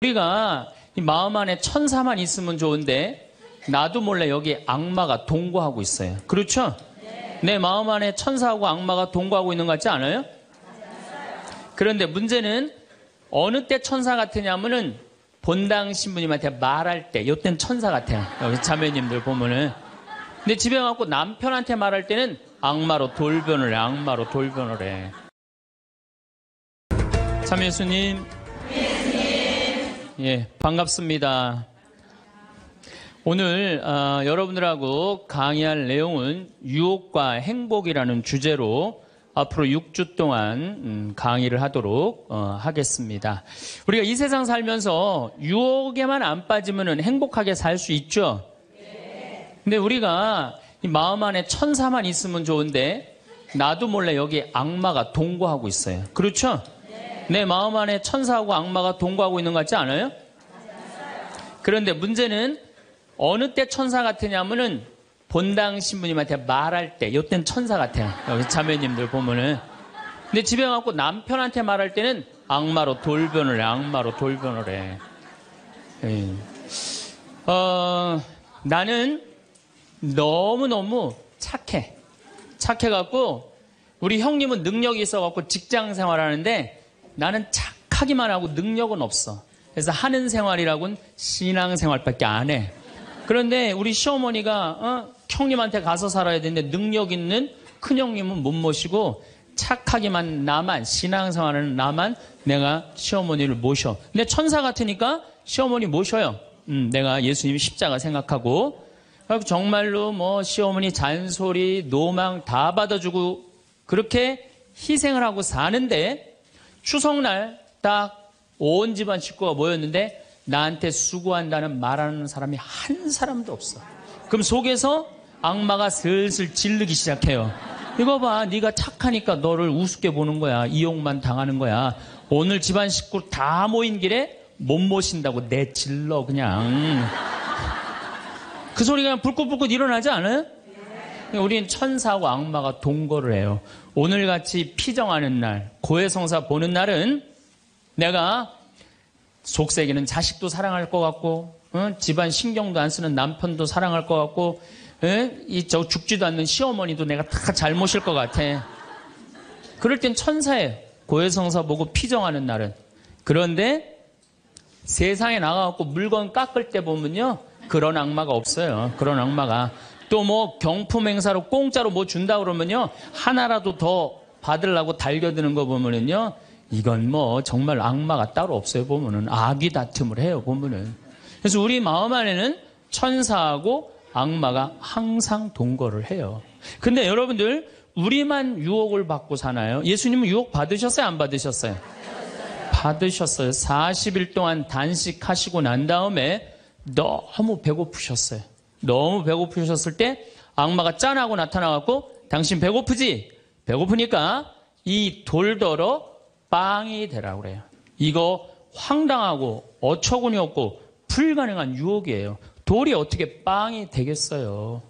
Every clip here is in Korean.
우리가 이 마음 안에 천사만 있으면 좋은데 나도 몰래 여기 악마가 동거하고 있어요. 그렇죠? 내 마음 안에 천사하고 악마가 동거하고 있는 것 같지 않아요? 그런데 문제는 어느 때 천사 같으냐면은 본당 신부님한테 말할 때 이때는 천사 같아요. 여기 자매님들 보면은. 근데 집에 가고 남편한테 말할 때는 악마로 돌변을 해. 악마로 돌변을 해. 참 예수님. 예, 반갑습니다. 오늘 여러분들하고 강의할 내용은 유혹과 행복이라는 주제로 앞으로 6주 동안 강의를 하도록 하겠습니다. 우리가 이 세상 살면서 유혹에만 안 빠지면 행복하게 살 수 있죠? 근데 우리가 이 마음 안에 천사만 있으면 좋은데 나도 몰래 여기 악마가 동거하고 있어요. 그렇죠? 내 마음 안에 천사하고 악마가 동거하고 있는 것 같지 않아요? 그런데 문제는 어느 때 천사 같으냐면은 본당 신부님한테 말할 때 이때는 천사 같아요. 여기 자매님들 보면은. 근데 집에 가고 남편한테 말할 때는 악마로 돌변을 해. 악마로 돌변을 해. 나는 너무너무 착해. 착해갖고 우리 형님은 능력이 있어갖고 직장 생활하는데 나는 착하기만 하고 능력은 없어. 그래서 하는 생활이라고는 신앙생활밖에 안 해. 그런데 우리 시어머니가 형님한테 가서 살아야 되는데 능력 있는 큰형님은 못 모시고 착하기만 나만, 신앙생활하는 나만 내가 시어머니를 모셔. 근데 천사 같으니까 시어머니 모셔요. 내가 예수님 십자가 생각하고 정말로 뭐 시어머니 잔소리, 노망 다 받아주고 그렇게 희생을 하고 사는데 추석날 딱 온 집안 식구가 모였는데 나한테 수고한다는 말하는 사람이 한 사람도 없어. 그럼 속에서 악마가 슬슬 질르기 시작해요. 이거 봐, 네가 착하니까 너를 우습게 보는 거야. 이용만 당하는 거야. 오늘 집안 식구 다 모인 길에 못 모신다고 내질러 그냥. 그 소리가 그냥 불꽃불꽃 일어나지 않아요? 우리는 천사하고 악마가 동거를 해요. 오늘같이 피정하는 날, 고해성사 보는 날은 내가 속세기는 자식도 사랑할 것 같고 집안 신경도 안 쓰는 남편도 사랑할 것 같고 저 죽지도 않는 시어머니도 내가 다 잘 모실 것 같아. 그럴 땐 천사예요. 고해성사 보고 피정하는 날은. 그런데 세상에 나가갖고 물건 깎을 때 보면요 그런 악마가 없어요. 그런 악마가. 또 뭐 경품 행사로 공짜로 뭐 준다 그러면요 하나라도 더 받으려고 달겨드는 거 보면은요 이건 뭐 정말 악마가 따로 없어요. 보면은 악이 다툼을 해요. 보면은. 그래서 우리 마음 안에는 천사하고 악마가 항상 동거를 해요. 근데 여러분들 우리만 유혹을 받고 사나요? 예수님은 유혹 받으셨어요? 안 받으셨어요? 받으셨어요. 40일 동안 단식하시고 난 다음에 너무 배고프셨어요. 너무 배고프셨을 때 악마가 짠하고 나타나갖고 당신 배고프지? 배고프니까 이 돌더러 빵이 되라고 그래요. 이거 황당하고 어처구니 없고 불가능한 유혹이에요. 돌이 어떻게 빵이 되겠어요.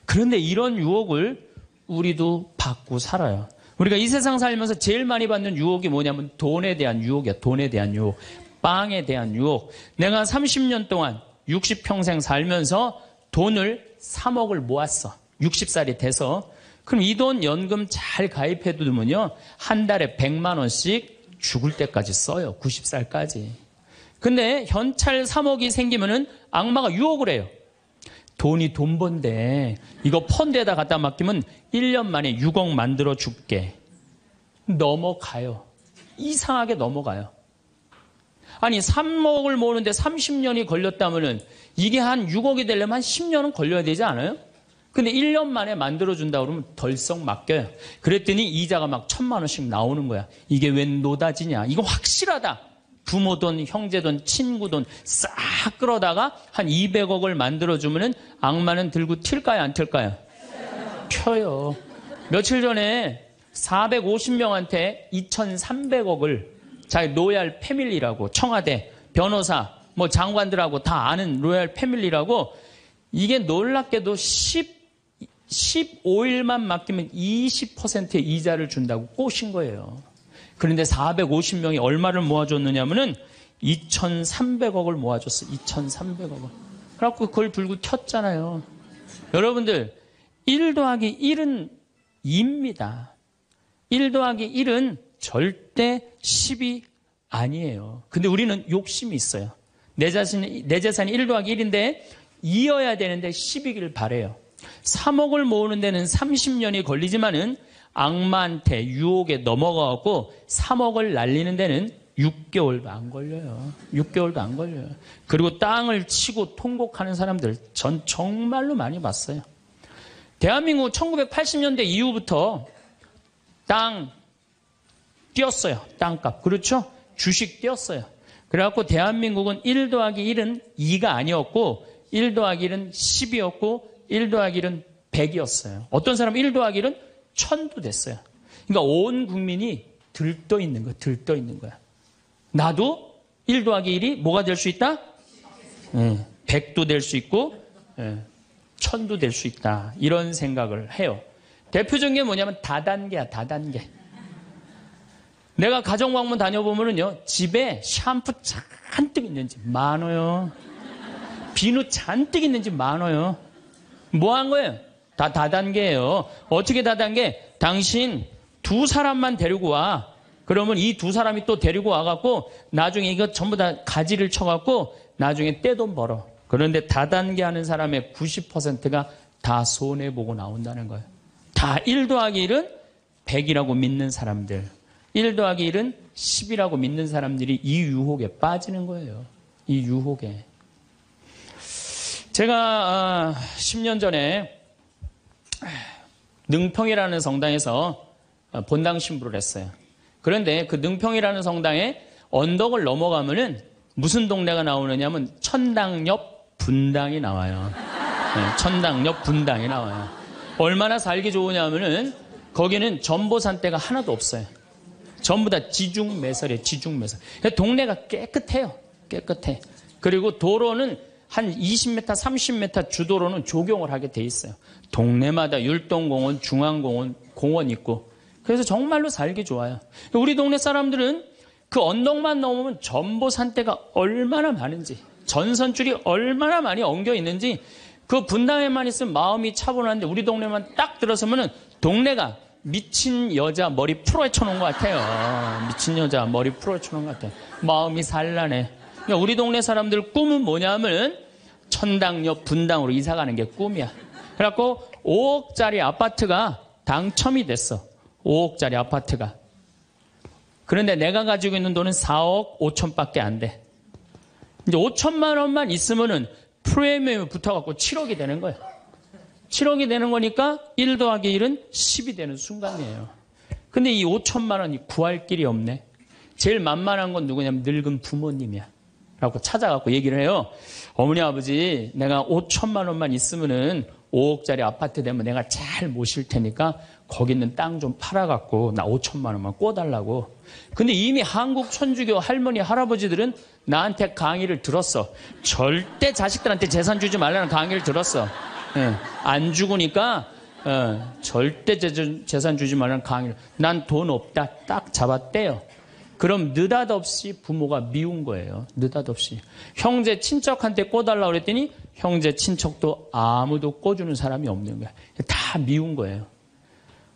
그런데 이런 유혹을 우리도 받고 살아요. 우리가 이 세상 살면서 제일 많이 받는 유혹이 뭐냐면 돈에 대한 유혹이야. 돈에 대한 유혹. 빵에 대한 유혹. 내가 30년 동안 60평생 살면서 돈을 3억을 모았어. 60살이 돼서. 그럼 이 돈 연금 잘 가입해 두면요 한 달에 100만 원씩 죽을 때까지 써요. 90살까지. 근데 현찰 3억이 생기면은 악마가 유혹을 해요. 돈이 돈 번데 이거 펀드에다 갖다 맡기면 1년 만에 6억 만들어 줄게. 넘어가요. 이상하게 넘어가요. 아니 3억을 모으는데 30년이 걸렸다면은 이게 한 6억이 되려면 한 10년은 걸려야 되지 않아요? 근데 1년 만에 만들어준다 그러면 덜썩 맡겨요. 그랬더니 이자가 막 1,000만 원씩 나오는 거야. 이게 웬 노다지냐. 이거 확실하다. 부모 돈, 형제 돈, 친구 돈 싹 끌어다가 한 200억을 만들어주면은 악마는 들고 튈까요? 안 튈까요? 펴요. 며칠 전에 450명한테 2,300억을 자기 로얄 패밀리라고 청와대, 변호사, 뭐 장관들하고 다 아는 로얄 패밀리라고 이게 놀랍게도 15일만 맡기면 20%의 이자를 준다고 꼬신 거예요. 그런데 450명이 얼마를 모아줬느냐면은 2,300억을 모아줬어. 2,300억을. 그래갖고 그걸 불고 켰잖아요. 여러분들 1 더하기 1은 2입니다. 1 더하기 1은 절대 10이 아니에요. 근데 우리는 욕심이 있어요. 내 재산이 1 더하기 1인데 2여야 되는데 10이길 바래요. 3억을 모으는 데는 30년이 걸리지만은 악마한테 유혹에 넘어가고 3억을 날리는 데는 6개월도 안 걸려요. 6개월도 안 걸려요. 그리고 땅을 치고 통곡하는 사람들 전 정말로 많이 봤어요. 대한민국 1980년대 이후부터 땅 뛰었어요. 땅값. 그렇죠? 주식 뛰었어요. 그래갖고 대한민국은 1 더하기 1은 2가 아니었고 1 더하기 1은 10이었고 1 더하기 1은 100이었어요. 어떤 사람은 1 더하기 1은 1000도 됐어요. 그러니까 온 국민이 들떠 있는 거야. 들떠 있는 거야. 나도 1 더하기 1이 뭐가 될 수 있다? 100도 될 수 있고 1000도 될 수 있다. 이런 생각을 해요. 대표적인 게 뭐냐면 다단계야. 다단계. 내가 가정방문 다녀보면은요, 집에 샴푸 잔뜩 있는지 많아요. 비누 잔뜩 있는지 많아요. 뭐 한 거예요? 다 다단계예요. 어떻게 다단계? 당신 2사람만 데리고 와. 그러면 이 2사람이 또 데리고 와갖고 나중에 이거 전부 다 가지를 쳐갖고 나중에 떼돈 벌어. 그런데 다단계 하는 사람의 90%가 다 손해보고 나온다는 거예요. 다 1 더하기 1은 100이라고 믿는 사람들. 1 더하기 1은 10이라고 믿는 사람들이 이 유혹에 빠지는 거예요. 이 유혹에. 제가 10년 전에 능평이라는 성당에서 본당 신부를 했어요. 그런데 그 능평이라는 성당에 언덕을 넘어가면은 무슨 동네가 나오느냐면 천당 옆 분당이 나와요. 네, 천당 옆 분당이 나와요. 얼마나 살기 좋으냐면은 거기는 전보산대가 하나도 없어요. 전부 다 지중매설이에요. 지중매설. 동네가 깨끗해요. 깨끗해. 그리고 도로는 한 20m, 30m 주도로는 조경을 하게 돼 있어요. 동네마다 율동공원, 중앙공원, 공원 있고. 그래서 정말로 살기 좋아요. 우리 동네 사람들은 그 언덕만 넘으면 전보산대가 얼마나 많은지, 전선줄이 얼마나 많이 엉겨 있는지, 그 분당에만 있으면 마음이 차분한데 우리 동네만 딱 들어서면은 동네가 미친 여자 머리 풀어헤쳐 놓은 것 같아요. 미친 여자 머리 풀어헤쳐 놓은 것 같아요. 마음이 산란해. 그러니까 우리 동네 사람들 꿈은 뭐냐면 천당 옆 분당으로 이사 가는 게 꿈이야. 그래갖고 5억짜리 아파트가 당첨이 됐어. 5억짜리 아파트가. 그런데 내가 가지고 있는 돈은 4억 5천밖에 안 돼. 이제 5천만 원만 있으면은 프리미엄이 붙어갖고 7억이 되는 거예요. 7억이 되는 거니까 1 더하기 1은 10이 되는 순간이에요. 근데 이 5천만 원이 구할 길이 없네. 제일 만만한 건 누구냐면 늙은 부모님이야. 라고 찾아갖고 얘기를 해요. 어머니 아버지 내가 5천만 원만 있으면은 5억짜리 아파트 되면 내가 잘 모실 테니까 거기 있는 땅 좀 팔아갖고 나 5천만 원만 꿔달라고. 근데 이미 한국 천주교 할머니 할아버지들은 나한테 강의를 들었어. 절대 자식들한테 재산 주지 말라는 강의를 들었어. 안 죽으니까 절대 재산 주지 말라는 강의를. 난 돈 없다 딱 잡았대요. 그럼 느닷없이 부모가 미운 거예요. 느닷없이. 형제 친척한테 꿔달라고 그랬더니 형제 친척도 아무도 꿔주는 사람이 없는 거야. 다 미운 거예요.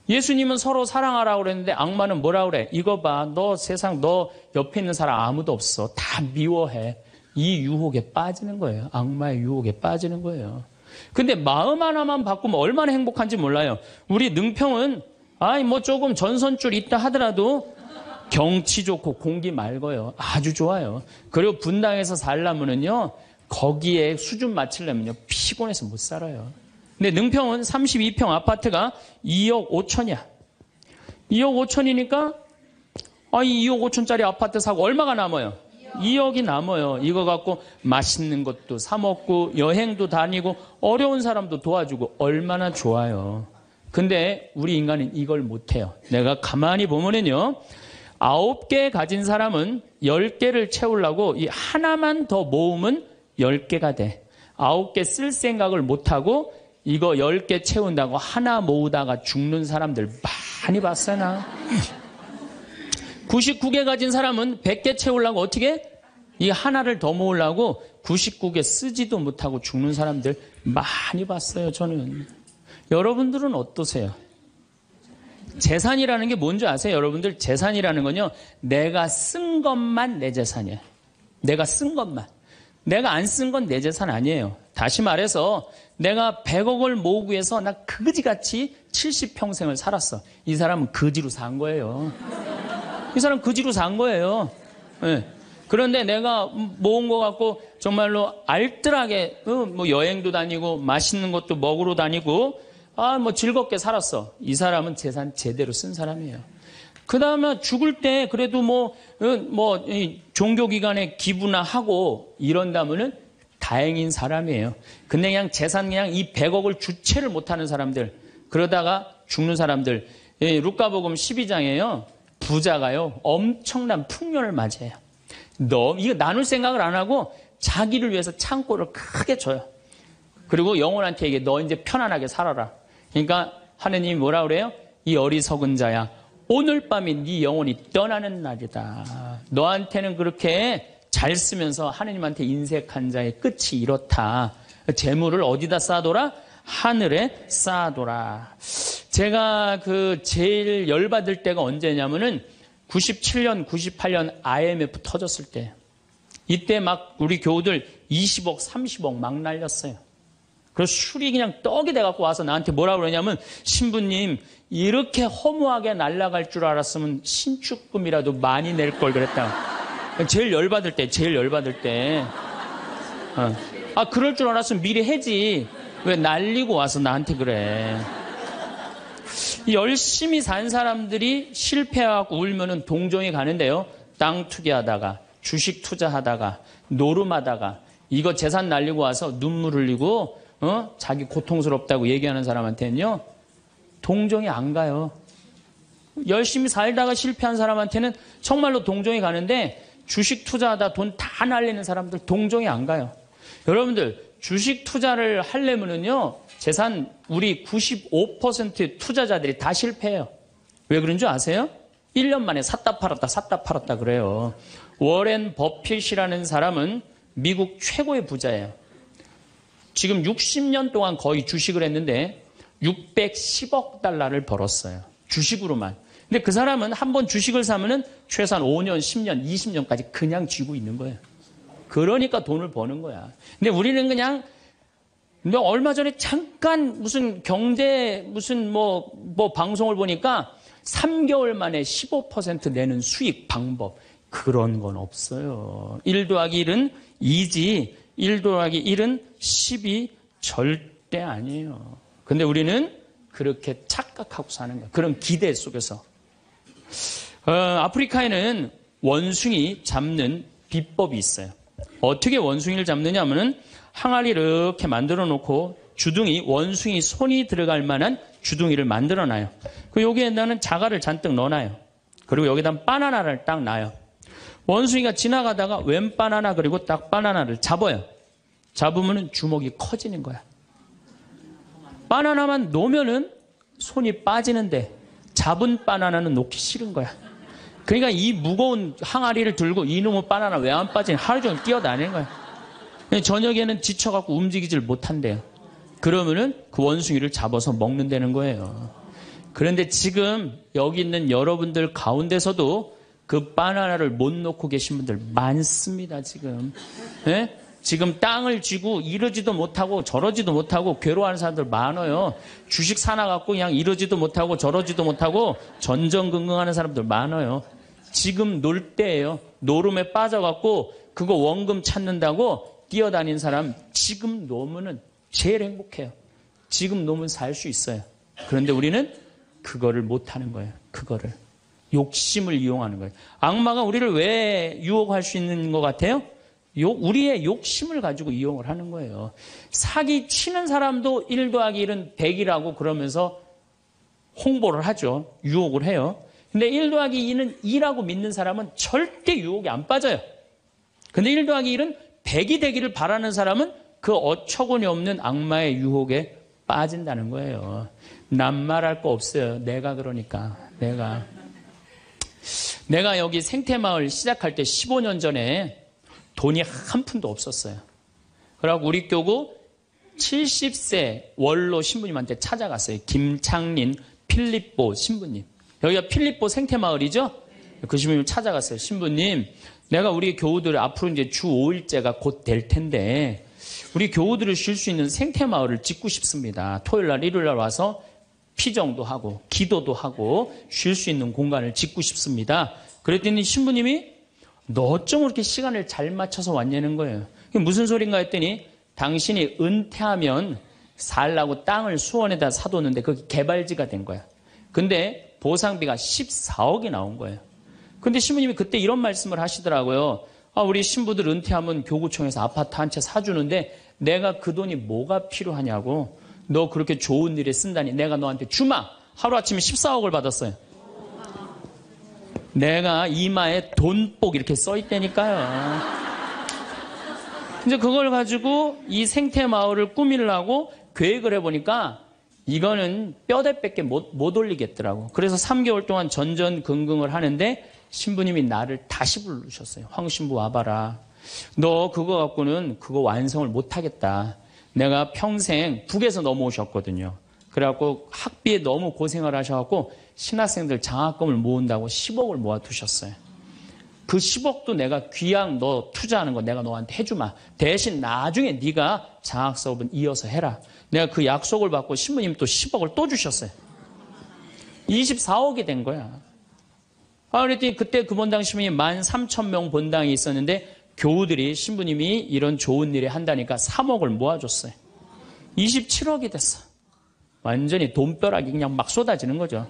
예수님은 서로 사랑하라고 그랬는데 악마는 뭐라고 그래? 이거 봐. 너 세상 너 옆에 있는 사람 아무도 없어. 다 미워해. 이 유혹에 빠지는 거예요. 악마의 유혹에 빠지는 거예요. 근데 마음 하나만 바꾸면 얼마나 행복한지 몰라요. 우리 능평은 뭐 조금 전선줄 있다 하더라도 경치 좋고 공기 맑아요. 아주 좋아요. 그리고 분당에서 살려면은요, 거기에 수준 맞추려면요, 피곤해서 못 살아요. 근데 능평은 32평 아파트가 2억 5천이야. 2억 5천이니까, 이 2억 5천짜리 아파트 사고 얼마가 남아요? 2억이 남아요. 이거 갖고 맛있는 것도 사 먹고, 여행도 다니고, 어려운 사람도 도와주고, 얼마나 좋아요. 근데 우리 인간은 이걸 못해요. 내가 가만히 보면은요, 9개 가진 사람은 10개를 채우려고 이 하나만 더 모으면 10개가 돼. 9개 쓸 생각을 못하고 이거 10개 채운다고 하나 모으다가 죽는 사람들 많이 봤어요, 나. 99개 가진 사람은 100개 채우려고 어떻게? 이 하나를 더 모으려고 99개 쓰지도 못하고 죽는 사람들 많이 봤어요, 저는. 여러분들은 어떠세요? 재산이라는 게 뭔지 아세요? 여러분들 재산이라는 건요, 내가 쓴 것만 내 재산이에요. 내가 쓴 것만. 내가 안 쓴 건 내 재산 아니에요. 다시 말해서 내가 100억을 모으기 위해서 나 그지같이 70평생을 살았어. 이 사람은 거지로 산 거예요. 이 사람 거지로 산 거예요. 네. 그런데 내가 모은 거 갖고 정말로 알뜰하게 뭐 여행도 다니고 맛있는 것도 먹으러 다니고 뭐 즐겁게 살았어. 이 사람은 재산 제대로 쓴 사람이에요. 그 다음에 죽을 때 그래도 종교기관에 기부나 하고 이런다면은 다행인 사람이에요. 근데 그냥 재산 그냥 이 100억을 주체를 못하는 사람들, 그러다가 죽는 사람들, 루카복음 12장에요. 부자가요, 엄청난 풍년을 맞이해요. 이거 나눌 생각을 안 하고 자기를 위해서 창고를 크게 줘요. 그리고 영혼한테 얘기해, 너 이제 편안하게 살아라. 그러니까 하느님이 뭐라 그래요? 이 어리석은 자야, 오늘 밤이 네 영혼이 떠나는 날이다. 너한테는 그렇게 잘 쓰면서 하느님한테 인색한 자의 끝이 이렇다. 재물을 어디다 쌓아둬라? 하늘에 쌓아둬라. 제가 제일 열받을 때가 언제냐면은 97년, 98년 IMF 터졌을 때. 이때 막 우리 교우들 20억, 30억 막 날렸어요. 그래서 술이 그냥 떡이 돼갖고 와서 나한테 뭐라 그러냐면, 신부님, 이렇게 허무하게 날아갈 줄 알았으면 신축금이라도 많이 낼 걸 그랬다. 제일 열받을 때. 그럴 줄 알았으면 미리 해지. 왜 날리고 와서 나한테 그래. 열심히 산 사람들이 실패하고 울면은 동정이 가는데요. 땅 투기하다가, 주식 투자하다가, 노름하다가, 이거 재산 날리고 와서 눈물 흘리고, 자기 고통스럽다고 얘기하는 사람한테는요, 동정이 안 가요. 열심히 살다가 실패한 사람한테는 정말로 동정이 가는데, 주식 투자하다 돈 다 날리는 사람들 동정이 안 가요. 여러분들, 주식 투자를 하려면은요, 재산 우리 95% 투자자들이 다 실패해요. 왜 그런 줄 아세요? 1년 만에 샀다 팔았다 그래요. 워렌 버핏이라는 사람은 미국 최고의 부자예요. 지금 60년 동안 거의 주식을 했는데 610억 달러를 벌었어요. 주식으로만. 근데 그 사람은 한번 주식을 사면은 최소한 5년, 10년, 20년까지 그냥 쥐고 있는 거예요. 그러니까 돈을 버는 거야. 근데 우리는 그냥 얼마 전에 잠깐 무슨 경제 방송을 보니까 3개월 만에 15% 내는 수익 방법, 그런 건 없어요. 1 더하기 1은 2지 1 더하기 1은 10이 절대 아니에요. 근데 우리는 그렇게 착각하고 사는 거예요. 그런 기대 속에서. 아프리카에는 원숭이 잡는 비법이 있어요. 어떻게 원숭이를 잡느냐 하면은 항아리 이렇게 만들어 놓고 주둥이, 원숭이 손이 들어갈 만한 주둥이를 만들어 놔요. 여기에다는 자갈을 잔뜩 넣어놔요. 그리고 여기다 바나나를 딱 놔요. 원숭이가 지나가다가 웬 바나나, 그리고 딱 바나나를 잡아요. 잡으면은 주먹이 커지는 거야. 바나나만 놓으면은 손이 빠지는데 잡은 바나나는 놓기 싫은 거야. 그러니까 이 무거운 항아리를 들고 이놈의 바나나 왜 안 빠지냐, 하루 종일 뛰어다니는 거야. 저녁에는 지쳐갖고 움직이질 못한대요. 그러면은 그 원숭이를 잡아서 먹는다는 거예요. 그런데 지금 여기 있는 여러분들 가운데서도 그 바나나를 못 놓고 계신 분들 많습니다, 지금. 네? 지금 땅을 쥐고 이러지도 못하고 저러지도 못하고 괴로워하는 사람들 많아요. 주식 사놔갖고 그냥 이러지도 못하고 저러지도 못하고 전전긍긍하는 사람들 많아요. 지금 놀 때예요. 노름에 빠져갖고 그거 원금 찾는다고 뛰어다니는 사람 지금 놓으면은 제일 행복해요. 지금 놓으면 살 수 있어요. 그런데 우리는 그거를 못하는 거예요. 그거를. 욕심을 이용하는 거예요. 악마가 우리를 왜 유혹할 수 있는 것 같아요? 우리의 욕심을 가지고 이용을 하는 거예요. 사기 치는 사람도 1 더하기 1은 100이라고 그러면서 홍보를 하죠. 유혹을 해요. 근데 1 더하기 2는 2라고 믿는 사람은 절대 유혹에 안 빠져요. 근데 1 더하기 1은 100이 되기를 바라는 사람은 그 어처구니 없는 악마의 유혹에 빠진다는 거예요. 난 말할 거 없어요. 내가 그러니까. 내가 여기 생태마을 시작할 때 15년 전에 돈이 한 푼도 없었어요. 그래갖고 우리 교구 70세 원로 신부님한테 찾아갔어요. 김창린 필립보 신부님. 여기가 필립보 생태마을이죠? 그 신부님 찾아갔어요. 신부님, 내가 우리 교우들 앞으로 이제 주 5일째가 곧 될 텐데 우리 교우들을 쉴 수 있는 생태마을을 짓고 싶습니다. 토요일날 일요일날 와서 피정도 하고 기도도 하고 쉴 수 있는 공간을 짓고 싶습니다. 그랬더니 신부님이 너 어쩜 그렇게 시간을 잘 맞춰서 왔냐는 거예요. 그게 무슨 소린가 했더니 당신이 은퇴하면 살라고 땅을 수원에다 사뒀는데 그게 개발지가 된 거야. 근데 보상비가 14억이 나온 거예요. 근데 신부님이 그때 이런 말씀을 하시더라고요. 우리 신부들 은퇴하면 교구청에서 아파트 한 채 사주는데 내가 그 돈이 뭐가 필요하냐고. 너 그렇게 좋은 일에 쓴다니 내가 너한테 주마. 하루아침에 14억을 받았어요. 내가 이마에 돈복 이렇게 써있다니까요. 이제 그걸 가지고 이 생태마을을 꾸미려고 계획을 해보니까 이거는 뼈대밖에 못 올리겠더라고. 그래서 3개월 동안 전전긍긍을 하는데 신부님이 나를 다시 부르셨어요. 황 신부 와봐라. 너 그거 갖고는 그거 완성을 못하겠다. 내가 평생 북에서 넘어오셨거든요. 그래갖고 학비에 너무 고생을 하셔갖고 신학생들 장학금을 모은다고 10억을 모아두셨어요. 그 10억도 내가 귀양 너 투자하는 거 내가 너한테 해주마. 대신 나중에 네가 장학 수업은 이어서 해라. 내가 그 약속을 받고 신부님 또 10억을 또 주셨어요. 24억이 된 거야. 그랬더니 그때 그 본당 신부님 13,000명 본당이 있었는데 교우들이 신부님이 이런 좋은 일을 한다니까 3억을 모아줬어요. 27억이 됐어. 완전히 돈벼락이 그냥 막 쏟아지는 거죠.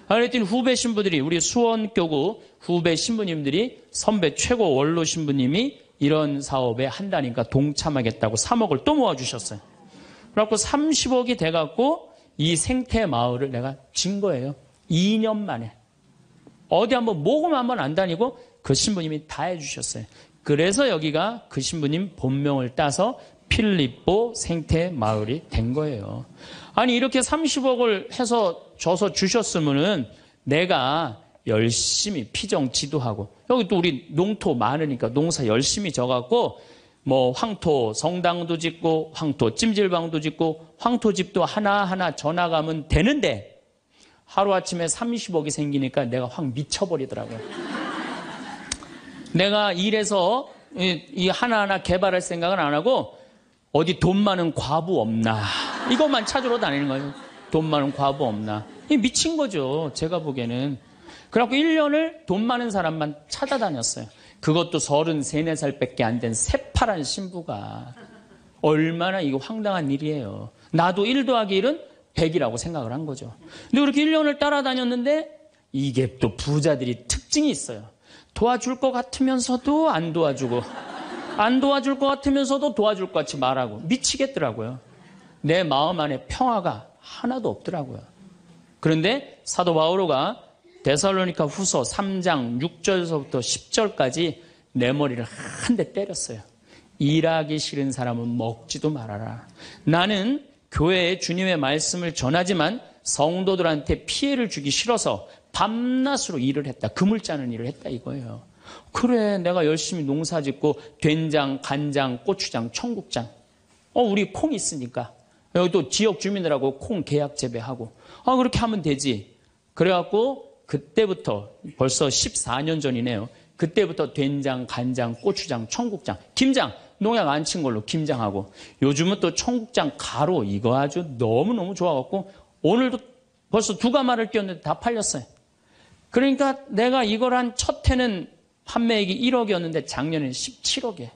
그랬더니 후배 신부들이 우리 수원교구 후배 신부님들이 선배 최고 원로 신부님이 이런 사업에 한다니까 동참하겠다고 3억을 또 모아주셨어요. 그래갖고 30억이 돼갖고 이 생태마을을 내가 진 거예요. 2년 만에. 어디 한번 모금 한번 안 다니고 그 신부님이 다 해주셨어요. 그래서 여기가 그 신부님 본명을 따서 필립보 생태마을이 된 거예요. 아니 이렇게 30억을 해서 줘서 주셨으면은 내가 열심히 피정 지도하고 여기 또 우리 농토 많으니까 농사 열심히 져갖고 뭐 황토 성당도 짓고 황토 찜질방도 짓고 황토집도 하나하나 져나가면 되는데 하루아침에 30억이 생기니까 내가 확 미쳐버리더라고요. 내가 일해서 이 하나하나 개발할 생각은 안 하고 어디 돈 많은 과부 없나 이것만 찾으러 다니는 거예요. 돈 많은 과부 없나. 이 미친 거죠. 제가 보기에는. 그래갖고 1년을 돈 많은 사람만 찾아다녔어요. 그것도 33, 4살밖에 안 된 새파란 신부가. 얼마나 이거 황당한 일이에요. 나도 1 더하기 1은 100이라고 생각을 한 거죠. 근데 그렇게 1년을 따라다녔는데 이게 또 부자들이 특징이 있어요. 도와줄 것 같으면서도 안 도와주고 안 도와줄 것 같으면서도 도와줄 것 같이 말하고 미치겠더라고요. 내 마음 안에 평화가 하나도 없더라고요. 그런데 사도 바오로가 데살로니가 후서 3장 6절서부터 10절까지 내 머리를 한 대 때렸어요. 일하기 싫은 사람은 먹지도 말아라. 나는 교회에 주님의 말씀을 전하지만 성도들한테 피해를 주기 싫어서 밤낮으로 일을 했다. 금을 짜는 일을 했다 이거예요. 그래 내가 열심히 농사 짓고 된장, 간장, 고추장, 청국장 우리 콩 있으니까 여기 또 지역 주민들하고 콩 계약 재배하고 그렇게 하면 되지. 그래갖고 그때부터 벌써 14년 전이네요. 그때부터 된장, 간장, 고추장, 청국장, 김장 농약 안 친 걸로 김장하고 요즘은 또 청국장 가루 이거 아주 너무너무 좋아갖고 오늘도 벌써 2가마를 띄웠는데 다 팔렸어요. 그러니까 내가 이걸 한 첫 해는 판매액이 1억이었는데 작년에는 17억이에요.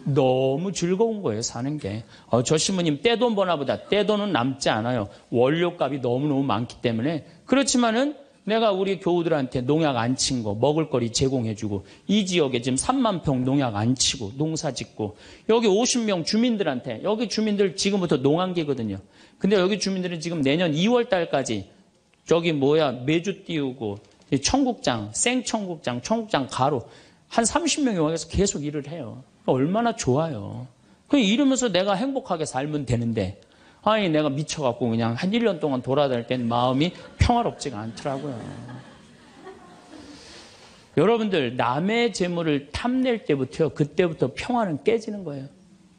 너무 즐거운 거예요, 사는 게. 저 신부님 떼돈 버나 보다. 떼돈은 남지 않아요. 원료값이 너무너무 많기 때문에. 그렇지만은 내가 우리 교우들한테 농약 안 친 거, 먹을거리 제공해주고, 이 지역에 지금 3만 평 농약 안 치고, 농사 짓고, 여기 50명 주민들한테, 여기 주민들 지금부터 농한기거든요. 근데 여기 주민들은 지금 내년 2월 달까지, 메주 띄우고, 청국장, 생청국장, 청국장 가루, 한 30명이 와서 계속 일을 해요. 얼마나 좋아요. 이러면서 내가 행복하게 살면 되는데, 아니 내가 미쳐갖고 그냥 한 1년 동안 돌아다닐 때는 마음이 평화롭지가 않더라고요. 여러분들 남의 재물을 탐낼 때부터요. 그때부터 평화는 깨지는 거예요.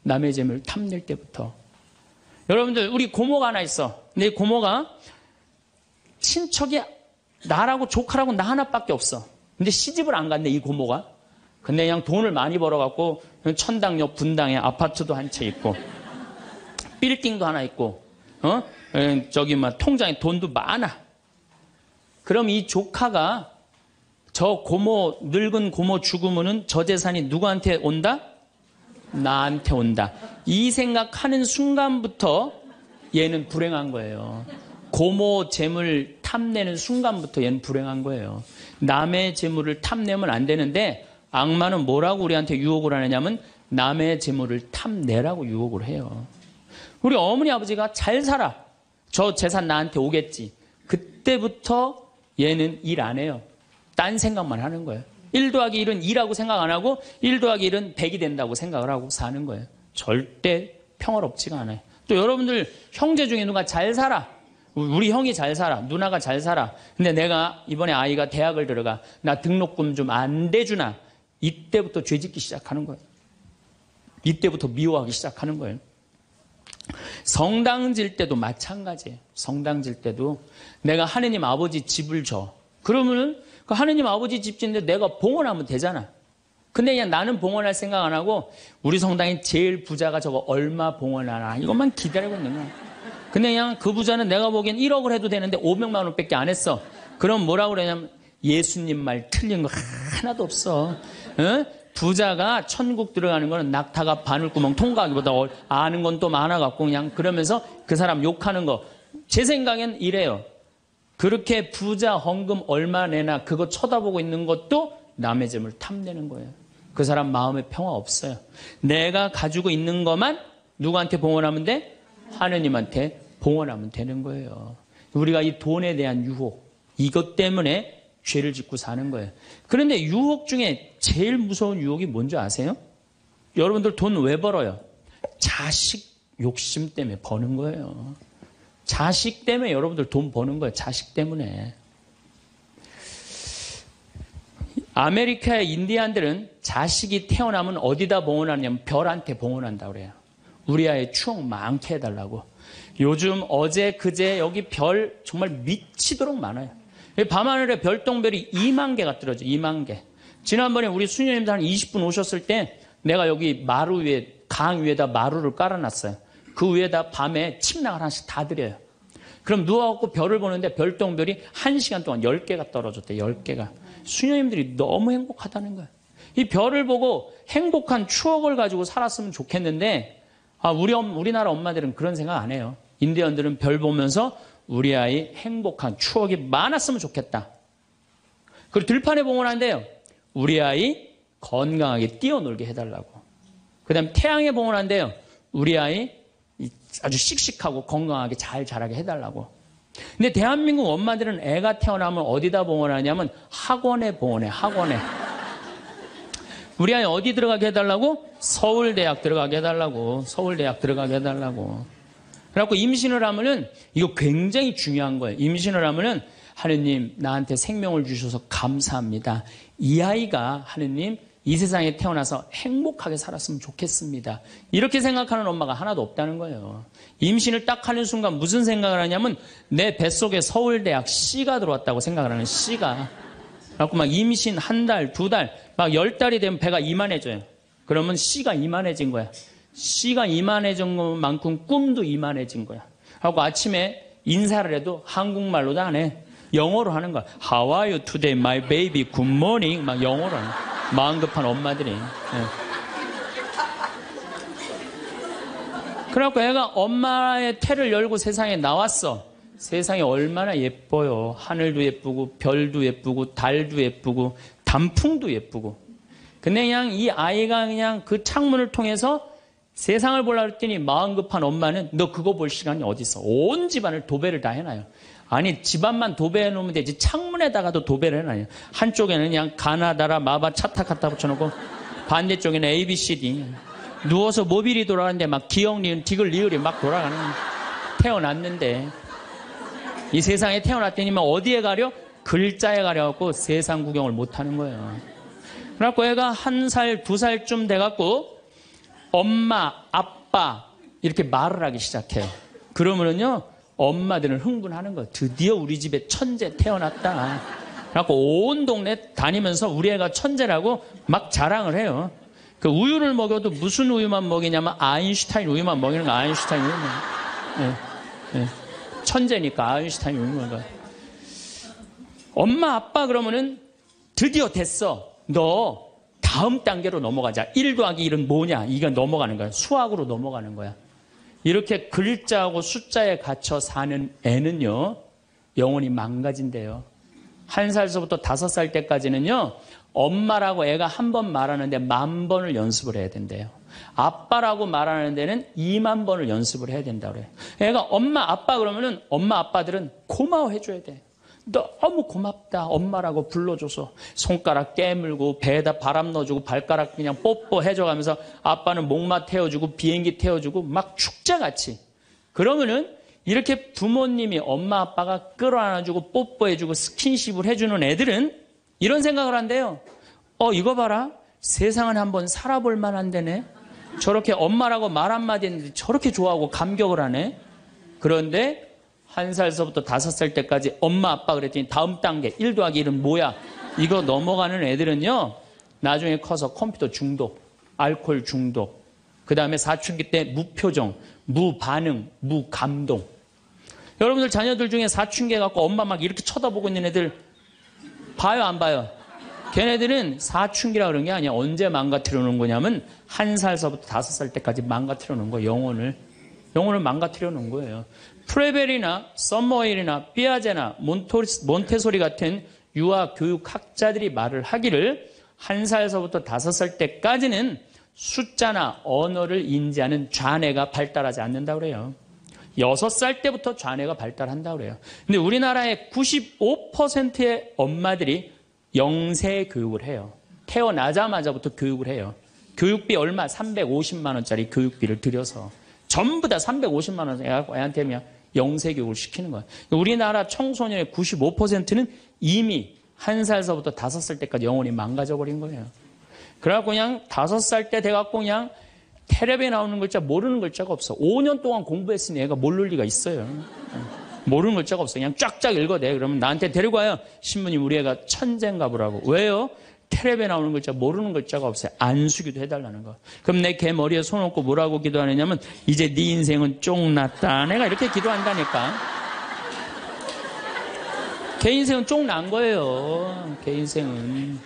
남의 재물을 탐낼 때부터. 여러분들 우리 고모가 하나 있어. 근데 고모가 친척이 나라고 조카라고 나 하나밖에 없어. 근데 시집을 안 갔네 이 고모가. 근데 그냥 돈을 많이 벌어갖고 천당역 분당에 아파트도 한 채 있고 빌딩도 하나 있고 저기 막 통장에 돈도 많아. 그럼 이 조카가 저 고모 늙은 고모 죽으면은 저 재산이 누구한테 온다? 나한테 온다. 이 생각하는 순간부터 얘는 불행한 거예요. 고모 재물 탐내는 순간부터 얘는 불행한 거예요. 남의 재물을 탐내면 안 되는데 악마는 뭐라고 우리한테 유혹을 하느냐면 남의 재물을 탐내라고 유혹을 해요. 우리 어머니 아버지가 잘 살아. 저 재산 나한테 오겠지. 그때부터 얘는 일 안 해요. 딴 생각만 하는 거예요. 1 더하기 1은 2라고 생각 안 하고 1 더하기 1은 100이 된다고 생각을 하고 사는 거예요. 절대 평화롭지가 않아요. 또 여러분들 형제 중에 누가 잘 살아. 우리 형이 잘 살아. 누나가 잘 살아. 근데 내가 이번에 아이가 대학을 들어가. 나 등록금 좀 안 대주나. 이때부터 죄짓기 시작하는 거예요. 이때부터 미워하기 시작하는 거예요. 성당 질 때도 마찬가지예요. 성당 질 때도 내가 하느님 아버지 집을 줘. 그러면은 그 하느님 아버지 집 짓는데 내가 봉헌하면 되잖아. 근데 그냥 나는 봉헌할 생각 안 하고 우리 성당에 제일 부자가 저거 얼마 봉헌하나 이것만 기다리고 있는 거야. 근데 그냥 그 부자는 내가 보기엔 1억을 해도 되는데 500만 원밖에 안 했어. 그럼 뭐라고 그러냐면 예수님 말 틀린 거 하나도 없어. 부자가 천국 들어가는 거는 낙타가 바늘구멍 통과하기보다 아는 건 또 많아갖고 그냥 그러면서 그 사람 욕하는 거. 제 생각엔 이래요. 그렇게 부자 헌금 얼마 내나 그거 쳐다보고 있는 것도 남의 재물 탐내는 거예요. 그 사람 마음에 평화 없어요. 내가 가지고 있는 것만 누구한테 봉헌하면 돼? 하느님한테 봉헌하면 되는 거예요. 우리가 이 돈에 대한 유혹, 이것 때문에 죄를 짓고 사는 거예요. 그런데 유혹 중에 제일 무서운 유혹이 뭔지 아세요? 여러분들 돈 왜 벌어요? 자식 욕심 때문에 버는 거예요. 자식 때문에 여러분들 돈 버는 거예요. 자식 때문에. 아메리카의 인디안들은 자식이 태어나면 어디다 봉헌하냐면 별한테 봉헌한다고 그래요. 우리 아이 추억 많게 해달라고. 요즘 어제 그제 여기 별 정말 미치도록 많아요. 밤하늘에 별똥별이 2만 개가 떨어져. 2만 개. 지난번에 우리 수녀님들 한 20분 오셨을 때 내가 여기 마루 위에 강 위에다 마루를 깔아놨어요. 그 위에다 밤에 침낭을 하나씩 다 드려요. 그럼 누워갖고 별을 보는데 별똥별이 1시간 동안 10개가 떨어졌대. 10개가. 수녀님들이 너무 행복하다는 거예요. 이 별을 보고 행복한 추억을 가지고 살았으면 좋겠는데 우리나라 엄마들은 그런 생각 안 해요. 인디언들은 별 보면서 우리 아이 행복한 추억이 많았으면 좋겠다. 그리고 들판에 봉헌한대요. 우리 아이 건강하게 뛰어놀게 해달라고. 그 다음에 태양에 봉헌한대요. 우리 아이 아주 씩씩하고 건강하게 잘 자라게 해달라고. 근데 대한민국 엄마들은 애가 태어나면 어디다 봉헌하냐면 학원에 봉헌해. 학원에. 우리 아이 어디 들어가게 해달라고? 서울대학 들어가게 해달라고. 서울대학 들어가게 해달라고. 그래갖고 임신을 하면은 이거 굉장히 중요한 거예요. 임신을 하면은 하느님 나한테 생명을 주셔서 감사합니다. 이 아이가 하느님 이 세상에 태어나서 행복하게 살았으면 좋겠습니다. 이렇게 생각하는 엄마가 하나도 없다는 거예요. 임신을 딱 하는 순간 무슨 생각을 하냐면 내 뱃속에 서울대학 C가 들어왔다고 생각을 하는 C가. 그래갖고 막 임신 1달, 2달, 막 10달이 되면 배가 이만해져요. 그러면 C가 이만해진 거야. C가 이만해진 것만큼 꿈도 이만해진 거야. 하고 아침에 인사를 해도 한국말로도 안 해. 영어로 하는 거야. How are you today, my baby? Good morning. 막 영어로 하는 거야. 마음 급한 엄마들이. 네. 그래갖고 애가 엄마의 태를 열고 세상에 나왔어. 세상이 얼마나 예뻐요. 하늘도 예쁘고 별도 예쁘고 달도 예쁘고 단풍도 예쁘고. 근데 그냥 이 아이가 그냥 그 창문을 통해서 세상을 보려고 했더니 마음 급한 엄마는 너 그거 볼 시간이 어디 있어. 온 집안을 도배를 다 해놔요. 아니 집안만 도배해 놓으면 되지 창문에다가도 도배를 해놔요. 한쪽에는 그냥 가나다라 마바 차타 갖다 붙여놓고 반대쪽에는 ABCD. 누워서 모빌이 돌아가는데 막 기역 니은 디귿 리을이 막 돌아가는. 태어났는데 이 세상에 태어났더니만 어디에 가려? 글자에 가려갖고 세상 구경을 못하는 거예요. 그래갖고 애가 1살, 2살쯤 돼갖고 엄마, 아빠 이렇게 말을 하기 시작해요. 그러면은요 엄마들은 흥분하는 거예요. 드디어 우리 집에 천재 태어났다. 그래갖고 온 동네 다니면서 우리 애가 천재라고 막 자랑을 해요. 그 우유를 먹여도 무슨 우유만 먹이냐면 아인슈타인 우유만 먹이는 거. 아인슈타인 우유만. 예, 예. 천재니까 아인슈타인 우유만 먹어. 엄마 아빠 그러면은 드디어 됐어. 너 다음 단계로 넘어가자. 1 더하기 1은 뭐냐? 이거 넘어가는 거야. 수학으로 넘어가는 거야. 이렇게 글자하고 숫자에 갇혀 사는 애는요 영혼이 망가진대요. 1살서부터 5살 때까지는요 엄마라고 애가 한 번 말하는데 10,000번을 연습을 해야 된대요. 아빠라고 말하는 데는 20,000번을 연습을 해야 된다고 그래요. 애가 엄마 아빠 그러면은 엄마 아빠들은 고마워해 줘야 돼. 너무 고맙다 엄마라고 불러줘서 손가락 깨물고 배에다 바람 넣어주고 발가락 그냥 뽀뽀해줘가면서 아빠는 목마 태워주고 비행기 태워주고 막 축제같이. 그러면은 이렇게 부모님이 엄마 아빠가 끌어안아주고 뽀뽀해주고 스킨십을 해주는 애들은 이런 생각을 한대요. 이거 봐라. 세상은 한번 살아볼 만한 데네. 저렇게 엄마라고 말 한마디 했는데 저렇게 좋아하고 감격을 하네. 그런데 1살서부터 5살 때까지 엄마 아빠 그랬더니 다음 단계 1 더하기 1은 뭐야? 이거 넘어가는 애들은요 나중에 커서 컴퓨터 중독, 알코올 중독, 그 다음에 사춘기 때 무표정, 무반응, 무감동. 여러분들 자녀들 중에 사춘기 해갖고 엄마 막 이렇게 쳐다보고 있는 애들 봐요 안 봐요? 걔네들은 사춘기라 그런 게 아니야. 언제 망가뜨려 놓은 거냐면 1살서부터 5살 때까지 망가뜨려 놓은 거예요. 영혼을 망가뜨려 놓은 거예요. 프레벨이나 썸머힐이나 삐아제나 몬테소리 같은 유아 교육학자들이 말을 하기를 1살서부터 5살 때까지는 숫자나 언어를 인지하는 좌뇌가 발달하지 않는다고 그래요. 6살 때부터 좌뇌가 발달한다고 그래요. 근데 우리나라의 95%의 엄마들이 영세 교육을 해요. 태어나자마자부터 교육을 해요. 교육비 얼마? 350만 원짜리 교육비를 들여서 전부 다 350만 원 애한테 그냥 영세 교육을 시키는 거예요. 우리나라 청소년의 95%는 이미 1살서부터 5살 때까지 영혼이 망가져 버린 거예요. 그래갖고 그냥 5살 때 돼갖고 그냥 텔레비에 나오는 글자 모르는 글자가 없어. 5년 동안 공부했으니 애가 모를 리가 있어요. 모르는 글자가 없어. 그냥 쫙쫙 읽어대. 그러면 나한테 데리고 와요. 신부님 우리 애가 천재인가 보라고. 왜요? 텔레비에 나오는 글자 모르는 글자가 없어요. 안수기도 해달라는 거. 그럼 내 걔 머리에 손 얹고 뭐라고 기도하느냐면 이제 네 인생은 쫑났다. 내가 이렇게 기도한다니까. 걔 인생은 쫑난 거예요. 걔 인생은.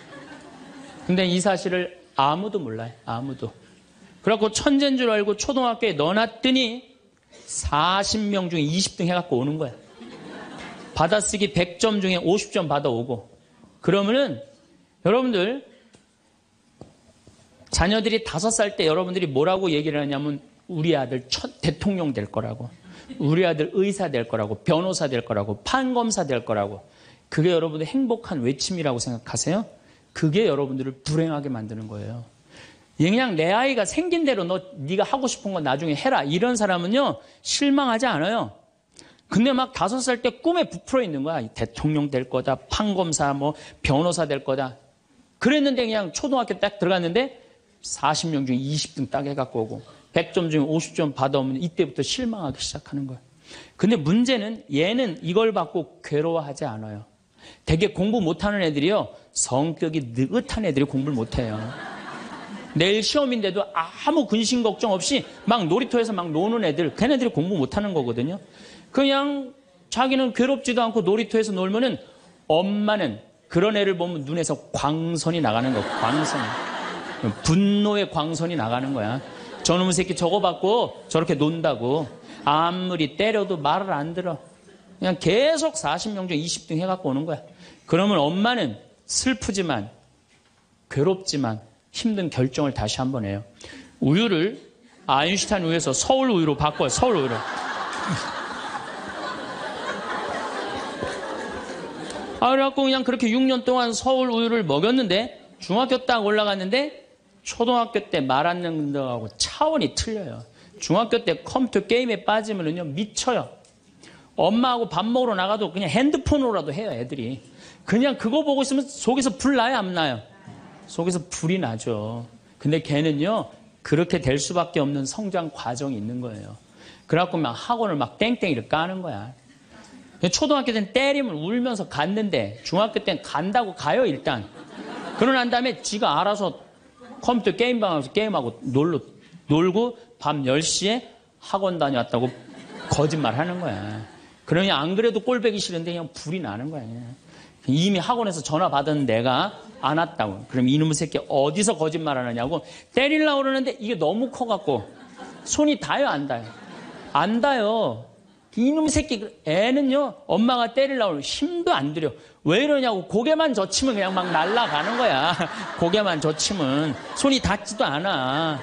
근데 이 사실을 아무도 몰라요. 아무도. 그래갖고 천재인 줄 알고 초등학교에 넣어놨더니 40명 중에 20등 해갖고 오는 거야. 받아쓰기 100점 중에 50점 받아오고. 그러면은 여러분들 자녀들이 5살 때 여러분들이 뭐라고 얘기를 하냐면 우리 아들 대통령 될 거라고, 우리 아들 의사 될 거라고, 변호사 될 거라고, 판검사 될 거라고. 그게 여러분들 행복한 외침이라고 생각하세요? 그게 여러분들을 불행하게 만드는 거예요. 그냥 내 아이가 생긴 대로 네가 하고 싶은 건 나중에 해라. 이런 사람은요 실망하지 않아요. 근데 막 5살 때 꿈에 부풀어 있는 거야. 대통령 될 거다, 판검사, 변호사 될 거다. 그랬는데 그냥 초등학교 딱 들어갔는데 40명 중에 20등 딱 해갖고 오고 100점 중에 50점 받아오면 이때부터 실망하기 시작하는 거야. 근데 문제는 얘는 이걸 받고 괴로워하지 않아요. 되게 공부 못하는 애들이요 성격이 느긋한 애들이 공부를 못해요. 내일 시험인데도 아무 근심 걱정 없이 막 놀이터에서 막 노는 애들, 걔네들이 공부 못하는 거거든요. 그냥 자기는 괴롭지도 않고 놀이터에서 놀면은 엄마는 그런 애를 보면 눈에서 광선이 나가는 거야. 광선이. 분노의 광선이 나가는 거야. 저놈의 새끼 저거 받고 저렇게 논다고. 아무리 때려도 말을 안 들어. 그냥 계속 40명 중에 20등 해갖고 오는 거야. 그러면 엄마는 슬프지만 괴롭지만 힘든 결정을 다시 한번 해요. 우유를 아인슈타인 우유에서 서울 우유로 바꿔요. 서울 우유로. 그래갖고 그냥 그렇게 6년 동안 서울 우유를 먹였는데 중학교 딱 올라갔는데 초등학교 때 말 안 듣는 거하고 차원이 틀려요. 중학교 때 컴퓨터 게임에 빠지면은요 미쳐요. 엄마하고 밥 먹으러 나가도 그냥 핸드폰으로라도 해요 애들이. 그냥 그거 보고 있으면 속에서 불 나요, 안 나요? 속에서 불이 나죠. 근데 걔는요, 그렇게 될 수밖에 없는 성장 과정이 있는 거예요. 그래갖고 막 학원을 막 땡땡이를 까는 거야. 초등학교 때는 때리면 울면서 갔는데 중학교 때는 간다고 가요, 일단. 그러고 난 다음에 지가 알아서 컴퓨터 게임방 가서 게임하고 놀고 밤 10시에 학원 다녀왔다고 거짓말 하는 거야. 그러니 안 그래도 꼴보기 싫은데 그냥 불이 나는 거야. 이미 학원에서 전화 받은 내가 안 왔다고. 그럼 이놈의 새끼 어디서 거짓말 하느냐고 때리려고 그러는데 이게 너무 커갖고 손이 닿아요, 안 닿아요? 안 닿아요. 이놈의 새끼 애는요, 엄마가 때리려고 그러면 힘도 안 들여. 왜 이러냐고. 고개만 젖히면 그냥 막 날아가는 거야. 고개만 젖히면 손이 닿지도 않아.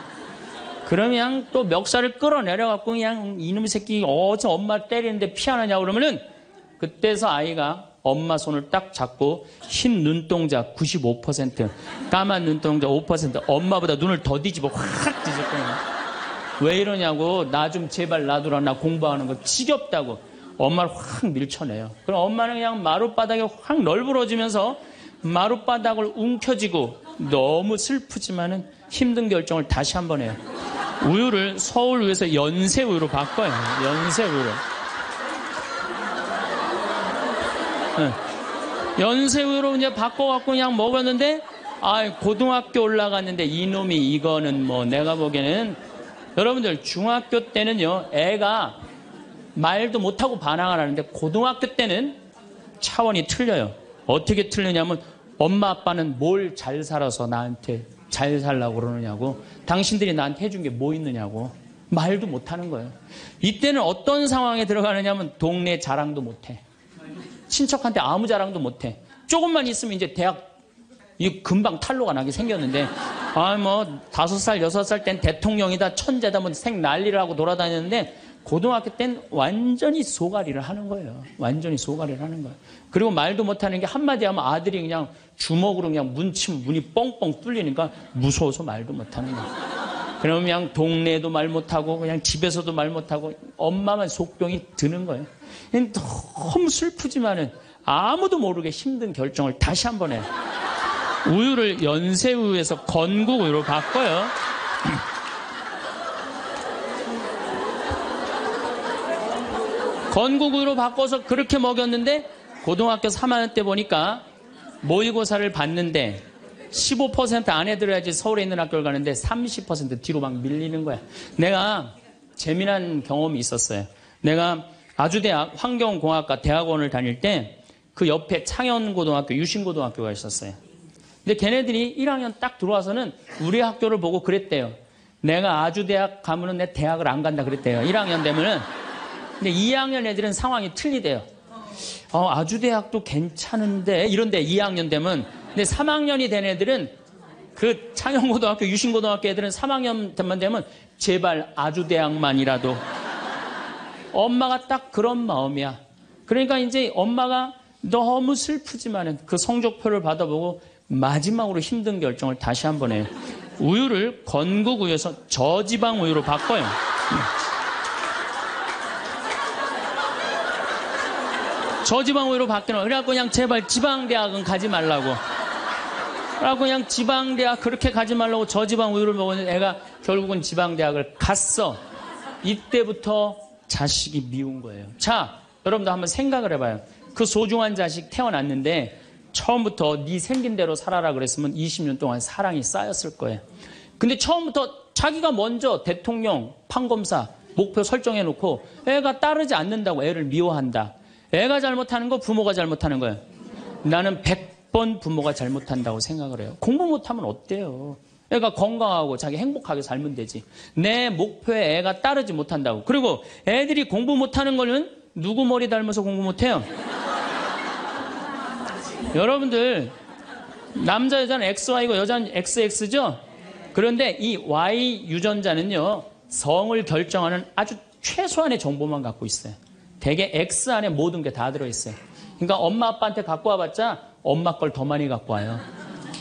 그러면 또 멱살을 끌어내려갖고 그냥 이놈의 새끼 어제 엄마 때리는데 피하느냐고 그러면은 그때서 아이가 엄마 손을 딱 잡고 흰 눈동자 95%, 까만 눈동자 5%, 엄마보다 눈을 더 뒤집어 확 뒤질 거야. 왜 이러냐고. 나 좀 제발 놔두라. 나 공부하는 거 지겹다고. 엄마를 확 밀쳐내요. 그럼 엄마는 그냥 마룻바닥에 확 널브러지면서 마룻바닥을 움켜쥐고 너무 슬프지만은 힘든 결정을 다시 한번 해요. 우유를 서울우유에서 연세우유로 바꿔요. 연세우유로. 연세우유로 이제 바꿔갖고 그냥 먹었는데, 고등학교 올라갔는데 이놈이 이거는 뭐 내가 보기에는, 여러분들 중학교 때는요, 애가 말도 못하고 반항을 하는데 고등학교 때는 차원이 틀려요. 어떻게 틀리냐면 엄마 아빠는 뭘 잘 살아서 나한테 잘 살라고 그러느냐고, 당신들이 나한테 해준 게 뭐 있느냐고 말도 못하는 거예요. 이때는 어떤 상황에 들어가느냐면 동네 자랑도 못해. 친척한테 아무 자랑도 못해. 조금만 있으면 이제 대학 이 금방 탈로가 나게 생겼는데, 5살, 6살 땐 대통령이다, 천재다, 뭐 생 난리를 하고 돌아다녔는데, 고등학교 땐 완전히 소가리를 하는 거예요. 완전히 소가리를 하는 거예요. 그리고 말도 못하는 게 한마디 하면 아들이 그냥 주먹으로 그냥 문치면 문이 뻥뻥 뚫리니까 무서워서 말도 못하는 거예요. 그러면 그냥 동네에도 말 못하고, 그냥 집에서도 말 못하고, 엄마만 속병이 드는 거예요. 너무 슬프지만은 아무도 모르게 힘든 결정을 다시 한번 해요. 우유를 연세우유에서 건국우유로 바꿔요. 건국우유로 바꿔서 그렇게 먹였는데 고등학교 3학년 때 보니까 모의고사를 봤는데 15% 안에 들어야지 서울에 있는 학교를 가는데 30% 뒤로 막 밀리는 거야. 내가 재미난 경험이 있었어요. 내가 아주대학 환경공학과 대학원을 다닐 때 그 옆에 창현고등학교, 유신고등학교가 있었어요. 근데 걔네들이 1학년 딱 들어와서는 우리 학교를 보고 그랬대요. 내가 아주대학 가면은 내 대학을 안 간다 그랬대요. 1학년 되면은. 근데 2학년 애들은 상황이 틀리대요. 아주대학도 괜찮은데 이런데 2학년 되면. 근데 3학년이 된 애들은, 그 창현고등학교, 유신고등학교 애들은 3학년만 되면 제발 아주대학만이라도. 엄마가 딱 그런 마음이야. 그러니까 이제 엄마가 너무 슬프지만은 그 성적표를 받아보고 마지막으로 힘든 결정을 다시 한번 해요. 우유를 건국우유에서 저지방 우유로 바꿔요. 저지방 우유로 바뀌는. 그래갖고 그냥 제발 지방대학은 가지 말라고. 그래갖고 그냥 지방대학 그렇게 가지 말라고 저지방 우유를 먹었는데 애가 결국은 지방대학을 갔어. 이때부터 자식이 미운 거예요. 자, 여러분도 한번 생각을 해봐요. 그 소중한 자식 태어났는데 처음부터 네 생긴 대로 살아라 그랬으면 20년 동안 사랑이 쌓였을 거예요. 근데 처음부터 자기가 먼저 대통령, 판검사 목표 설정해놓고 애가 따르지 않는다고 애를 미워한다. 애가 잘못하는 거 부모가 잘못하는 거예요. 나는 100번 부모가 잘못한다고 생각을 해요. 공부 못하면 어때요? 애가 건강하고 자기 행복하게 살면 되지. 내 목표에 애가 따르지 못한다고. 그리고 애들이 공부 못하는 거는 누구 머리 닮아서 공부 못해요? 여러분들, 남자 여자는 XY고 여자는 XX죠? 그런데 이 Y 유전자는요, 성을 결정하는 아주 최소한의 정보만 갖고 있어요. 대개 X 안에 모든 게 다 들어있어요. 그러니까 엄마 아빠한테 갖고 와봤자 엄마 걸 더 많이 갖고 와요.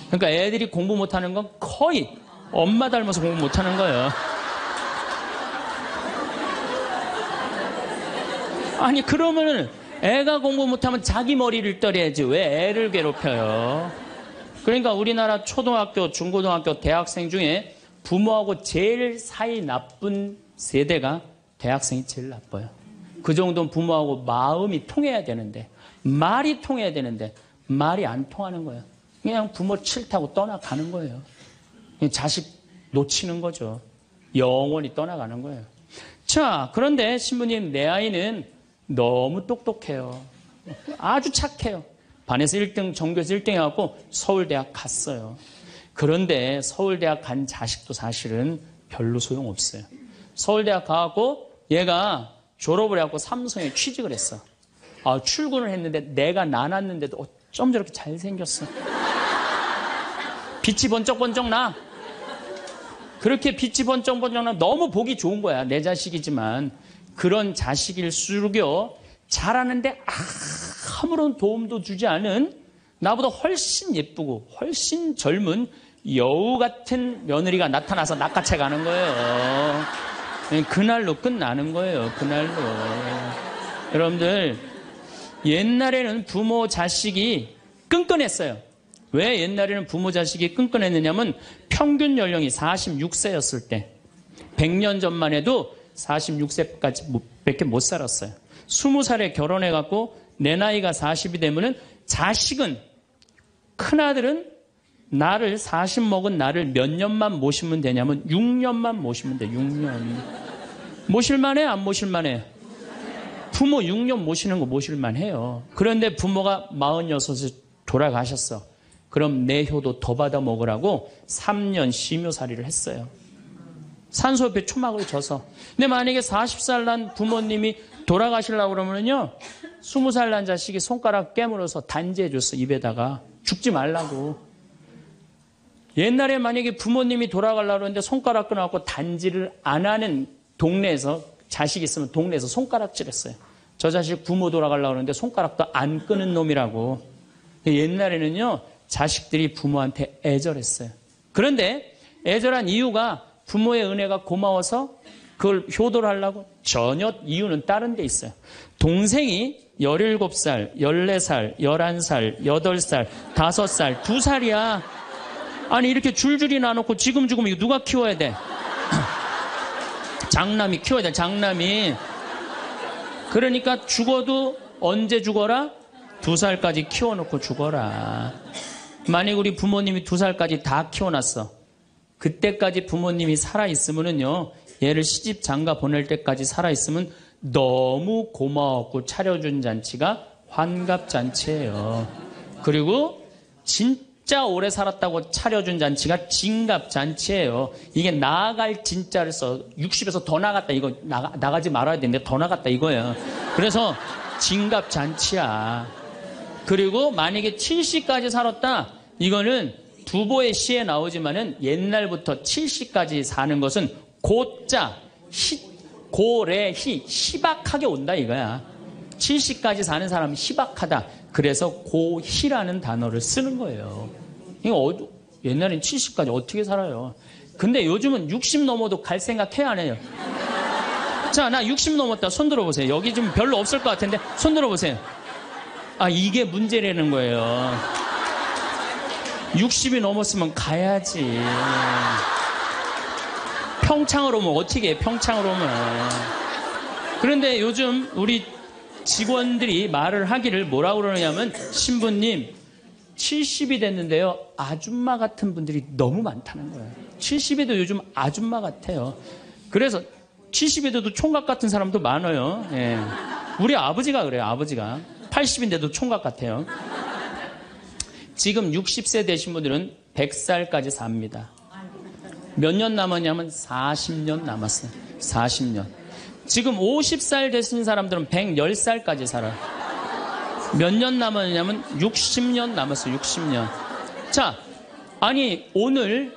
그러니까 애들이 공부 못하는 건 거의 엄마 닮아서 공부 못하는 거예요. 아니 그러면은 애가 공부 못하면 자기 머리를 때려야지 왜 애를 괴롭혀요? 그러니까 우리나라 초등학교, 중고등학교, 대학생 중에 부모하고 제일 사이 나쁜 세대가 대학생이 제일 나빠요. 그 정도는 부모하고 마음이 통해야 되는데, 말이 통해야 되는데 말이 안 통하는 거예요. 그냥 부모 싫다고 떠나가는 거예요. 자식 놓치는 거죠. 영원히 떠나가는 거예요. 자, 그런데 신부님, 내 아이는 너무 똑똑해요. 아주 착해요. 반에서 1등, 전교에서 1등 해갖고 서울대학 갔어요. 그런데 서울대학 간 자식도 사실은 별로 소용없어요. 서울대학 가갖고 얘가 졸업을 해갖고 삼성에 취직을 했어. 출근을 했는데 내가 나눴는데도 어쩜 저렇게 잘생겼어. 빛이 번쩍번쩍 나. 그렇게 빛이 번쩍번쩍 나. 너무 보기 좋은 거야. 내 자식이지만. 그런 자식일수록요, 잘하는데 아무런 도움도 주지 않은 나보다 훨씬 예쁘고 훨씬 젊은 여우 같은 며느리가 나타나서 낚아채 가는 거예요. 그날로 끝나는 거예요. 그날로. 여러분들, 옛날에는 부모 자식이 끈끈했어요. 왜 옛날에는 부모 자식이 끈끈했느냐면 평균 연령이 46세였을 때 100년 전만 해도 46세까지 밖에 못 살았어요. 20살에 결혼해갖고 내 나이가 40이 되면은 자식은, 큰아들은 나를 40 먹은 나를 몇 년만 모시면 되냐면 6년만 모시면 돼. 6년. 모실만해? 안 모실만해? 부모 6년 모시는 거 모실만해요. 그런데 부모가 46에 돌아가셨어. 그럼 내 효도 더 받아 먹으라고 3년 심효살이를 했어요. 산소 옆에 초막을 져서. 근데 만약에 40살 난 부모님이 돌아가시려고 그러면요, 20살 난 자식이 손가락 깨물어서 단지해 줬어. 입에다가. 죽지 말라고. 옛날에 만약에 부모님이 돌아가려고 하는데 손가락 끊어갖고 단지를 안 하는 동네에서, 자식이 있으면 동네에서 손가락질 했어요. 저 자식 부모 돌아가려고 하는데 손가락도 안 끊은 놈이라고. 옛날에는요, 자식들이 부모한테 애절했어요. 그런데 애절한 이유가 부모의 은혜가 고마워서 그걸 효도를 하려고? 전혀 이유는 다른 데 있어요. 동생이 17살, 14살, 11살, 8살, 5살, 2살이야. 아니 이렇게 줄줄이 나놓고 지금 이거 누가 키워야 돼? 장남이 키워야 돼. 장남이. 그러니까 죽어도 언제 죽어라? 2살까지 키워놓고 죽어라. 만약 우리 부모님이 2살까지 다 키워놨어. 그때까지 부모님이 살아있으면은요, 얘를 시집 장가 보낼 때까지 살아있으면 너무 고마웠고 차려준 잔치가 환갑잔치예요. 그리고 진짜 오래 살았다고 차려준 잔치가 진갑잔치예요. 이게 나아갈 진짜를 써. 60에서 더 나갔다. 이거 나가지 말아야 되는데 더 나갔다 이거예요. 그래서 진갑잔치야. 그리고 만약에 70까지 살았다. 이거는 두보의 시에 나오지만은 옛날부터 70까지 사는 것은 고자, 고래, 희박하게 온다 이거야. 70까지 사는 사람은 희박하다. 그래서 고희라는 단어를 쓰는 거예요. 이거 옛날엔 70까지 어떻게 살아요? 근데 요즘은 60 넘어도 갈 생각 해야 안 해요? 자, 나 60 넘었다. 손 들어보세요. 여기 좀 별로 없을 것 같은데 손 들어보세요. 이게 문제라는 거예요. 60이 넘었으면 가야지. 평창으로 오면 어떻게 해? 평창으로 오면. 그런데 요즘 우리 직원들이 말을 하기를 뭐라고 그러냐면, 신부님 70이 됐는데요, 아줌마 같은 분들이 너무 많다는 거예요. 70에도 요즘 아줌마 같아요. 그래서 70에도 총각 같은 사람도 많아요. 예. 우리 아버지가 그래요. 아버지가 80인데도 총각 같아요. 지금 60세 되신 분들은 100살까지 삽니다. 몇 년 남았냐면 40년 남았어요. 40년. 지금 50살 되신 사람들은 110살까지 살아요. 몇 년 남았냐면 60년 남았어요. 60년. 자, 아니 오늘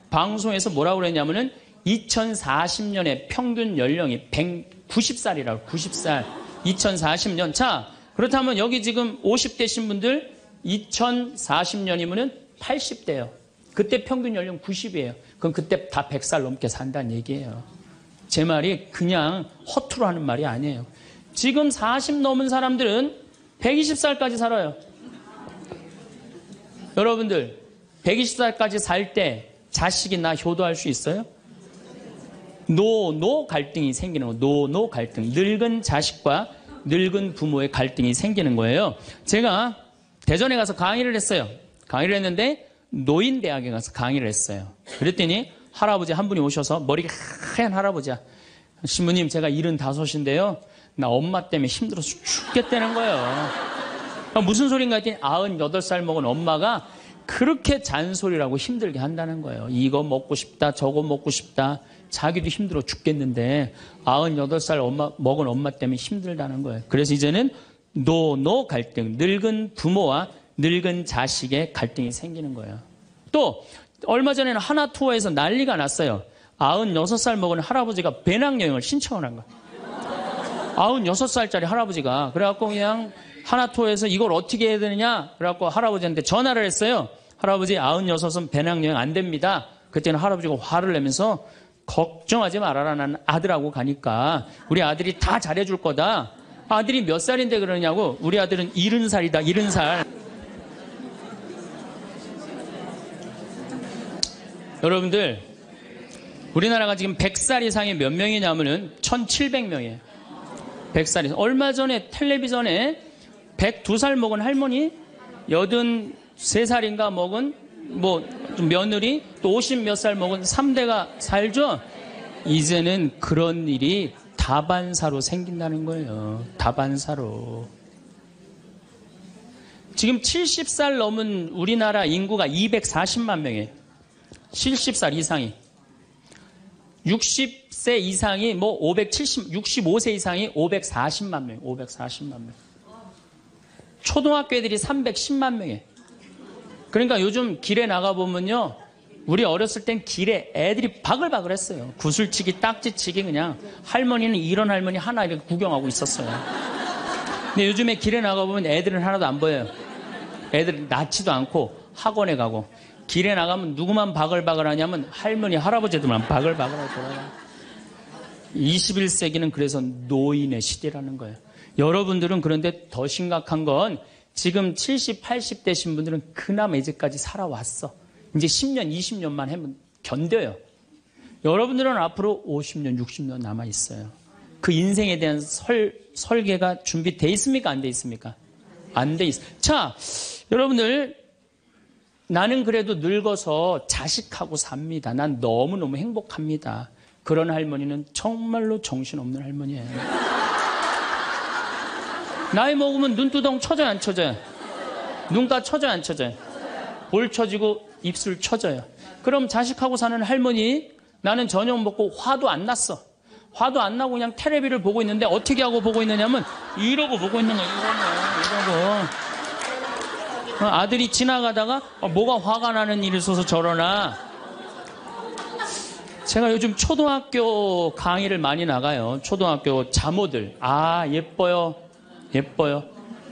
방송에서 뭐라고 그랬냐면은 2040년에 평균 연령이 190살이라고. 90살. 2040년. 자, 그렇다면 여기 지금 50대신 분들 2040년이면은 80대예요. 그때 평균 연령 90이에요. 그럼 그때 다 100살 넘게 산다는 얘기예요. 제 말이 그냥 허투루 하는 말이 아니에요. 지금 40 넘은 사람들은 120살까지 살아요. 여러분들 120살까지 살 때 자식이 나 효도할 수 있어요? 노 갈등이 생기는 거예요. 노 갈등. 늙은 자식과 늙은 부모의 갈등이 생기는 거예요. 제가 대전에 가서 강의를 했어요. 강의를 했는데 노인대학에 가서 강의를 했어요. 그랬더니 할아버지 한 분이 오셔서 머리가 하얀 할아버지야. 신부님 제가 75인데요. 나 엄마 때문에 힘들어서 죽겠다는 거예요. 무슨 소린가 했더니 98살 먹은 엄마가 그렇게 잔소리라고 힘들게 한다는 거예요. 이거 먹고 싶다 저거 먹고 싶다. 자기도 힘들어 죽겠는데 98살 먹은 엄마 때문에 힘들다는 거예요. 그래서 이제는 노 갈등, 늙은 부모와 늙은 자식의 갈등이 생기는 거예요. 또 얼마 전에는 하나 투어에서 난리가 났어요. 96살 먹은 할아버지가 배낭여행을 신청을 한 거예요. 96살짜리 할아버지가. 그래갖고 그냥 하나 투어에서 이걸 어떻게 해야 되느냐 그래갖고 할아버지한테 전화를 했어요. 할아버지 96은 배낭여행 안 됩니다. 그때는 할아버지가 화를 내면서 걱정하지 말아라. 난 아들하고 가니까 우리 아들이 다 잘해줄 거다. 아들이 몇 살인데 그러냐고. 우리 아들은 70살이다. 70살. 여러분들 우리나라가 지금 100살 이상이 몇 명이냐면은 1700명이에요. 100살 이상. 얼마 전에 텔레비전에 102살 먹은 할머니 83살인가 먹은 며느리 또 50 몇 살 먹은 3대가 살죠. 이제는 그런 일이 다반사로 생긴다는 거예요. 다반사로. 지금 70살 넘은 우리나라 인구가 240만 명이에요. 70살 이상이. 60세 이상이 65세 이상이 540만 명, 540만 명. 초등학교 애들이 310만 명이에요. 그러니까 요즘 길에 나가보면요. 우리 어렸을 땐 길에 애들이 바글바글 했어요. 구슬치기, 딱지치기 그냥. 할머니는 이런 할머니 하나 이렇게 구경하고 있었어요. 근데 요즘에 길에 나가보면 애들은 하나도 안 보여요. 애들 낳지도 않고 학원에 가고. 길에 나가면 누구만 바글바글 하냐면 할머니, 할아버지들만 바글바글하고 돌아가요. 21세기는 그래서 노인의 시대라는 거예요. 여러분들은 그런데 더 심각한 건 지금 70, 80대신 분들은 그나마 이제까지 살아왔어. 이제 10년, 20년만 하면 견뎌요. 여러분들은 앞으로 50년, 60년 남아있어요. 그 인생에 대한 설계가 준비되어 있습니까? 안 돼 있습니까? 안 돼 있어요. 자, 여러분들 나는 그래도 늙어서 자식하고 삽니다. 난 너무너무 행복합니다. 그런 할머니는 정말로 정신없는 할머니예요. 나이 먹으면 눈두덩 쳐져요, 안 쳐져요? 눈가 쳐져요, 안 쳐져요? 볼 쳐지고 입술 쳐져요. 그럼 자식하고 사는 할머니, 나는 저녁 먹고 화도 안 났어. 화도 안 나고 그냥 텔레비를 보고 있는데 어떻게 하고 보고 있느냐면 이러고 보고 있는 거예요. 이러고. 아들이 지나가다가 뭐가 화가 나는 일이 있어서 저러나. 제가 요즘 초등학교 강의를 많이 나가요. 초등학교 자모들. 예뻐요. 예뻐요.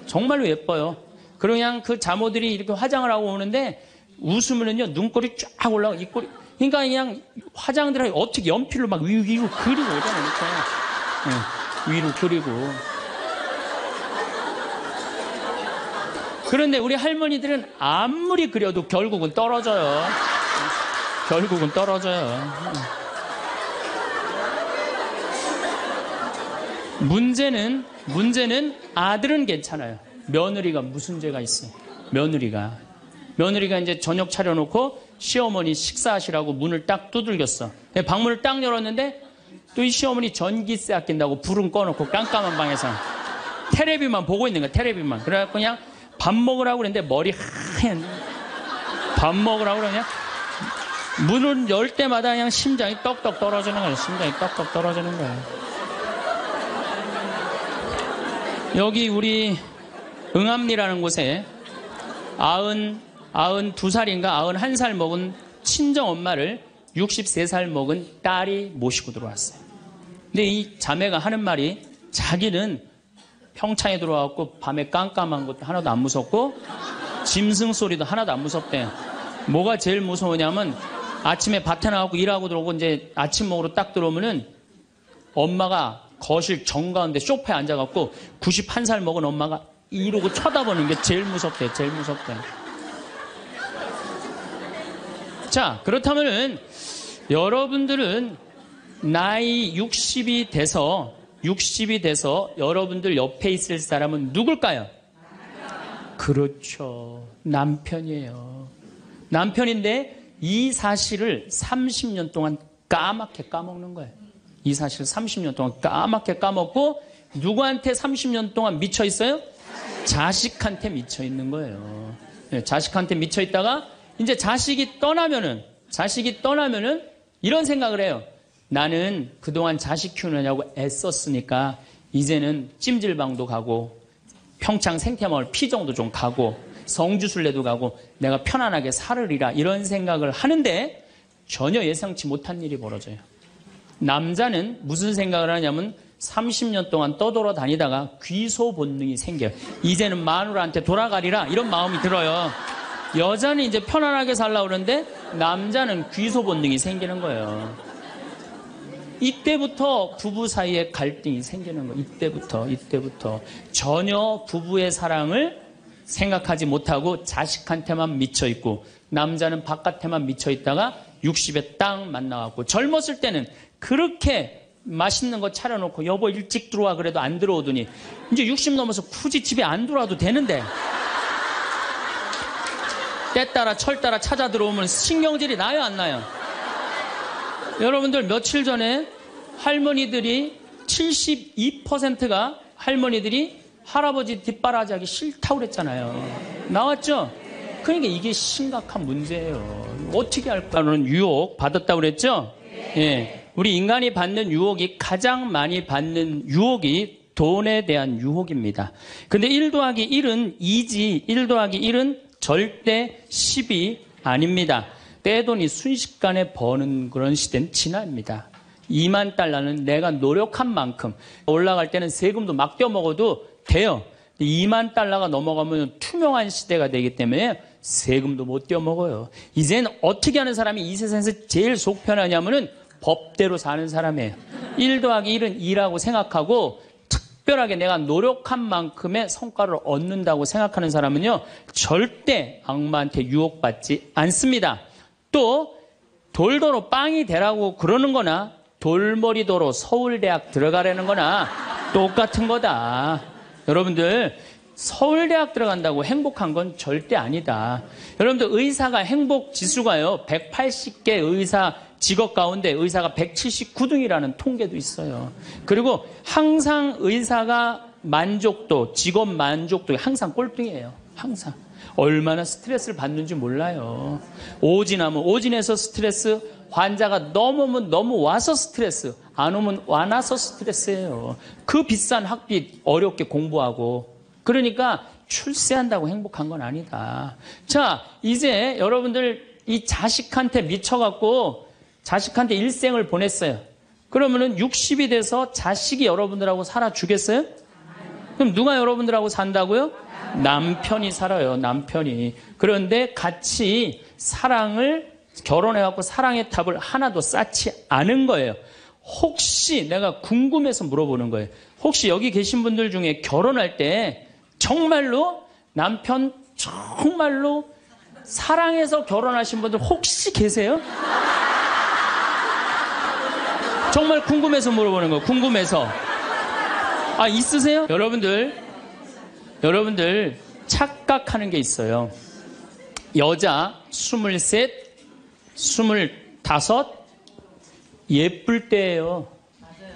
정말로 예뻐요. 그냥 그 자모들이 이렇게 화장을 하고 오는데 웃으면은요 눈꼬리 쫙 올라가고 입꼬리. 그러니까 그냥 화장들이 어떻게 연필로 막 위로 그리고 오잖아요. 이렇게. 위로 그리고. 그런데 우리 할머니들은 아무리 그려도 결국은 떨어져요. 결국은 떨어져요. 문제는 아들은 괜찮아요. 며느리가 무슨 죄가 있어요? 며느리가 이제 저녁 차려놓고 시어머니 식사하시라고 문을 딱 두들겼어. 방문을 딱 열었는데 또 이 시어머니 전기세 아낀다고 불은 꺼놓고 깜깜한 방에서 테레비만 보고 있는 거야. 테레비만. 그래갖고 그냥 밥 먹으라고 그랬는데 머리 하얀. 밥 먹으라고 그러냐? 문을 열 때마다 그냥 심장이 떡떡 떨어지는 거예요. 심장이 떡떡 떨어지는 거예요. 여기 우리 응암리라는 곳에 92살인가 91살 먹은 친정엄마를 63살 먹은 딸이 모시고 들어왔어요. 근데 이 자매가 하는 말이 자기는 평창에 들어와갖고 밤에 깜깜한 것도 하나도 안 무섭고 짐승 소리도 하나도 안 무섭대. 뭐가 제일 무서우냐면 아침에 밭에 나가고 일하고 들어오고 이제 아침 먹으러 딱 들어오면은 엄마가 거실 정가운데 소파에 앉아갖고 91살 먹은 엄마가 이러고 쳐다보는 게 제일 무섭대, 제일 무섭대. 자, 그렇다면은 여러분들은 나이 60이 돼서 여러분들 옆에 있을 사람은 누굴까요? 그렇죠. 남편이에요. 남편인데 이 사실을 30년 동안 까맣게 까먹는 거예요. 이 사실을 30년 동안 까맣게 까먹고 누구한테 30년 동안 미쳐 있어요? 자식한테 미쳐 있는 거예요. 자식한테 미쳐 있다가 이제 자식이 떠나면은 이런 생각을 해요. 나는 그동안 자식 키우느냐고 애썼으니까 이제는 찜질방도 가고 평창 생태마을 피정도 좀 가고 성주순례도 가고 내가 편안하게 살으리라 이런 생각을 하는데 전혀 예상치 못한 일이 벌어져요. 남자는 무슨 생각을 하냐면 30년 동안 떠돌아다니다가 귀소 본능이 생겨요. 이제는 마누라한테 돌아가리라 이런 마음이 들어요. 여자는 이제 편안하게 살려고 그러는데 남자는 귀소 본능이 생기는 거예요. 이때부터 부부 사이에 갈등이 생기는 거예요. 이때부터 전혀 부부의 사랑을 생각하지 못하고 자식한테만 미쳐 있고 남자는 바깥에만 미쳐 있다가 60에 딱 만나갖고 젊었을 때는 그렇게 맛있는 거 차려놓고 여보 일찍 들어와 그래도 안 들어오더니 이제 60 넘어서 굳이 집에 안 들어와도 되는데 때 따라 철 따라 찾아 들어오면 신경질이 나요 안 나요? 여러분들 며칠 전에 할머니들이 72%가 할머니들이 할아버지 뒷바라지하기 싫다고 그랬잖아요. 나왔죠? 그러니까 이게 심각한 문제예요. 어떻게 할까는 유혹 받았다고 그랬죠? 예. 우리 인간이 받는 유혹이 가장 많이 받는 유혹이 돈에 대한 유혹입니다. 근데 1 더하기 1은 2지 1 더하기 1은 절대 10이 아닙니다. 떼돈이 순식간에 버는 그런 시대는 지납니다. 2만 달러는 내가 노력한 만큼 올라갈 때는 세금도 막 떼어먹어도 돼요. 2만 달러가 넘어가면 투명한 시대가 되기 때문에 세금도 못 떼어먹어요. 이젠 어떻게 하는 사람이 이 세상에서 제일 속 편하냐면은 법대로 사는 사람이에요. 1 더하기 1은 2라고 생각하고 특별하게 내가 노력한 만큼의 성과를 얻는다고 생각하는 사람은요 절대 악마한테 유혹받지 않습니다. 또 돌도로 빵이 되라고 그러는 거나 돌머리도로 서울대학 들어가라는 거나 똑같은 거다. 여러분들 서울대학 들어간다고 행복한 건 절대 아니다. 여러분들 의사가 행복 지수가요 180개 의사 직업 가운데 의사가 179등이라는 통계도 있어요. 그리고 항상 의사가 만족도, 직업 만족도가 항상 꼴등이에요. 항상. 얼마나 스트레스를 받는지 몰라요. 오진하면 오진해서 스트레스, 환자가 너무 오면 너무 와서 스트레스, 안 오면 안 와서 스트레스예요. 그 비싼 학비 어렵게 공부하고. 그러니까 출세한다고 행복한 건 아니다. 자, 이제 여러분들 이 자식한테 미쳐갖고 자식한테 일생을 보냈어요. 그러면은 60이 돼서 자식이 여러분들하고 살아주겠어요? 그럼 누가 여러분들하고 산다고요? 남편이 살아요. 남편이. 그런데 같이 사랑을 결혼해갖고 사랑의 탑을 하나도 쌓지 않은 거예요. 혹시 내가 궁금해서 물어보는 거예요. 혹시 여기 계신 분들 중에 결혼할 때 정말로 남편 정말로 사랑해서 결혼하신 분들 혹시 계세요? 정말 궁금해서 물어보는 거예요. 궁금해서. 아, 있으세요? 여러분들 착각하는 게 있어요. 여자 23, 25 예쁠 때예요.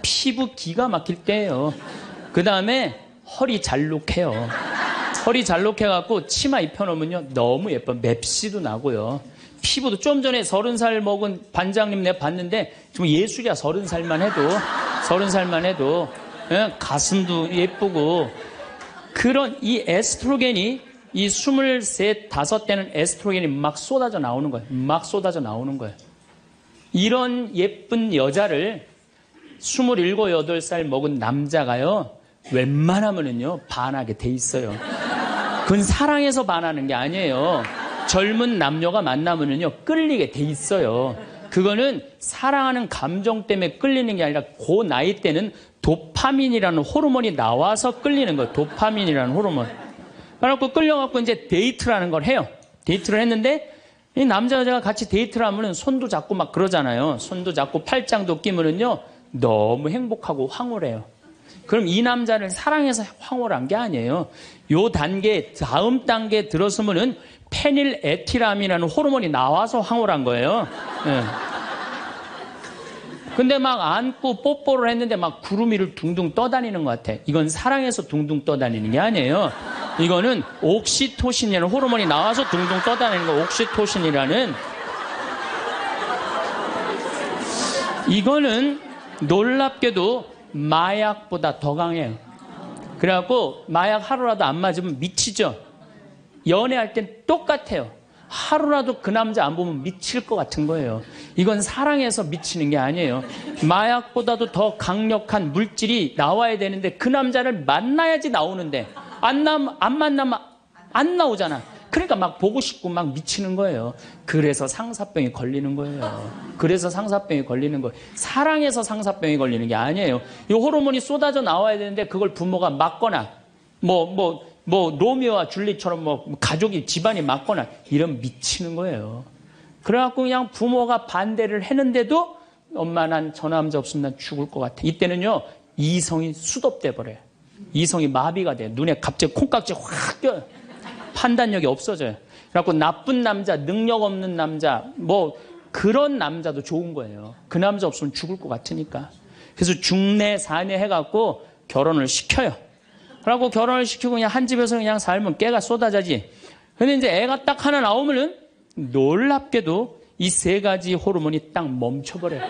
피부 기가 막힐 때예요. 그 다음에 허리 잘록해요. 허리 잘록해갖고 치마 입혀놓으면요 너무 예뻐. 맵시도 나고요. 피부도 좀 전에 30살 먹은 반장님 내가 봤는데 정말 예술이야. 30살만 해도 예? 가슴도 예쁘고. 그런 이 에스트로겐이 이 23, 5때는 에스트로겐이 막 쏟아져 나오는 거예요. 막 쏟아져 나오는 거예요. 이런 예쁜 여자를 27, 8살 먹은 남자가요 웬만하면은요 반하게 돼 있어요. 그건 사랑해서 반하는 게 아니에요. 젊은 남녀가 만나면은요 끌리게 돼 있어요. 그거는 사랑하는 감정 때문에 끌리는 게 아니라 그 나이 때는 도파민이라는 호르몬이 나와서 끌리는 거예요. 도파민이라는 호르몬. 그래갖고 끌려갖고 이제 데이트라는 걸 해요. 데이트를 했는데 이 남자 여자가 같이 데이트를 하면은 손도 잡고 막 그러잖아요. 손도 잡고 팔짱도 끼면은요 너무 행복하고 황홀해요. 그럼 이 남자를 사랑해서 황홀한 게 아니에요. 요 단계, 다음 단계에 들어서면은 페닐에틸아민이라는 호르몬이 나와서 황홀한 거예요. 예. 근데 막 안고 뽀뽀를 했는데 막 구름 위를 둥둥 떠다니는 것 같아. 이건 사랑해서 둥둥 떠다니는 게 아니에요. 이거는 옥시토신이라는 호르몬이 나와서 둥둥 떠다니는 거. 옥시토신이라는. 이거는 놀랍게도 마약보다 더 강해요. 그래갖고 마약 하루라도 안 맞으면 미치죠. 연애할 땐 똑같아요. 하루라도 그 남자 안 보면 미칠 것 같은 거예요. 이건 사랑해서 미치는 게 아니에요. 마약보다도 더 강력한 물질이 나와야 되는데 그 남자를 만나야지 나오는데 안 만나면 안 나오잖아. 그러니까 막 보고 싶고 막 미치는 거예요. 그래서 상사병이 걸리는 거예요. 그래서 상사병이 걸리는 거예요. 사랑해서 상사병이 걸리는 게 아니에요. 이 호르몬이 쏟아져 나와야 되는데 그걸 부모가 막거나 로미오와 줄리처럼 가족이 집안이 막거나 이러면 미치는 거예요. 그래갖고 그냥 부모가 반대를 했는데도 엄마 난 저 남자 없으면 난 죽을 것 같아. 이때는요 이성이 수dob돼 버려요. 이성이 마비가 돼요. 눈에 갑자기 콩깍지 확 껴요. 판단력이 없어져요. 그래갖고 나쁜 남자, 능력 없는 남자, 그런 남자도 좋은 거예요. 그 남자 없으면 죽을 것 같으니까. 그래서 중내, 사내 해갖고 결혼을 시켜요. 그래갖고 결혼을 시키고 그냥 한 집에서 그냥 살면 깨가 쏟아지지. 근데 이제 애가 딱 하나 나오면은 놀랍게도 이 세 가지 호르몬이 딱 멈춰버려요.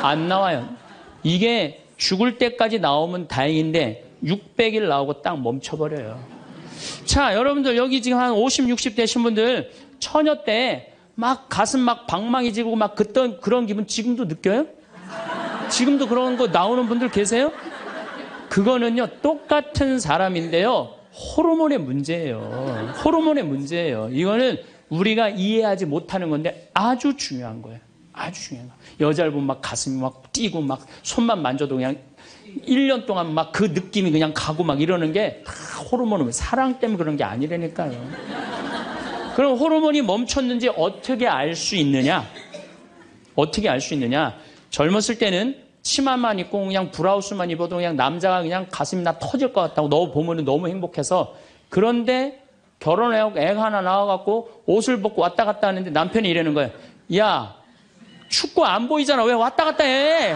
안 나와요. 이게 죽을 때까지 나오면 다행인데 600일 나오고 딱 멈춰버려요. 자, 여러분들 여기 지금 한 50, 60 되신 분들 처녀 때 막 가슴 막 방망이 지르고 막 그런 기분 지금도 느껴요? 지금도 그런 거 나오는 분들 계세요? 그거는요 똑같은 사람인데요 호르몬의 문제예요. 호르몬의 문제예요. 이거는 우리가 이해하지 못하는 건데 아주 중요한 거예요. 아주 중요한 거예요. 여자를 보면 막 가슴이 막 뛰고 막 손만 만져도 그냥 1년 동안 막 그 느낌이 그냥 가고 막 이러는 게 다 호르몬은 사랑 때문에 그런 게 아니라니까요. 그럼 호르몬이 멈췄는지 어떻게 알 수 있느냐? 어떻게 알 수 있느냐? 젊었을 때는 치마만 입고 그냥 브라우스만 입어도 그냥 남자가 그냥 가슴이 나 터질 것 같다고 너 보면 너무 행복해서. 그런데 결혼해갖고 애가 하나 나와갖고 옷을 벗고 왔다 갔다 하는데 남편이 이러는 거예요. 야, 춥고 안 보이잖아. 왜 왔다 갔다 해?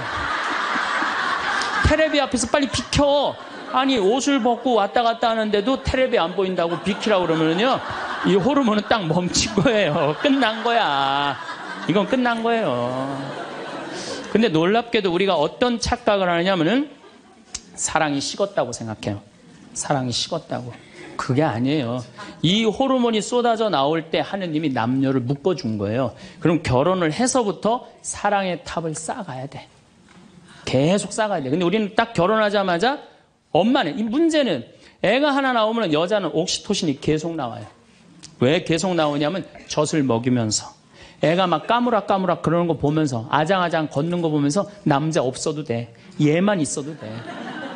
테레비 앞에서 빨리 비켜. 아니 옷을 벗고 왔다 갔다 하는데도 테레비 안 보인다고 비키라고 그러면은요 이 호르몬은 딱 멈춘 거예요. 끝난 거야. 이건 끝난 거예요. 근데 놀랍게도 우리가 어떤 착각을 하느냐면은 사랑이 식었다고 생각해요. 사랑이 식었다고. 그게 아니에요. 이 호르몬이 쏟아져 나올 때 하느님이 남녀를 묶어준 거예요. 그럼 결혼을 해서부터 사랑의 탑을 쌓아가야 돼. 계속 쌓아가야 돼. 근데 우리는 딱 결혼하자마자 엄마는, 이 문제는 애가 하나 나오면 여자는 옥시토신이 계속 나와요. 왜 계속 나오냐면 젖을 먹이면서 애가 막 까무락까무락 그러는 거 보면서 아장아장 걷는 거 보면서 남자 없어도 돼. 얘만 있어도 돼.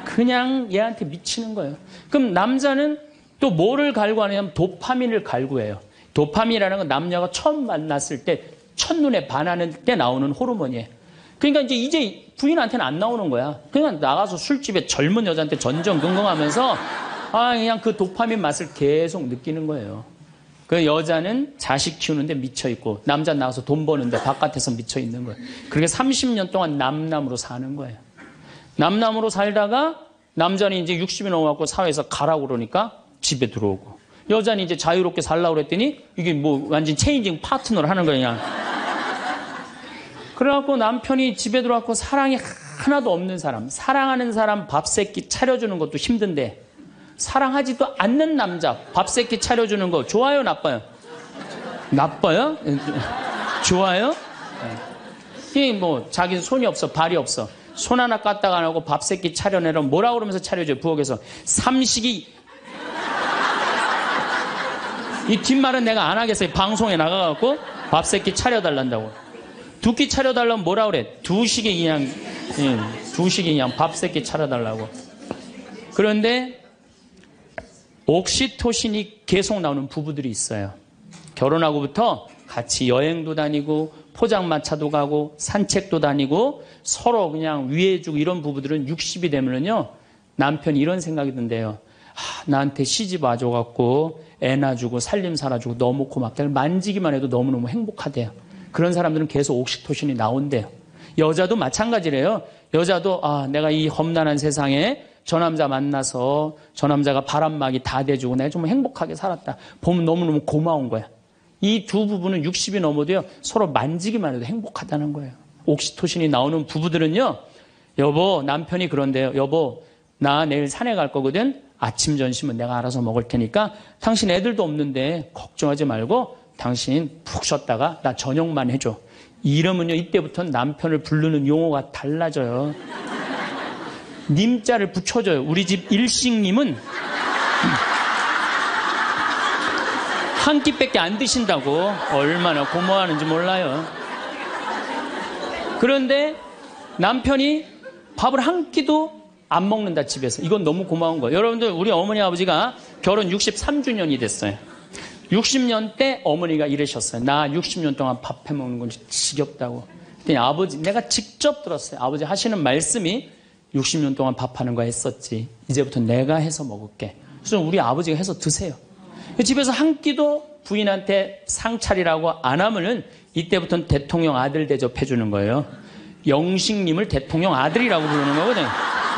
그냥 얘한테 미치는 거예요. 그럼 남자는 또 뭐를 갈구하냐면 도파민을 갈구해요. 도파민이라는 건 남녀가 처음 만났을 때 첫눈에 반하는 때 나오는 호르몬이에요. 그러니까 이제 부인한테는 안 나오는 거야. 그냥 나가서 술집에 젊은 여자한테 전전긍긍하면서 그냥 그 도파민 맛을 계속 느끼는 거예요. 그 여자는 자식 키우는데 미쳐있고 남자 나가서 돈 버는데 바깥에서 미쳐있는 거예요. 그렇게 30년 동안 남남으로 사는 거예요. 남남으로 살다가 남자는 이제 60이 넘어갖고 사회에서 가라고 그러니까 집에 들어오고 여자는 이제 자유롭게 살라고 그랬더니 이게 완전 체인징 파트너를 하는 거야. 그래갖고 남편이 집에 들어왔고 사랑이 하나도 없는 사람, 사랑하는 사람 밥 세끼 차려주는 것도 힘든데 사랑하지도 않는 남자 밥 세끼 차려주는 거 좋아요, 나빠요? 나빠요? 좋아요? 이게 자기 손이 없어, 발이 없어. 손 하나 까딱 안 하고 밥 세끼 차려내라면 뭐라고 그러면서 차려줘요, 부엌에서. 삼식이. 이 뒷말은 내가 안 하겠어요. 방송에 나가갖고 밥 세끼 차려달란다고. 두 끼 차려달라면 뭐라 그래? 두 식이 그냥, 두 식이 그냥 밥 세 끼 차려달라고. 그런데 옥시토신이 계속 나오는 부부들이 있어요. 결혼하고부터 같이 여행도 다니고 포장마차도 가고 산책도 다니고 서로 그냥 위해주고 이런 부부들은 60이 되면은요, 남편이 이런 생각이 든대요. 나한테 시집 와줘갖고 애 낳아주고 살림 살아주고 너무 고맙다. 만지기만 해도 너무너무 행복하대요. 그런 사람들은 계속 옥시토신이 나온대요. 여자도 마찬가지래요. 여자도 내가 이 험난한 세상에 저 남자 만나서 저 남자가 바람막이 다 대주고 내가 좀 행복하게 살았다. 보면 너무너무 고마운 거야. 이 두 부부는 60이 넘어도요, 서로 만지기만 해도 행복하다는 거예요. 옥시토신이 나오는 부부들은요, 여보, 남편이 그런데요. 여보, 나 내일 산에 갈 거거든. 아침 점심은 내가 알아서 먹을 테니까 당신 애들도 없는데 걱정하지 말고 당신 푹 쉬었다가 나 저녁만 해줘. 이러면요, 이때부터는 남편을 부르는 용어가 달라져요. 님자를 붙여줘요. 우리 집 일식님은 한 끼밖에 안 드신다고. 얼마나 고마워하는지 몰라요. 그런데 남편이 밥을 한 끼도 안 먹는다, 집에서. 이건 너무 고마운 거예요. 여러분들, 우리 어머니 아버지가 결혼 63주년이 됐어요. 60년 때 어머니가 이러셨어요. 나 60년 동안 밥 해먹는 건 지겹다고. 그랬더니 아버지, 내가 직접 들었어요. 아버지 하시는 말씀이 60년 동안 밥하는 거 했었지. 이제부터 내가 해서 먹을게. 그래서 우리 아버지가 해서 드세요. 집에서 한 끼도 부인한테 상 차리라고 안 하면은 이때부터는 대통령 아들 대접해 주는 거예요. 영식님을 대통령 아들이라고 부르는 거거든요.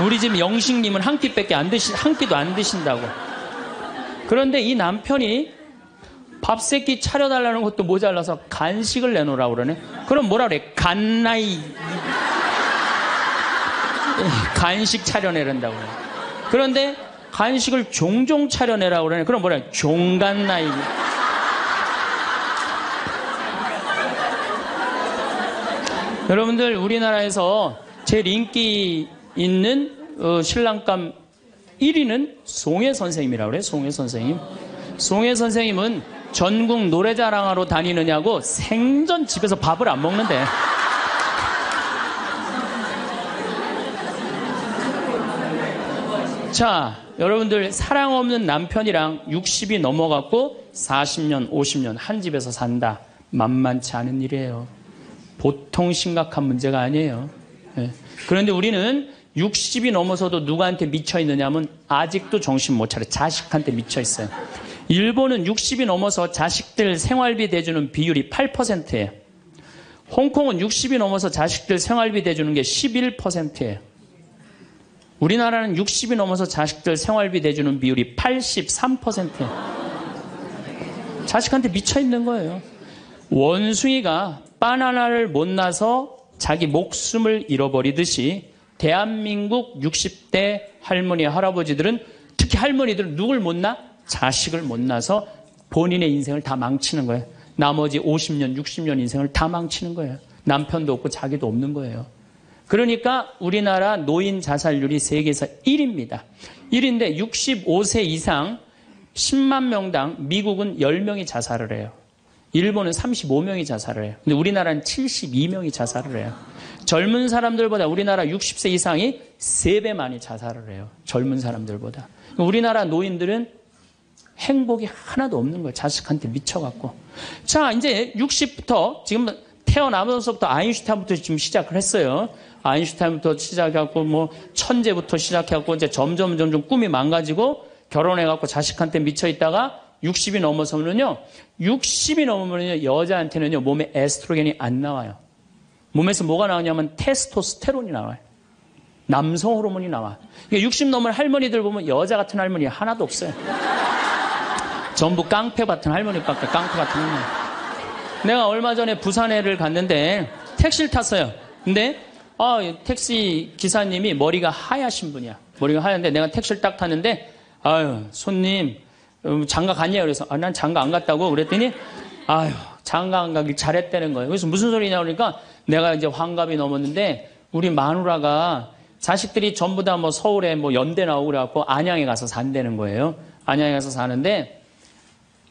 우리 집 영식님은 한 끼밖에 한 끼도 안 드신다고. 그런데 이 남편이 밥 세 끼 차려달라는 것도 모자라서 간식을 내놓으라고 그러네. 그럼 뭐라 그래? 간나이. 간식 차려내란다고 그래. 그런데 간식을 종종 차려내라고 그러네. 그럼 뭐라 그래? 종간나이. 여러분들, 우리나라에서 제일 인기 있는 신랑감 1위는 송혜 선생님이라고 그래요. 송혜 선생님. 송혜 선생님은 전국 노래자랑하러 다니느냐고 생전 집에서 밥을 안 먹는데. 자, 여러분들, 사랑 없는 남편이랑 60이 넘어갔고 40년, 50년 한 집에서 산다. 만만치 않은 일이에요. 보통 심각한 문제가 아니에요. 네. 그런데 우리는 60이 넘어서도 누구한테 미쳐 있느냐면 아직도 정신 못 차려. 자식한테 미쳐 있어요. 일본은 60이 넘어서 자식들 생활비 대주는 비율이 8%예요. 홍콩은 60이 넘어서 자식들 생활비 대주는 게 11%예요. 우리나라는 60이 넘어서 자식들 생활비 대주는 비율이 83%예요. 자식한테 미쳐 있는 거예요. 원숭이가 바나나를 못 나서 자기 목숨을 잃어버리듯이 대한민국 60대 할머니, 할아버지들은, 특히 할머니들은 누굴 못 낳아? 자식을 못 낳아서 본인의 인생을 다 망치는 거예요. 나머지 50년, 60년 인생을 다 망치는 거예요. 남편도 없고 자기도 없는 거예요. 그러니까 우리나라 노인 자살률이 세계에서 1위입니다. 1위인데 65세 이상 10만 명당 미국은 10명이 자살을 해요. 일본은 35명이 자살을 해요. 근데 우리나라는 72명이 자살을 해요. 젊은 사람들보다 우리나라 60세 이상이 3배 많이 자살을 해요. 젊은 사람들보다. 우리나라 노인들은 행복이 하나도 없는 거예요. 자식한테 미쳐갖고. 자, 이제 60부터 지금 태어나면서부터 아인슈타인부터 지금 시작을 했어요. 아인슈타인부터 시작해갖고 뭐 천재부터 시작해갖고 이제 점점 꿈이 망가지고 결혼해갖고 자식한테 미쳐 있다가 60이 넘어서면요, 60이 넘으면요, 여자한테는요, 몸에 에스트로겐이 안 나와요. 몸에서 뭐가 나오냐면 테스토스테론이 나와요. 남성 호르몬이 나와. 60 넘은 할머니들 보면 여자 같은 할머니 하나도 없어요. 전부 깡패 같은 할머니밖에, 깡패 같은 할머니. 내가 얼마 전에 부산에를 갔는데 택시를 탔어요. 근데 택시 기사님이 머리가 하얗신 분이야. 머리가 하얀데 내가 택시를 딱 탔는데, 아유, 손님, 장가 갔냐고. 그래서 난 장가 안 갔다고 그랬더니, 아유, 장가 안 가길 잘했다는 거예요. 그래서 무슨 소리냐 그러니까 내가 이제 환갑이 넘었는데 우리 마누라가 자식들이 전부 다 뭐 서울에 뭐 연대 나오고 그래갖고 안양에 가서 산다는 거예요. 안양에 가서 사는데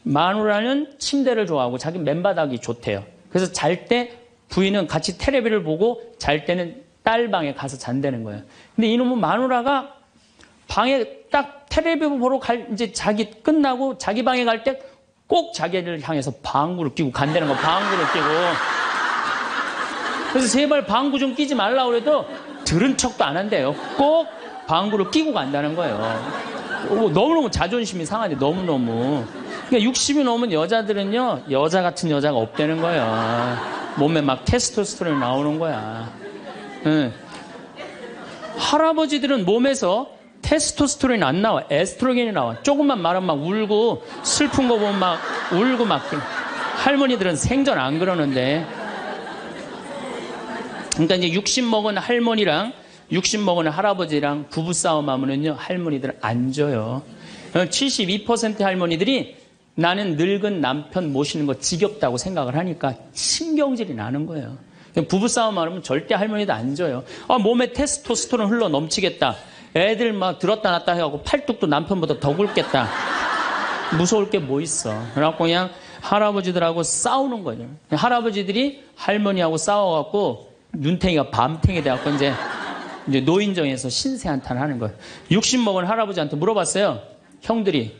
마누라는 침대를 좋아하고 자기 맨바닥이 좋대요. 그래서 잘 때 부인은 같이 텔레비를 보고 잘 때는 딸 방에 가서 잔다는 거예요. 근데 이놈은 마누라가 방에 딱 텔레비 보러 이제 자기 끝나고 자기 방에 갈 때 꼭 자기를 향해서 방구를 끼고 간다는 거, 방구를 끼고. 그래서 제발 방구 좀 끼지 말라고 그래도 들은 척도 안 한대요. 꼭 방구를 끼고 간다는 거예요. 너무너무 자존심이 상하네, 너무너무. 그러니까 60이 넘은 여자들은요, 여자 같은 여자가 없다는 거예요. 몸에 막 테스토스테론이 나오는 거야. 응. 할아버지들은 몸에서 테스토스테론이 안 나와. 에스트로겐이 나와. 조금만 말하면 막 울고, 슬픈 거 보면 막 울고 막. 할머니들은 생전 안 그러는데. 그러니까 이제 60 먹은 할머니랑 60 먹은 할아버지랑 부부싸움 하면은요, 할머니들은 안 져요. 72% 할머니들이 나는 늙은 남편 모시는 거 지겹다고 생각을 하니까 신경질이 나는 거예요. 부부싸움 하면 절대 할머니도 안 져요. 몸에 테스토스테론 흘러 넘치겠다. 애들 막 들었다 놨다 해갖고 팔뚝도 남편보다 더 굵겠다. 무서울 게 뭐 있어. 그래갖고 그냥 할아버지들하고 싸우는 거죠. 할아버지들이 할머니하고 싸워갖고 눈탱이가 밤탱이 돼갖고 이제 노인정에서 신세한탄 하는 거예요. 60 먹은 할아버지한테 물어봤어요. 형들이.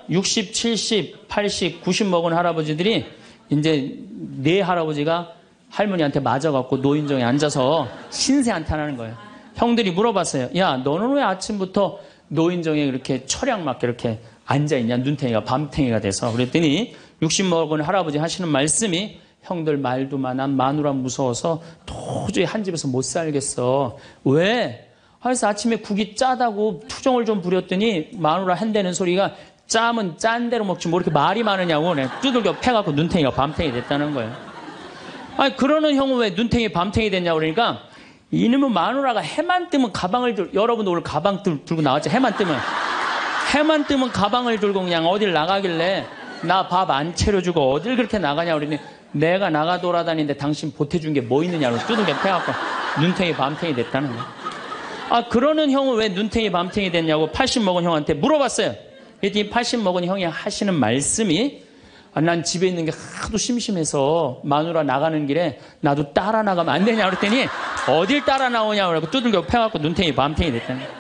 60, 70, 80, 90 먹은 할아버지들이 이제 네 할아버지가 할머니한테 맞아갖고 노인정에 앉아서 신세한탄하는 거예요. 형들이 물어봤어요. 야, 너는 왜 아침부터 노인정에 이렇게 철양 맞게 이렇게 앉아있냐? 눈탱이가 밤탱이가 돼서. 그랬더니 60 먹은 할아버지 하시는 말씀이 형들 말도 많아. 마누라 무서워서 도저히 한 집에서 못 살겠어. 왜? 그래서 아침에 국이 짜다고 투정을 좀 부렸더니 마누라 한다는 소리가 짜면 짠 대로 먹지 뭐 이렇게 말이 많으냐고 두들겨 패갖고 눈탱이가 밤탱이 됐다는 거예요. 그러는 형은 왜 눈탱이 밤탱이 됐냐고 그러니까 이놈의 마누라가 해만 뜨면 가방을 여러분도 오늘 가방 들고 나왔죠. 해만 뜨면 가방을 들고 그냥 어딜 나가길래 나 밥 안 차려주고 어딜 그렇게 나가냐 그러니 내가 나가 돌아다니는데 당신 보태준 게 뭐 있느냐고 두들겨 패갖고 눈탱이 밤탱이 됐다는 거예요. 그러는 형은 왜 눈탱이 밤탱이 됐냐고 80 먹은 형한테 물어봤어요. 그랬더니 80 먹은 형이 하시는 말씀이 난 집에 있는 게 하도 심심해서 마누라 나가는 길에 나도 따라 나가면 안 되냐 그랬더니 어딜 따라 나오냐고 그러고 두들겨 패갖고 눈탱이 밤탱이 됐다는 거예요.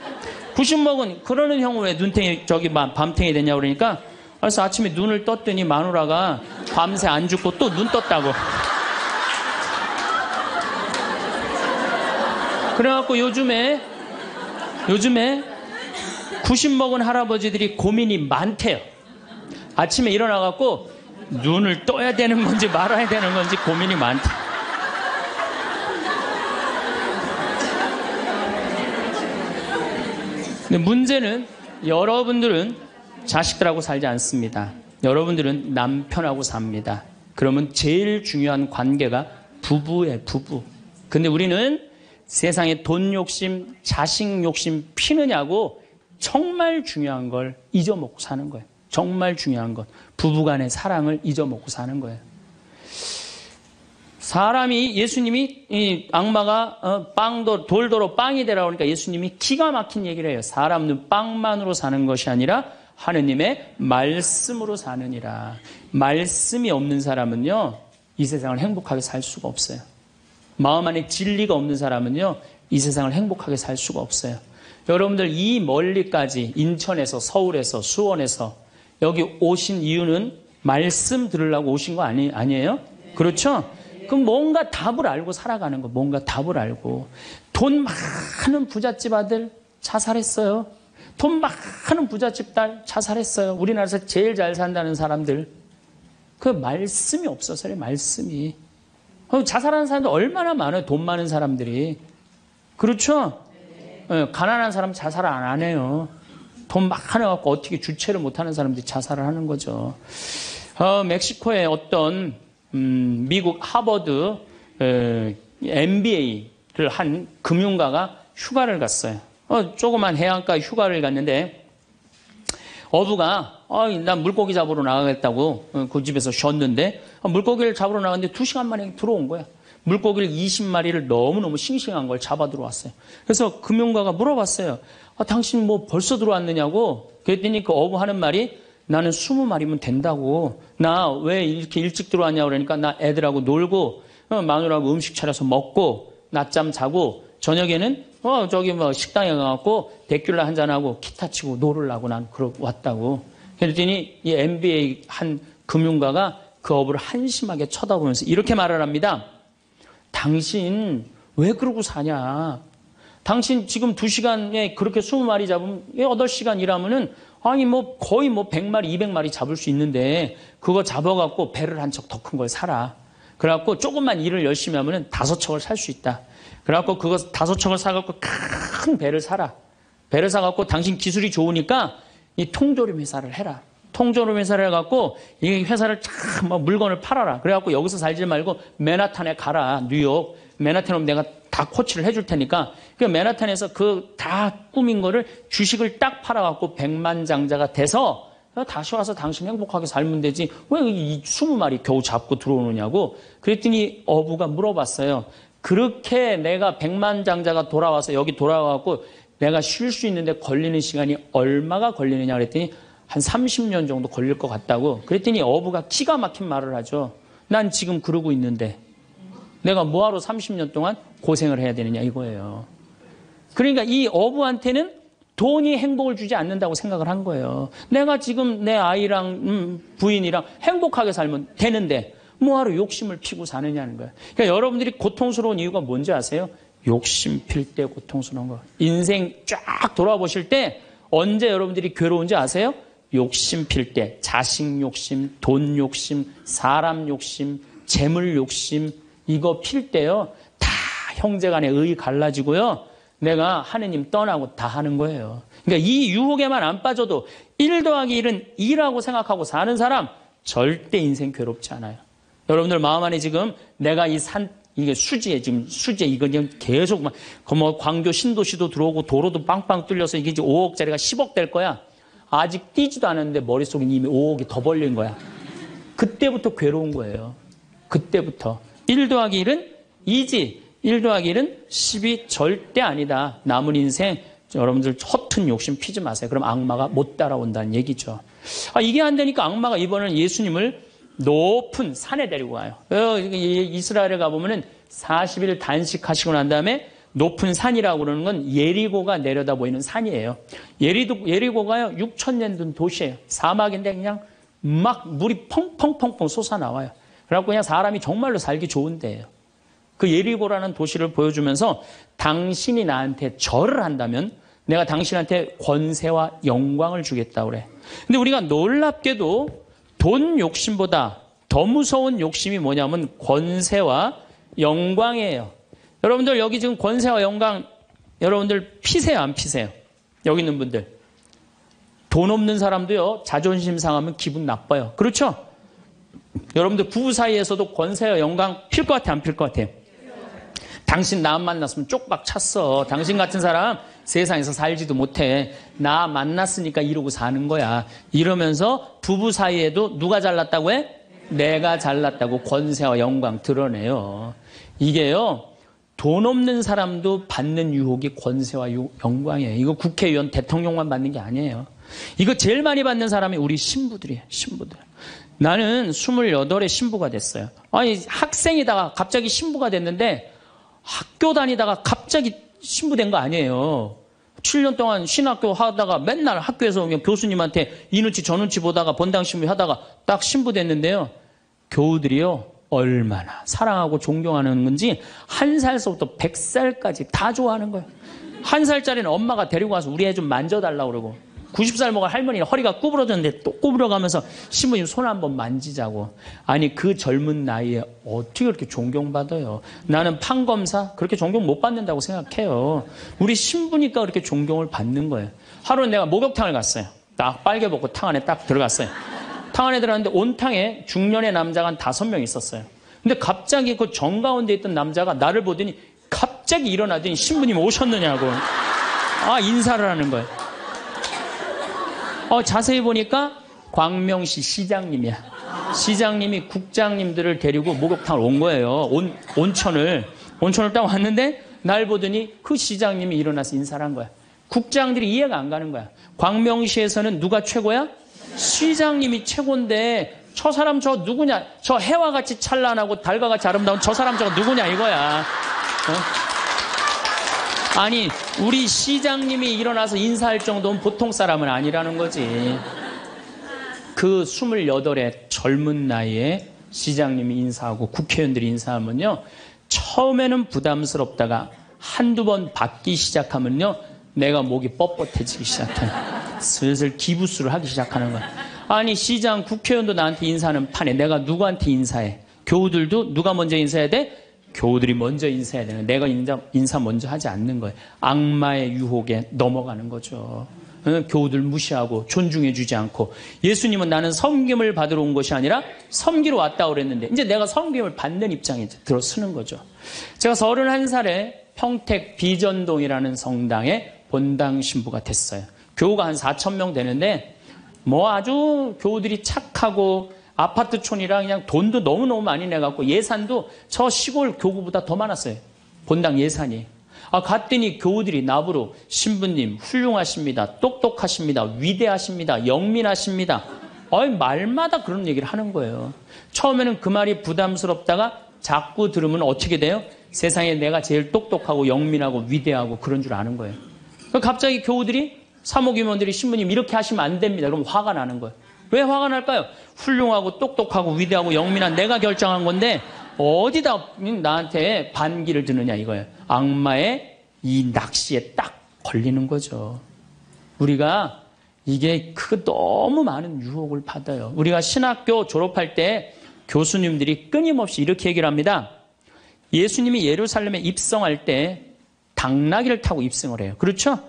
90 먹은 그러는 형은 왜 눈탱이 밤탱이 됐냐고 그러니까 그래서 아침에 눈을 떴더니 마누라가 밤새 안 죽고 또 눈 떴다고. 그래갖고 요즘에 90 먹은 할아버지들이 고민이 많대요. 아침에 일어나갖고 눈을 떠야 되는 건지 말아야 되는 건지 고민이 많대. 근데 문제는 여러분들은 자식들하고 살지 않습니다. 여러분들은 남편하고 삽니다. 그러면 제일 중요한 관계가 부부예요, 부부. 근데 우리는 세상에 돈 욕심, 자식 욕심 피느냐고 정말 중요한 걸 잊어먹고 사는 거예요. 정말 중요한 것. 부부간의 사랑을 잊어먹고 사는 거예요. 사람이 예수님이 악마가 돌도로 빵이 되라고 하니까 예수님이 기가 막힌 얘기를 해요. 사람은 빵만으로 사는 것이 아니라 하느님의 말씀으로 사느니라. 말씀이 없는 사람은요, 이 세상을 행복하게 살 수가 없어요. 마음 안에 진리가 없는 사람은요, 이 세상을 행복하게 살 수가 없어요. 여러분들 이 멀리까지 인천에서 서울에서 수원에서 여기 오신 이유는 말씀 들으려고 오신 거 아니에요? 그렇죠? 그럼 뭔가 답을 알고 살아가는 거, 뭔가 답을 알고. 돈 많은 부잣집 아들 자살했어요. 돈 많은 부잣집 딸 자살했어요. 우리나라에서 제일 잘 산다는 사람들. 그 말씀이 없어서요, 말씀이. 자살하는 사람들 얼마나 많아요, 돈 많은 사람들이. 그렇죠? 가난한 사람 자살 안 해요. 돈 많아갖고 어떻게 주체를 못하는 사람들이 자살을 하는 거죠. 멕시코의 어떤 미국 하버드 MBA를 한 금융가가 휴가를 갔어요. 조그만 해안가 휴가를 갔는데 어부가 난 물고기 잡으러 나가겠다고 그 집에서 쉬었는데 물고기를 잡으러 나갔는데 2시간 만에 들어온 거야. 물고기를 20마리를 너무너무 싱싱한 걸 잡아 들어왔어요. 그래서 금융가가 물어봤어요. 당신 뭐 벌써 들어왔느냐고. 그랬더니 그 어부 하는 말이 나는 20마리면 된다고. 나 왜 이렇게 일찍 들어왔냐고 그러니까 나 애들하고 놀고 마누라하고 음식 차려서 먹고 낮잠 자고 저녁에는 저기 뭐 식당에 가갖고 데큘라 한잔하고 기타 치고 놀으려고 난 왔다고. 그랬더니 이 MBA 한 금융가가 그 어부를 한심하게 쳐다보면서 이렇게 말을 합니다. 당신 왜 그러고 사냐? 당신 지금 2시간에 그렇게 20마리 잡으면 8시간 일하면은 아니 뭐 거의 뭐 100마리, 200마리 잡을 수 있는데 그거 잡아갖고 배를 한 척 더 큰 걸 사라. 그래갖고 조금만 일을 열심히 하면은 5척을 살 수 있다. 그래갖고 그거 5척을 사갖고 큰 배를 사라. 배를 사갖고 당신 기술이 좋으니까 이 통조림 회사를 해라. 통조림 회사를 해갖고 이 회사를 참 물건을 팔아라. 그래갖고 여기서 살지 말고 맨하탄에 가라. 뉴욕. 맨하탄에 오면 내가 다 코치를 해줄 테니까 그 맨하탄에서 그 다 꾸민 거를 주식을 딱 팔아갖고 백만장자가 돼서 다시 와서 당신 행복하게 살면 되지 왜 이 20마리 겨우 잡고 들어오느냐고. 그랬더니 어부가 물어봤어요. 그렇게 내가 백만장자가 돌아와서 여기 돌아와갖고 내가 쉴 수 있는데 걸리는 시간이 얼마가 걸리느냐 그랬더니 한 30년 정도 걸릴 것 같다고. 그랬더니 어부가 기가 막힌 말을 하죠. 난 지금 그러고 있는데 내가 뭐하러 30년 동안 고생을 해야 되느냐 이거예요. 그러니까 이 어부한테는 돈이 행복을 주지 않는다고 생각을 한 거예요. 내가 지금 내 아이랑 부인이랑 행복하게 살면 되는데 뭐하러 욕심을 피고 사느냐는 거예요. 그러니까 여러분들이 고통스러운 이유가 뭔지 아세요? 욕심 필 때 고통스러운 거. 인생 쫙 돌아보실 때 언제 여러분들이 괴로운지 아세요? 욕심 필 때. 자식 욕심, 돈 욕심, 사람 욕심, 재물 욕심 이거 필 때요. 다 형제간에 의 갈라지고요. 내가 하느님 떠나고 다 하는 거예요. 그러니까 이 유혹에만 안 빠져도 1 더하기 1은 2라고 생각하고 사는 사람 절대 인생 괴롭지 않아요. 여러분들 마음 안에 지금 내가 이게 수지에 지금 수지에 이거 지금 계속 막 뭐 광교 신도시도 들어오고 도로도 빵빵 뚫려서 이게 이제 5억짜리가 10억 될 거야. 아직 뛰지도 않았는데 머릿속에 이미 5억이 더 벌린 거야. 그때부터 괴로운 거예요. 그때부터. 1 더하기 1은 2지. 1 더하기 1은 10이 절대 아니다. 남은 인생 여러분들 허튼 욕심 피지 마세요. 그럼 악마가 못 따라온다는 얘기죠. 이게 안 되니까 악마가 이번에는 예수님을 높은 산에 데리고 와요. 이스라엘에 가보면은 40일 단식하시고 난 다음에 높은 산이라고 그러는 건 예리고가 내려다 보이는 산이에요. 예리고가요 6,000년 된 도시예요. 사막인데 그냥 막 물이 펑펑펑펑 솟아나와요. 그래갖고 그냥 사람이 정말로 살기 좋은 데예요. 그 예리고라는 도시를 보여주면서 당신이 나한테 절을 한다면 내가 당신한테 권세와 영광을 주겠다고 그래. 근데 우리가 놀랍게도 돈 욕심보다 더 무서운 욕심이 뭐냐면 권세와 영광이에요. 여러분들 여기 지금 권세와 영광 여러분들 피세요 안 피세요? 여기 있는 분들. 돈 없는 사람도요 자존심 상하면 기분 나빠요. 그렇죠? 여러분들 부부 사이에서도 권세와 영광 필 것 같아 안 필 것 같아요? 당신 나 만났으면 쪽박 찼어. 당신 같은 사람 세상에서 살지도 못해. 나 만났으니까 이러고 사는 거야. 이러면서 부부 사이에도 누가 잘났다고 해? 내가 잘났다고 권세와 영광 드러내요. 이게요. 돈 없는 사람도 받는 유혹이 권세와 영광이에요. 이거 국회의원 대통령만 받는 게 아니에요. 이거 제일 많이 받는 사람이 우리 신부들이에요. 신부들. 나는 28에 신부가 됐어요. 아니 학생이다가 갑자기 신부가 됐는데 학교 다니다가 갑자기 신부된 거 아니에요. 7년 동안 신학교 하다가 맨날 학교에서 그냥 교수님한테 이 눈치 저 눈치 보다가 본당 신부 하다가 딱 신부 됐는데요. 교우들이요. 얼마나 사랑하고 존경하는 건지 1살서부터 100살까지 다 좋아하는 거예요. 1살짜리는 엄마가 데리고 와서 우리 애 좀 만져달라고 그러고 90살 먹은 할머니는 허리가 구부러졌는데 또 구부러가면서 신부님 손 한번 만지자고. 아니 그 젊은 나이에 어떻게 그렇게 존경받아요. 나는 판검사 그렇게 존경 못 받는다고 생각해요. 우리 신부니까 그렇게 존경을 받는 거예요. 하루는 내가 목욕탕을 갔어요. 딱 빨개 벗고 탕 안에 딱 들어갔어요. 탕 안에 들어갔는데 온탕에 중년의 남자가 한 5명 있었어요. 근데 갑자기 그 정가운데 있던 남자가 나를 보더니 갑자기 일어나더니 신부님 오셨느냐고 인사를 하는 거예요. 자세히 보니까 광명시 시장님이야. 시장님이 국장님들을 데리고 목욕탕을 온 거예요. 온천을 딱 왔는데 날 보더니 그 시장님이 일어나서 인사를 한 거야. 국장들이 이해가 안 가는 거야. 광명시에서는 누가 최고야? 시장님이 최고인데 저 사람 저 누구냐? 저 해와 같이 찬란하고 달과 같이 아름다운 저 사람 저거 누구냐 이거야. 아니 우리 시장님이 일어나서 인사할 정도는 보통 사람은 아니라는 거지. 그 28의 젊은 나이에 시장님이 인사하고 국회의원들이 인사하면요. 처음에는 부담스럽다가 한두 번 받기 시작하면요. 내가 목이 뻣뻣해지기 시작해. 슬슬 기부수를 하기 시작하는 거야. 아니 시장 국회의원도 나한테 인사하는 판에 내가 누구한테 인사해? 교우들도 누가 먼저 인사해야 돼? 교우들이 먼저 인사해야 되는. 내가 인사 먼저 하지 않는 거예요. 악마의 유혹에 넘어가는 거죠. 교우들 무시하고 존중해 주지 않고. 예수님은 나는 섬김을 받으러 온 것이 아니라 섬기러 왔다고 그랬는데 이제 내가 섬김을 받는 입장에 들어서는 거죠. 제가 31살에 평택 비전동이라는 성당에 본당 신부가 됐어요. 교우가 한 4,000명 되는데 뭐 아주 교우들이 착하고 아파트촌이라 그냥 돈도 너무너무 많이 내갖고 예산도 저 시골 교구보다 더 많았어요. 본당 예산이. 갔더니 교우들이 나보러 신부님 훌륭하십니다. 똑똑하십니다. 위대하십니다. 영민하십니다. 말마다 그런 얘기를 하는 거예요. 처음에는 그 말이 부담스럽다가 자꾸 들으면 어떻게 돼요? 세상에 내가 제일 똑똑하고 영민하고 위대하고 그런 줄 아는 거예요. 갑자기 교우들이 사모임원들이 신부님 이렇게 하시면 안 됩니다. 그럼 화가 나는 거예요. 왜 화가 날까요? 훌륭하고 똑똑하고 위대하고 영민한 내가 결정한 건데 어디다 나한테 반기를 드느냐 이거예요. 악마의 이 낚시에 딱 걸리는 거죠. 우리가 이게 너무 많은 유혹을 받아요. 우리가 신학교 졸업할 때 교수님들이 끊임없이 이렇게 얘기를 합니다. 예수님이 예루살렘에 입성할 때 당나귀를 타고 입성을 해요. 그렇죠?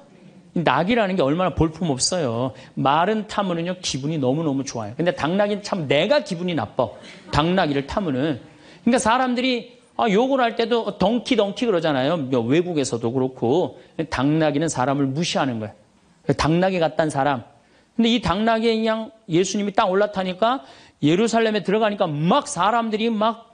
낙이라는 게 얼마나 볼품없어요. 말은 타면은요 기분이 너무너무 좋아요. 근데 당나귀는 참 내가 기분이 나빠. 당나귀를 타면은. 그러니까 사람들이 욕을 할 때도 덩키 그러잖아요. 외국에서도 그렇고. 당나귀는 사람을 무시하는 거예요. 당나귀 같다는 사람. 근데 이 당나귀에 그냥 예수님이 딱 올라타니까 예루살렘에 들어가니까 막 사람들이 막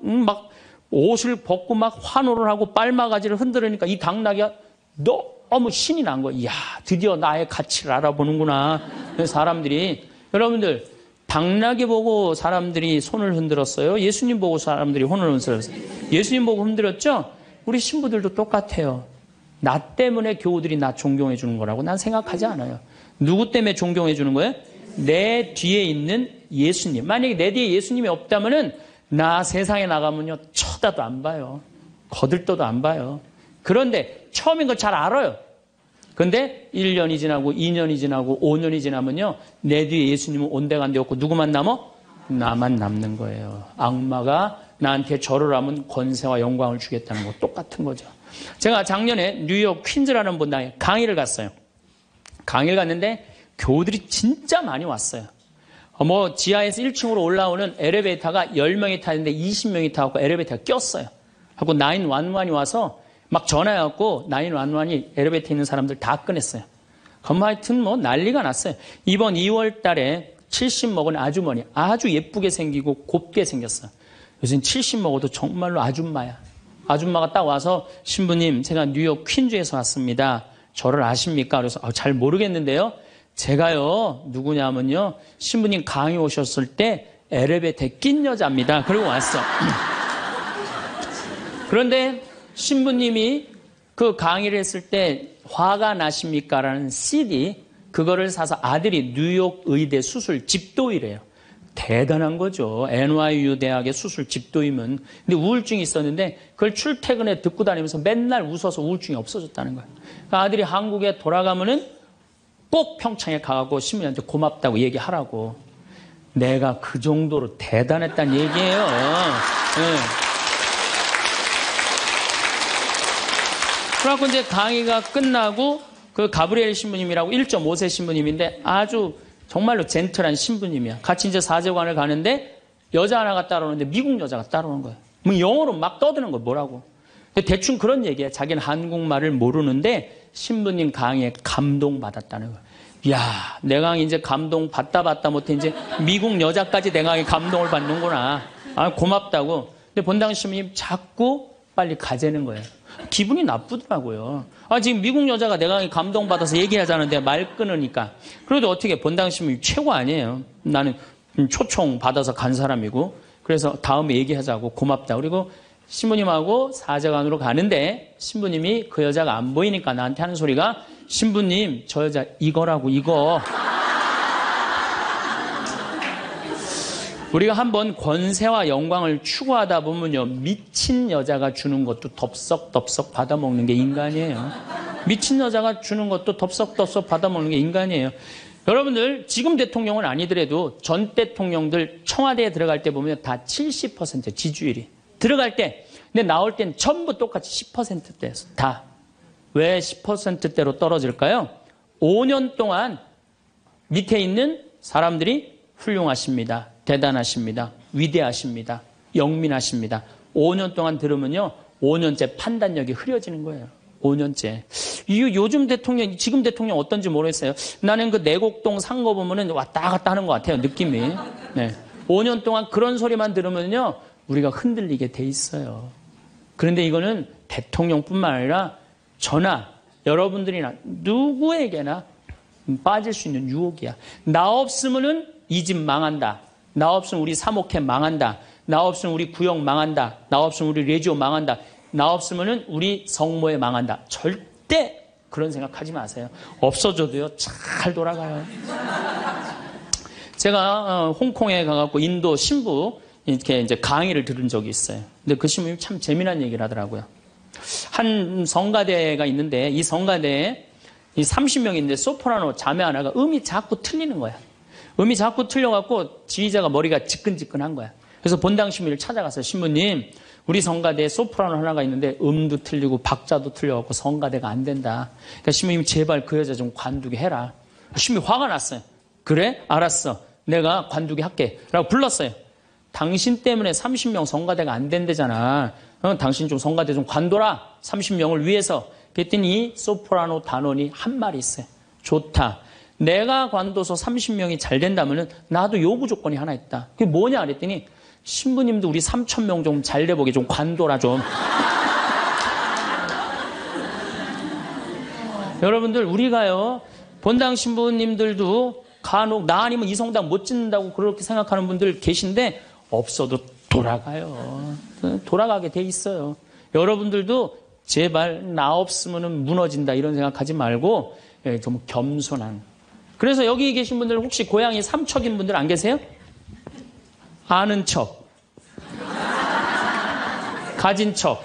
옷을 벗고 막 환호를 하고 빨마가지를 흔들으니까 이 당나귀가 너무 신이 난 거예요. 이야, 드디어 나의 가치를 알아보는구나. 사람들이. 여러분들, 당나귀 보고 사람들이 손을 흔들었어요? 예수님 보고 사람들이 손을 흔들었어요? 예수님 보고 흔들었죠? 우리 신부들도 똑같아요. 나 때문에 교우들이 나 존경해 주는 거라고 난 생각하지 않아요. 누구 때문에 존경해 주는 거예요? 내 뒤에 있는 예수님. 만약에 내 뒤에 예수님이 없다면은 나 세상에 나가면요 쳐다도 안 봐요. 거들떠도 안 봐요. 그런데 처음인 걸 잘 알아요. 그런데 1년이 지나고 2년이 지나고 5년이 지나면요 내 뒤에 예수님은 온데간데 없고 누구만 남아? 나만 남는 거예요. 악마가 나한테 절을 하면 권세와 영광을 주겠다는 거 똑같은 거죠. 제가 작년에 뉴욕 퀸즈라는 본당에 강의를 갔어요. 강의를 갔는데 교우들이 진짜 많이 왔어요. 지하에서 1층으로 올라오는 엘리베이터가 10명이 타는데 20명이 타고 엘리베이터가 꼈어요. 하고 911이 와서 막 전화해갖고 911이 엘리베이터에 있는 사람들 다 꺼냈어요. 그럼 하여튼 난리가 났어요. 이번 2월 달에 70 먹은 아주머니 아주 예쁘게 생기고 곱게 생겼어요. 요즘 70 먹어도 정말로 아줌마야. 아줌마가 딱 와서 신부님 제가 뉴욕 퀸즈에서 왔습니다. 저를 아십니까? 그래서 잘 모르겠는데요. 제가요 누구냐면요 신부님 강의 오셨을 때 엘리베이터에 낀 여자입니다. 그리고 왔어. 그런데 신부님이 그 강의를 했을 때 화가 나십니까? 라는 CD 그거를 사서 아들이 뉴욕 의대 수술 집도이래요. 대단한 거죠. NYU 대학의 수술 집도이면. 근데 우울증이 있었는데 그걸 출퇴근에 듣고 다니면서 맨날 웃어서 우울증이 없어졌다는 거예요. 그러니까 아들이 한국에 돌아가면은 꼭 평창에 가고 신부님한테 고맙다고 얘기하라고. 내가 그 정도로 대단했다는 얘기예요. 네. 그래갖고 이제 강의가 끝나고 그 가브리엘 신부님이라고 1.5세 신부님인데 아주 정말로 젠틀한 신부님이야. 같이 이제 사제관을 가는데 여자 하나가 따라오는데 미국 여자가 따라오는 거예요. 영어로 막 떠드는 거예요. 뭐라고. 대충 그런 얘기야. 자기는 한국말을 모르는데 신부님 강의에 감동받았다는 거예요. 이야, 내 강의 이제 감동받다 못해 이제 미국 여자까지 내 강의에 감동을 받는구나. 고맙다고. 근데 본당 신부님 자꾸 빨리 가재는 거예요. 기분이 나쁘더라고요. 지금 미국 여자가 내 강의 감동받아서 얘기하자는데 말 끊으니까. 그래도 어떻게 본당 신부님 최고 아니에요. 나는 초청 받아서 간 사람이고, 그래서 다음에 얘기하자고 고맙다. 그리고 신부님하고 사제관으로 가는데 신부님이 그 여자가 안 보이니까 나한테 하는 소리가, 신부님 저 여자 이거라고, 이거. 우리가 한번 권세와 영광을 추구하다 보면요, 미친 여자가 주는 것도 덥석덥석 받아먹는 게 인간이에요. 미친 여자가 주는 것도 덥석덥석 받아먹는 게 인간이에요. 여러분들 지금 대통령은 아니더라도 전 대통령들 청와대에 들어갈 때 보면 다 70% 지지율이 들어갈 때, 근데 나올 땐 전부 똑같이 10%대였어. 다. 왜 10%대로 떨어질까요? 5년 동안 밑에 있는 사람들이 훌륭하십니다, 대단하십니다, 위대하십니다, 영민하십니다. 5년 동안 들으면요, 5년째 판단력이 흐려지는 거예요. 5년째. 요즘 대통령, 지금 대통령 어떤지 모르겠어요. 나는 그 내곡동 산 거 보면은 왔다 갔다 하는 것 같아요, 느낌이. 네. 5년 동안 그런 소리만 들으면요, 우리가 흔들리게 돼 있어요. 그런데 이거는 대통령뿐만 아니라 저나 여러분들이나 누구에게나 빠질 수 있는 유혹이야. 나 없으면은 이 집 망한다. 나 없으면 우리 사목회 망한다. 나 없으면 우리 구역 망한다. 나 없으면 우리 레지오 망한다. 나 없으면은 우리 성모회 망한다. 절대 그런 생각하지 마세요. 없어져도요, 잘 돌아가요. 제가 홍콩에 가갖고 인도 신부 이렇게 이제 강의를 들은 적이 있어요. 근데 그 신부님이 참 재미난 얘기를 하더라고요. 한 성가대가 있는데 이 성가대에 이 30명인데 소프라노 자매 하나가 음이 자꾸 틀리는 거야. 음이 자꾸 틀려갖고 지휘자가 머리가 지끈지끈한 거야. 그래서 본당 신부를 찾아가서, 신부님, 우리 성가대에 소프라노 하나가 있는데 음도 틀리고 박자도 틀려갖고 성가대가 안 된다. 그러니까 신부님이 제발 그 여자 좀 관두게 해라. 신부님이 화가 났어요. 그래? 알았어. 내가 관두게 할게. 라고 불렀어요. 당신 때문에 30명 성가대가 안 된대잖아. 당신 좀 성가대 좀 관둬라. 30명을 위해서. 그랬더니 이 소프라노 단원이 한 말이 있어요. 좋다. 내가 관둬서 30명이 잘 된다면은 나도 요구 조건이 하나 있다. 그게 뭐냐 그랬더니, 신부님도 우리 3,000명 좀 잘 돼보게 좀 관둬라 좀. 여러분들, 우리가요, 본당 신부님들도 간혹 나 아니면 이 성당 못 짓는다고 그렇게 생각하는 분들 계신데, 없어도 돌아가요. 돌아가게 돼 있어요. 여러분들도 제발 나 없으면 무너진다 이런 생각하지 말고 좀 겸손한. 그래서 여기 계신 분들 혹시 고향이 삼척인 분들 안 계세요? 아는 척, 가진 척,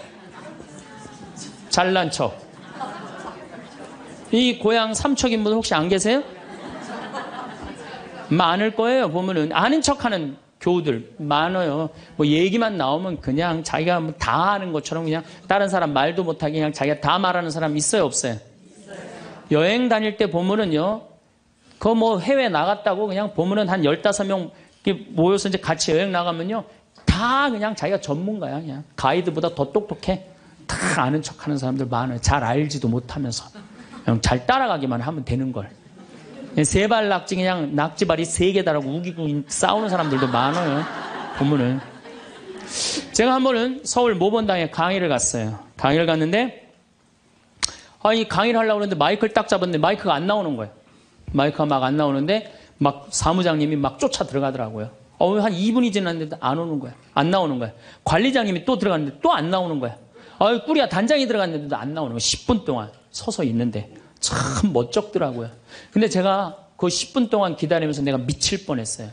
잘난 척. 이 고향 삼척인 분들 혹시 안 계세요? 많을 거예요. 보면은 아는 척하는 교우들 많아요. 뭐 얘기만 나오면 그냥 자기가 뭐 다 아는 것처럼 그냥 다른 사람 말도 못하게 그냥 자기가 다 말하는 사람 있어요, 없어요? 여행 다닐 때 보면은요, 그 뭐 해외 나갔다고 그냥 보면은 한 15명 모여서 이제 같이 여행 나가면요, 다 그냥 자기가 전문가야. 그냥 가이드보다 더 똑똑해. 다 아는 척 하는 사람들 많아요. 잘 알지도 못하면서. 그냥 잘 따라가기만 하면 되는 걸. 세발 낙지 그냥 낙지발이 3개다라고 우기고 싸우는 사람들도 많아요. 보면은. 제가 한 번은 서울 모본당에 강의를 갔어요. 강의를 갔는데, 이 강의를 하려고 했는데 마이크를 딱 잡았는데 마이크가 안 나오는 거예요. 마이크가 막 안 나오는데 막 사무장님이 막 쫓아 들어가더라고요. 한 2분이 지났는데 안 오는 거야. 안 나오는 거야. 관리장님이 또 들어갔는데 또 안 나오는 거야. 꾸리야 단장이 들어갔는데도 안 나오는 거야. 10분 동안 서서 있는데. 참 멋쩍더라고요. 근데 제가 그 10분 동안 기다리면서 내가 미칠 뻔했어요.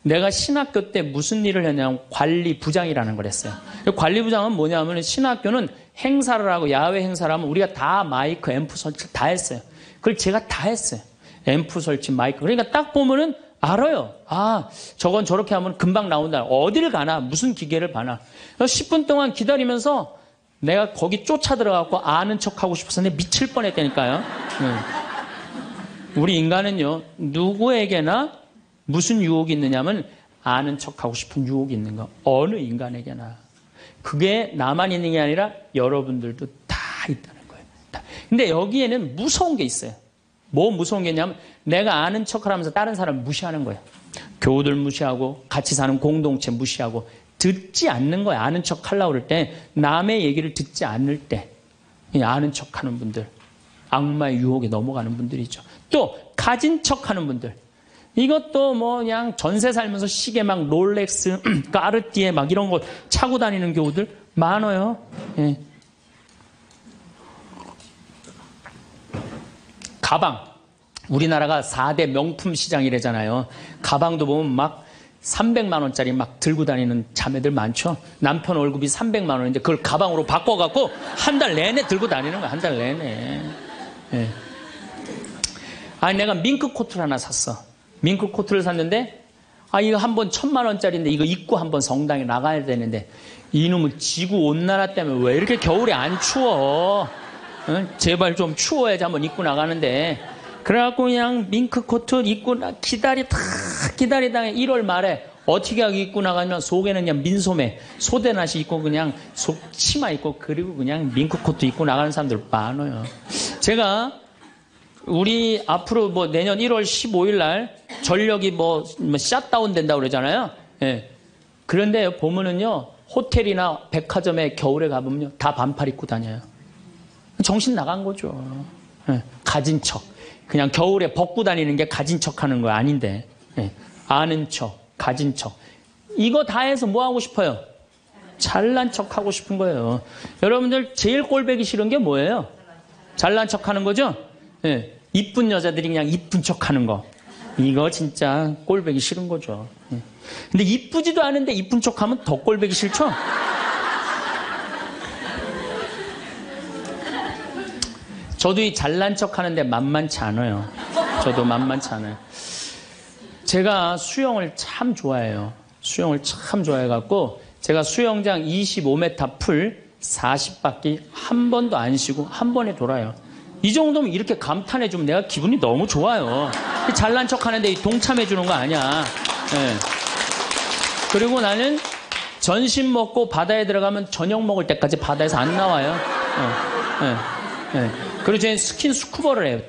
내가 신학교 때 무슨 일을 했냐면 관리부장이라는 걸 했어요. 관리부장은 뭐냐면 신학교는 행사를 하고 야외 행사를 하면 우리가 다 마이크, 앰프 설치 다 했어요. 그걸 제가 다 했어요. 앰프 설치, 마이크. 그러니까 딱 보면은 알아요. 저건 저렇게 하면 금방 나온다. 어디를 가나, 무슨 기계를 봐나. 10분 동안 기다리면서 내가 거기 쫓아 들어가고 아는 척하고 싶어서 내가 미칠 뻔했다니까요. 우리 인간은요, 누구에게나 무슨 유혹이 있느냐면 아는 척하고 싶은 유혹이 있는 거. 어느 인간에게나. 그게 나만 있는 게 아니라 여러분들도 다 있다는 거예요. 다. 근데 여기에는 무서운 게 있어요. 뭐 무서운 게 있냐면 내가 아는 척을 하면서 다른 사람 무시하는 거예요. 교우들 무시하고 같이 사는 공동체 무시하고 듣지 않는 거야. 아는 척 하려고 그럴 때 남의 얘기를 듣지 않을 때 아는 척하는 분들, 악마의 유혹에 넘어가는 분들이죠. 또 가진 척하는 분들, 이것도 뭐 그냥 전세 살면서 시계 막 롤렉스, 까르띠에 막 이런 거 차고 다니는 교우들 많아요. 예. 가방. 우리나라가 4대 명품 시장이래잖아요. 가방도 보면 막 300만 원짜리 막 들고 다니는 자매들 많죠. 남편 월급이 300만 원인데 그걸 가방으로 바꿔갖고 한 달 내내 들고 다니는 거야. 한 달 내내. 예. 아니 내가 밍크 코트를 하나 샀어. 밍크 코트를 샀는데 이거 한 번 1000만 원짜리인데 이거 입고 한번 성당에 나가야 되는데 이놈의 지구 온난화 때문에 왜 이렇게 겨울에 안 추워? 제발 좀 추워야지 한번 입고 나가는데 그래갖고 그냥 밍크 코트 입고 기다리다가 1월 말에 어떻게 하고 입고 나가면 속에는 그냥 민소매 소대낫이 입고 그냥 속 치마 입고 그리고 그냥 밍크 코트 입고 나가는 사람들 많아요. 제가 우리 앞으로 뭐 내년 1월 15일 날 전력이 뭐 샷다운 된다고 그러잖아요. 예. 그런데 보면은요 호텔이나 백화점에 겨울에 가보면요 다 반팔 입고 다녀요. 정신 나간 거죠. 예. 가진 척. 그냥 겨울에 벗고 다니는 게 가진 척 하는 거 아닌데. 예. 아는 척, 가진 척. 이거 다 해서 뭐 하고 싶어요? 잘난 척 하고 싶은 거예요. 여러분들 제일 꼴보기 싫은 게 뭐예요? 잘난 척 하는 거죠? 예. 이쁜 여자들이 그냥 이쁜 척 하는 거. 이거 진짜 꼴보기 싫은 거죠. 예. 근데 이쁘지도 않은데 이쁜 척 하면 더 꼴보기 싫죠? 저도 이 잘난 척 하는데 만만치 않아요. 저도 만만치 않아요. 제가 수영을 참 좋아해요. 수영을 참 좋아해갖고 제가 수영장 25m 풀 40바퀴 한 번도 안 쉬고 한 번에 돌아요. 이 정도면 이렇게 감탄해주면 내가 기분이 너무 좋아요. 잘난 척 하는데 동참해주는 거 아니야. 네. 그리고 나는 전신 먹고 바다에 들어가면 저녁 먹을 때까지 바다에서 안 나와요. 그리고 저는 스킨 스쿠버를 해요.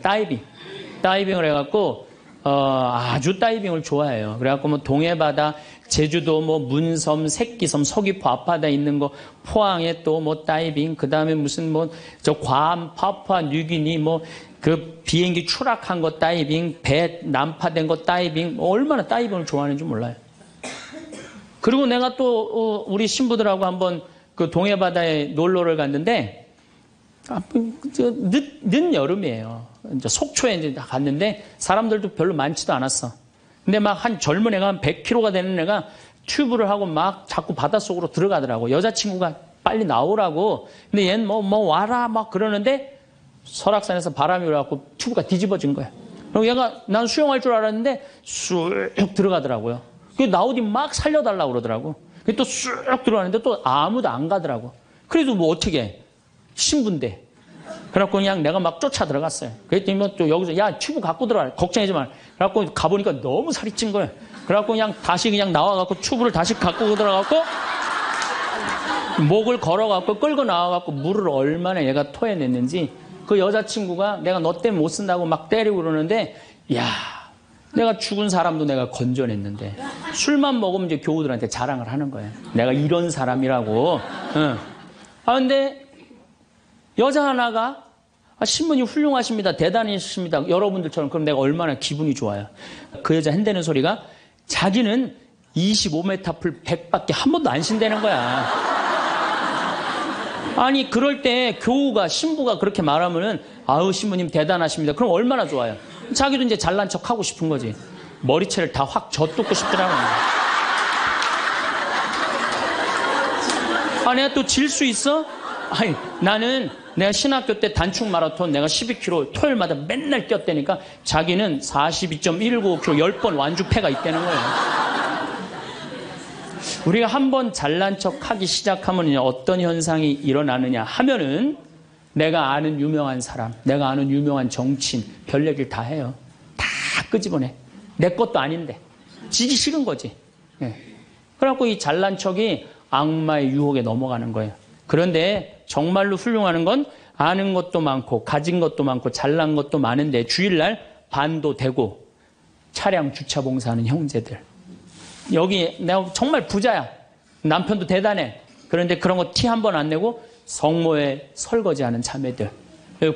다이빙을 해갖고 아주 다이빙을 좋아해요. 그래갖고 뭐 동해바다, 제주도 뭐 문섬, 새끼섬, 서귀포 앞바다 있는 거, 포항에 또 뭐 다이빙, 그 다음에 무슨 뭐 저 괌, 파푸아 뉴기니 뭐 그 비행기 추락한 거 다이빙, 배 난파된 거 다이빙, 얼마나 다이빙을 좋아하는지 몰라요. 그리고 내가 또 우리 신부들하고 한번 그 동해바다에 놀러를 갔는데 늦 여름이에요. 이제 속초에 이제 갔는데 사람들도 별로 많지도 않았어. 근데 막 한 젊은 애가 한 100kg가 되는 애가 튜브를 하고 막 자꾸 바닷속으로 들어가더라고. 여자친구가 빨리 나오라고. 근데 얘는 뭐 와라 막 그러는데 설악산에서 바람이 불어갖고 튜브가 뒤집어진 거야. 그리고 얘가 난 수영할 줄 알았는데 쑥 들어가더라고요. 나오디 막 살려달라고 그러더라고. 또 쑥 들어가는데 또 아무도 안 가더라고. 그래도 뭐 어떻게 해. 신부인데. 그래갖고 그냥 내가 막 쫓아 들어갔어요. 그랬더니 뭐 또 여기서 야 튜브 갖고 들어가. 걱정하지 마. 그래갖고 가보니까 너무 살이 찐 거예요. 그래갖고 그냥 다시 그냥 나와갖고 튜브를 다시 갖고 들어가갖고 목을 걸어갖고 끌고 나와갖고 물을 얼마나 얘가 토해냈는지 그 여자친구가 내가 너 때문에 못 쓴다고 막 때리고 그러는데 야 내가 죽은 사람도 내가 건져냈는데 술만 먹으면 이제 교우들한테 자랑을 하는 거예요. 내가 이런 사람이라고. 응. 근데 여자 하나가 신부님 훌륭하십니다. 대단하십니다. 여러분들처럼. 그럼 내가 얼마나 기분이 좋아요. 그 여자 한다는 소리가 자기는 25m 풀 100밖에 한 번도 안 쉰다는 거야. 아니 그럴 때 교우가 신부가 그렇게 말하면은 아우 신부님 대단하십니다. 그럼 얼마나 좋아요. 자기도 이제 잘난 척 하고 싶은 거지. 머리채를 다 확 젖뜯고 싶더라고요. 내가 또 질 수 있어? 아니 나는 내가 신학교 때 단축 마라톤 내가 12km 토요일마다 맨날 뛰었다니까 자기는 42.195km 10번 완주패가 있다는 거예요. 우리가 한번 잘난 척 하기 시작하면 어떤 현상이 일어나느냐 하면은 내가 아는 유명한 사람, 내가 아는 유명한 정치인 별 얘기를 다 해요. 다 끄집어내. 내 것도 아닌데. 지기 싫은 거지. 예. 그래갖고 이 잘난 척이 악마의 유혹에 넘어가는 거예요. 그런데 정말로 훌륭한 건 아는 것도 많고 가진 것도 많고 잘난 것도 많은데 주일날 반도 되고 차량 주차 봉사하는 형제들. 여기 내가 정말 부자야. 남편도 대단해. 그런데 그런 거 티 한 번 안 내고 성모에 설거지하는 자매들.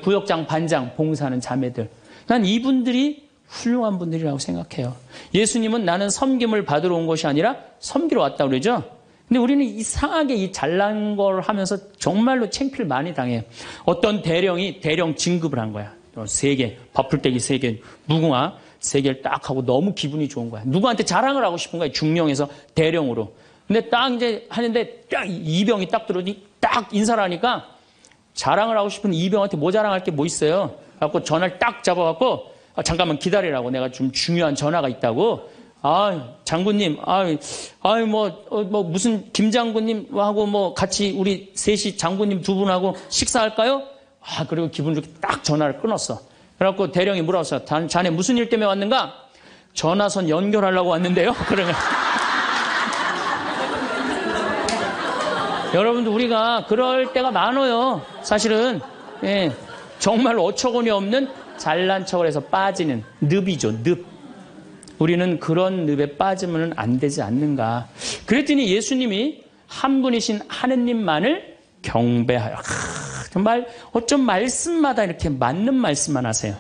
구역장 반장 봉사하는 자매들. 난 이분들이 훌륭한 분들이라고 생각해요. 예수님은 나는 섬김을 받으러 온 것이 아니라 섬기러 왔다고 그러죠. 근데 우리는 이상하게 이 잘난 걸 하면서 정말로 창피를 많이 당해요. 어떤 대령이 대령 진급을 한 거야. 3개, 밥풀떼기 3개, 무궁화 3개를 딱 하고 너무 기분이 좋은 거야. 누구한테 자랑을 하고 싶은 거야. 중령에서 대령으로. 근데 딱 이제 하는데 딱 이병이 딱 들어오니 딱 인사를 하니까 자랑을 하고 싶은 이병한테 뭐 자랑할 게 뭐 있어요. 그래갖고 전화를 딱 잡아갖고 잠깐만 기다리라고 내가 좀 중요한 전화가 있다고. 장군님, 무슨 김 장군님하고 뭐 같이 우리 셋이 장군님 2분하고 식사할까요? 그리고 기분 좋게 딱 전화를 끊었어. 그래갖고 대령이 물어봤어. 자네 무슨 일 때문에 왔는가? 전화선 연결하려고 왔는데요. 그러면 여러분들 우리가 그럴 때가 많아요. 사실은 정말 어처구니 없는 잘난 척을 해서 빠지는 늪이죠. 늪. 우리는 그런 늪에 빠지면 안 되지 않는가. 그랬더니 예수님이 한 분이신 하느님만을 경배하여. 정말 어쩜 말씀마다 이렇게 맞는 말씀만 하세요.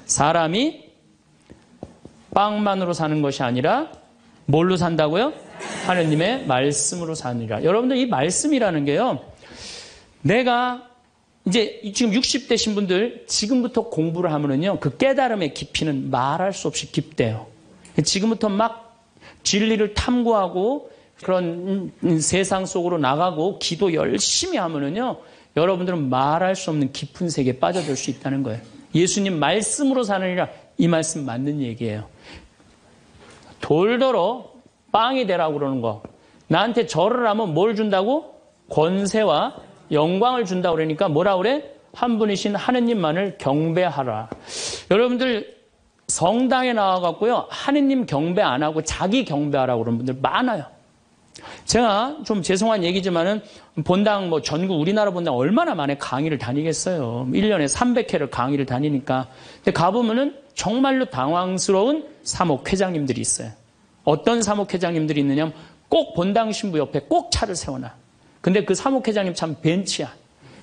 사람이 빵만으로 사는 것이 아니라 뭘로 산다고요? 하느님의 말씀으로 사느니라. 여러분들 이 말씀이라는 게요. 내가 이제 지금 60대신 분들 지금부터 공부를 하면은요. 그 깨달음의 깊이는 말할 수 없이 깊대요. 지금부터 막 진리를 탐구하고 그런 세상 속으로 나가고 기도 열심히 하면은요. 여러분들은 말할 수 없는 깊은 세계에 빠져들 수 있다는 거예요. 예수님 말씀으로 사느니라. 이 말씀 맞는 얘기예요. 돌더러 빵이 되라고 그러는 거. 나한테 절을 하면 뭘 준다고? 권세와 영광을 준다고 그러니까 뭐라 그래? 한 분이신 하느님만을 경배하라. 여러분들 성당에 나와갖고요. 하느님 경배 안 하고 자기 경배하라고 그러는 분들 많아요. 제가 좀 죄송한 얘기지만은 본당 전국 우리나라 본당 얼마나 많이 강의를 다니겠어요. 1년에 300회를 강의를 다니니까. 근데 가보면은 정말로 당황스러운 사목회장님들이 있어요. 어떤 사목회장님들이 있느냐면 꼭 본당 신부 옆에 꼭 차를 세워놔. 근데 그 사목회장님 참 벤치야.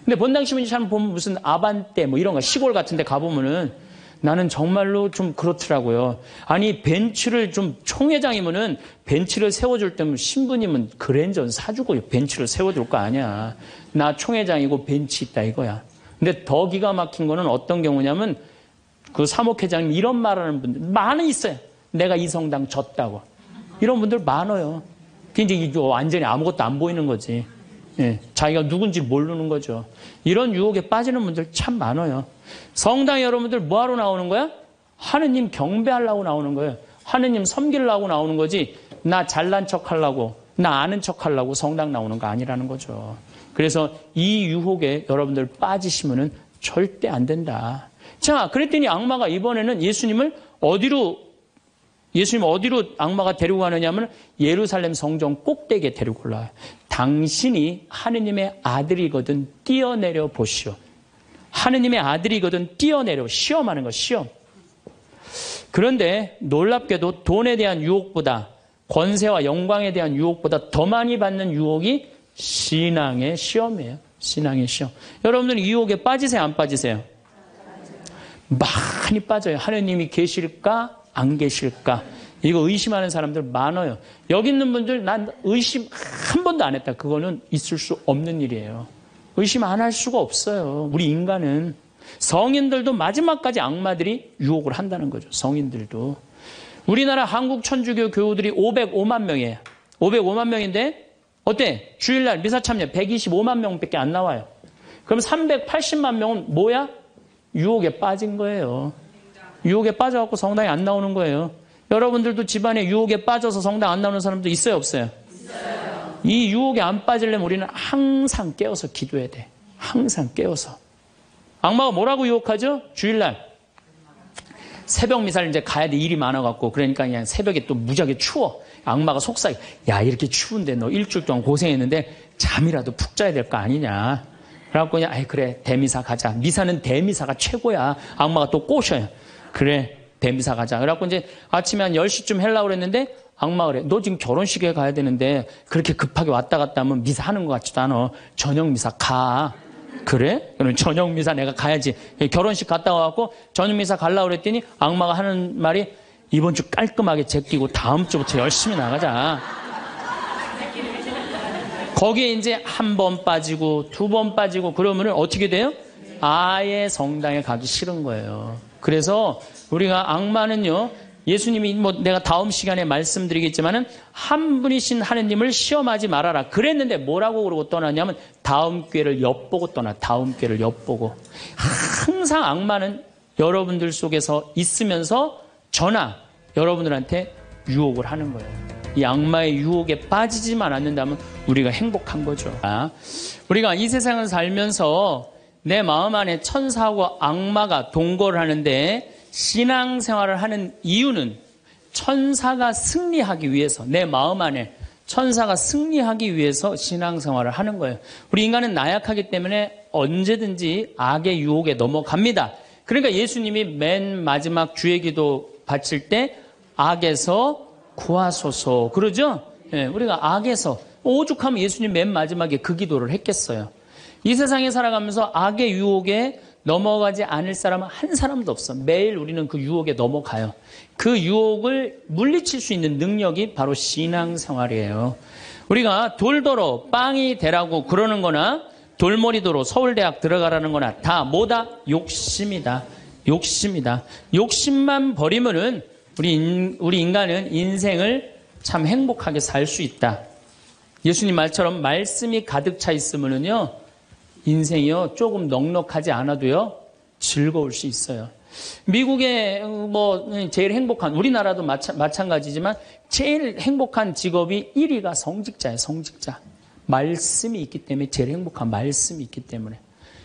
근데 본당 신부 참 보면 무슨 아반떼 이런 거 시골 같은 데 가보면은 나는 정말로 좀 그렇더라고요. 아니 벤츠를 좀 총회장이면은 벤츠를 세워줄 때면 신부님은 그랜저는 사주고 벤츠를 세워줄 거 아니야. 나 총회장이고 벤츠 있다 이거야. 근데 더 기가 막힌 거는 어떤 경우냐면 그 사목회장님 이런 말하는 분들 많이 있어요. 내가 이 성당 졌다고. 이런 분들 많아요. 이제 완전히 아무것도 안 보이는 거지. 자기가 누군지 모르는 거죠. 이런 유혹에 빠지는 분들 참 많아요. 성당에 여러분들 뭐하러 나오는 거야? 하느님 경배하려고 나오는 거예요. 하느님 섬기려고 나오는 거지. 나 잘난 척하려고, 나 아는 척하려고 성당 나오는 거 아니라는 거죠. 그래서 이 유혹에 여러분들 빠지시면은 절대 안 된다. 자, 그랬더니 악마가 이번에는 예수님 어디로 악마가 데리고 가느냐면 예루살렘 성전 꼭대기에 데리고 올라와요. 당신이 하느님의 아들이거든 뛰어내려 보시오. 하느님의 아들이거든 뛰어내려. 시험하는 거, 시험. 그런데 놀랍게도 돈에 대한 유혹보다 권세와 영광에 대한 유혹보다 더 많이 받는 유혹이 신앙의 시험이에요. 신앙의 시험. 여러분들은 이 유혹에 빠지세요? 안 빠지세요? 많이 빠져요. 하느님이 계실까? 안 계실까? 이거 의심하는 사람들 많아요. 여기 있는 분들 난 의심 한 번도 안 했다. 그거는 있을 수 없는 일이에요. 의심 안 할 수가 없어요. 우리 인간은. 성인들도 마지막까지 악마들이 유혹을 한다는 거죠. 성인들도. 우리나라 한국 천주교 교우들이 505만 명이에요. 505만 명인데 어때? 주일날 미사 참여 125만 명밖에 안 나와요. 그럼 380만 명은 뭐야? 유혹에 빠진 거예요. 유혹에 빠져갖고 성당에 안 나오는 거예요. 여러분들도 집안에 유혹에 빠져서 성당 안 나오는 사람도 있어요, 없어요? 있어요. 이 유혹에 안 빠지려면 우리는 항상 깨어서 기도해야 돼. 항상 깨어서. 악마가 뭐라고 유혹하죠? 주일날. 새벽 미사를 이제 가야 돼. 일이 많아갖고. 그러니까 그냥 새벽에 또 무지하게 추워. 악마가 속삭여. 야, 이렇게 추운데 너 일주일 동안 고생했는데 잠이라도 푹 자야 될 거 아니냐. 그래갖고 그냥, 그래, 대미사 가자. 미사는 대미사가 최고야. 악마가 또 꼬셔요. 그래, 대미사 가자. 그래갖고 이제 아침에 한 10시쯤 하려고 그랬는데 악마가 그래. 너 지금 결혼식에 가야 되는데 그렇게 급하게 왔다 갔다 하면 미사 하는 것 같지도 않아. 저녁 미사 가. 그래? 그럼 저녁 미사 내가 가야지. 결혼식 갔다 와갖고 저녁 미사 가려고 그랬더니 악마가 하는 말이 이번 주 깔끔하게 제끼고 다음 주부터 열심히 나가자. 거기에 이제 한 번 빠지고 두 번 빠지고 그러면은 어떻게 돼요? 아예 성당에 가기 싫은 거예요. 그래서 우리가 악마는요, 예수님이 뭐 내가 다음 시간에 말씀드리겠지만은 한 분이신 하느님을 시험하지 말아라 그랬는데 뭐라고 그러고 떠나냐면 다음 기회를 엿보고 떠나. 다음 기회를 엿보고. 항상 악마는 여러분들 속에서 있으면서 저나 여러분들한테 유혹을 하는 거예요. 이 악마의 유혹에 빠지지만 않는다면 우리가 행복한 거죠. 우리가 이 세상을 살면서 내 마음 안에 천사하고 악마가 동거를 하는데 신앙생활을 하는 이유는 천사가 승리하기 위해서, 내 마음 안에 천사가 승리하기 위해서 신앙생활을 하는 거예요. 우리 인간은 나약하기 때문에 언제든지 악의 유혹에 넘어갑니다. 그러니까 예수님이 맨 마지막 주의 기도 바칠 때 악에서 구하소서 그러죠? 예, 우리가 악에서, 오죽하면 예수님 맨 마지막에 그 기도를 했겠어요. 이 세상에 살아가면서 악의 유혹에 넘어가지 않을 사람은 한 사람도 없어. 매일 우리는 그 유혹에 넘어가요. 그 유혹을 물리칠 수 있는 능력이 바로 신앙생활이에요. 우리가 돌도로 빵이 되라고 그러는 거나 돌머리도로 서울대학 들어가라는 거나 다 뭐다? 욕심이다. 욕심이다. 욕심만 버리면은 우리 인간은 인생을 참 행복하게 살 수 있다. 예수님 말처럼 말씀이 가득 차 있으면은요, 인생이요, 조금 넉넉하지 않아도요, 즐거울 수 있어요. 미국의 제일 행복한, 우리나라도 마찬가지지만 제일 행복한 직업이 1위가 성직자예요, 성직자. 말씀이 있기 때문에 제일 행복한 말씀이 있기 때문에.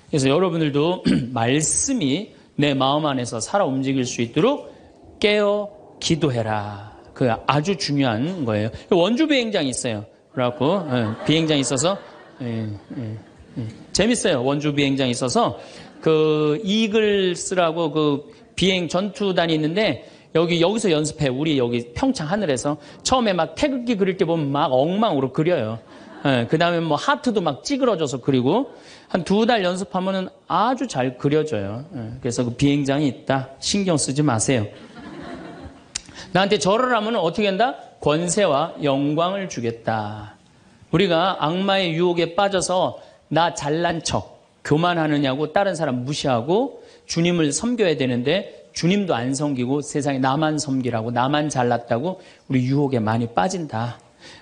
그래서 여러분들도 말씀이 내 마음 안에서 살아 움직일 수 있도록 깨어 기도해라. 그 아주 중요한 거예요. 원주 비행장이 있어요. 그래갖고 비행장이 있어서 재밌어요. 원주 비행장이 있어서 그 이글스라고 그 비행 전투단이 있는데 여기서 연습해. 우리 여기 평창 하늘에서 처음에 막 태극기 그릴 때 보면 막 엉망으로 그려요. 그 다음에 뭐 하트도 막 찌그러져서 그리고 한 2달 연습하면은 아주 잘 그려져요. 그래서 그 비행장이 있다. 신경 쓰지 마세요. 나한테 절을 하면 어떻게 한다? 권세와 영광을 주겠다. 우리가 악마의 유혹에 빠져서 나 잘난 척, 교만하느냐고 다른 사람 무시하고 주님을 섬겨야 되는데 주님도 안 섬기고 세상에 나만 섬기라고, 나만 잘났다고 우리 유혹에 많이 빠진다.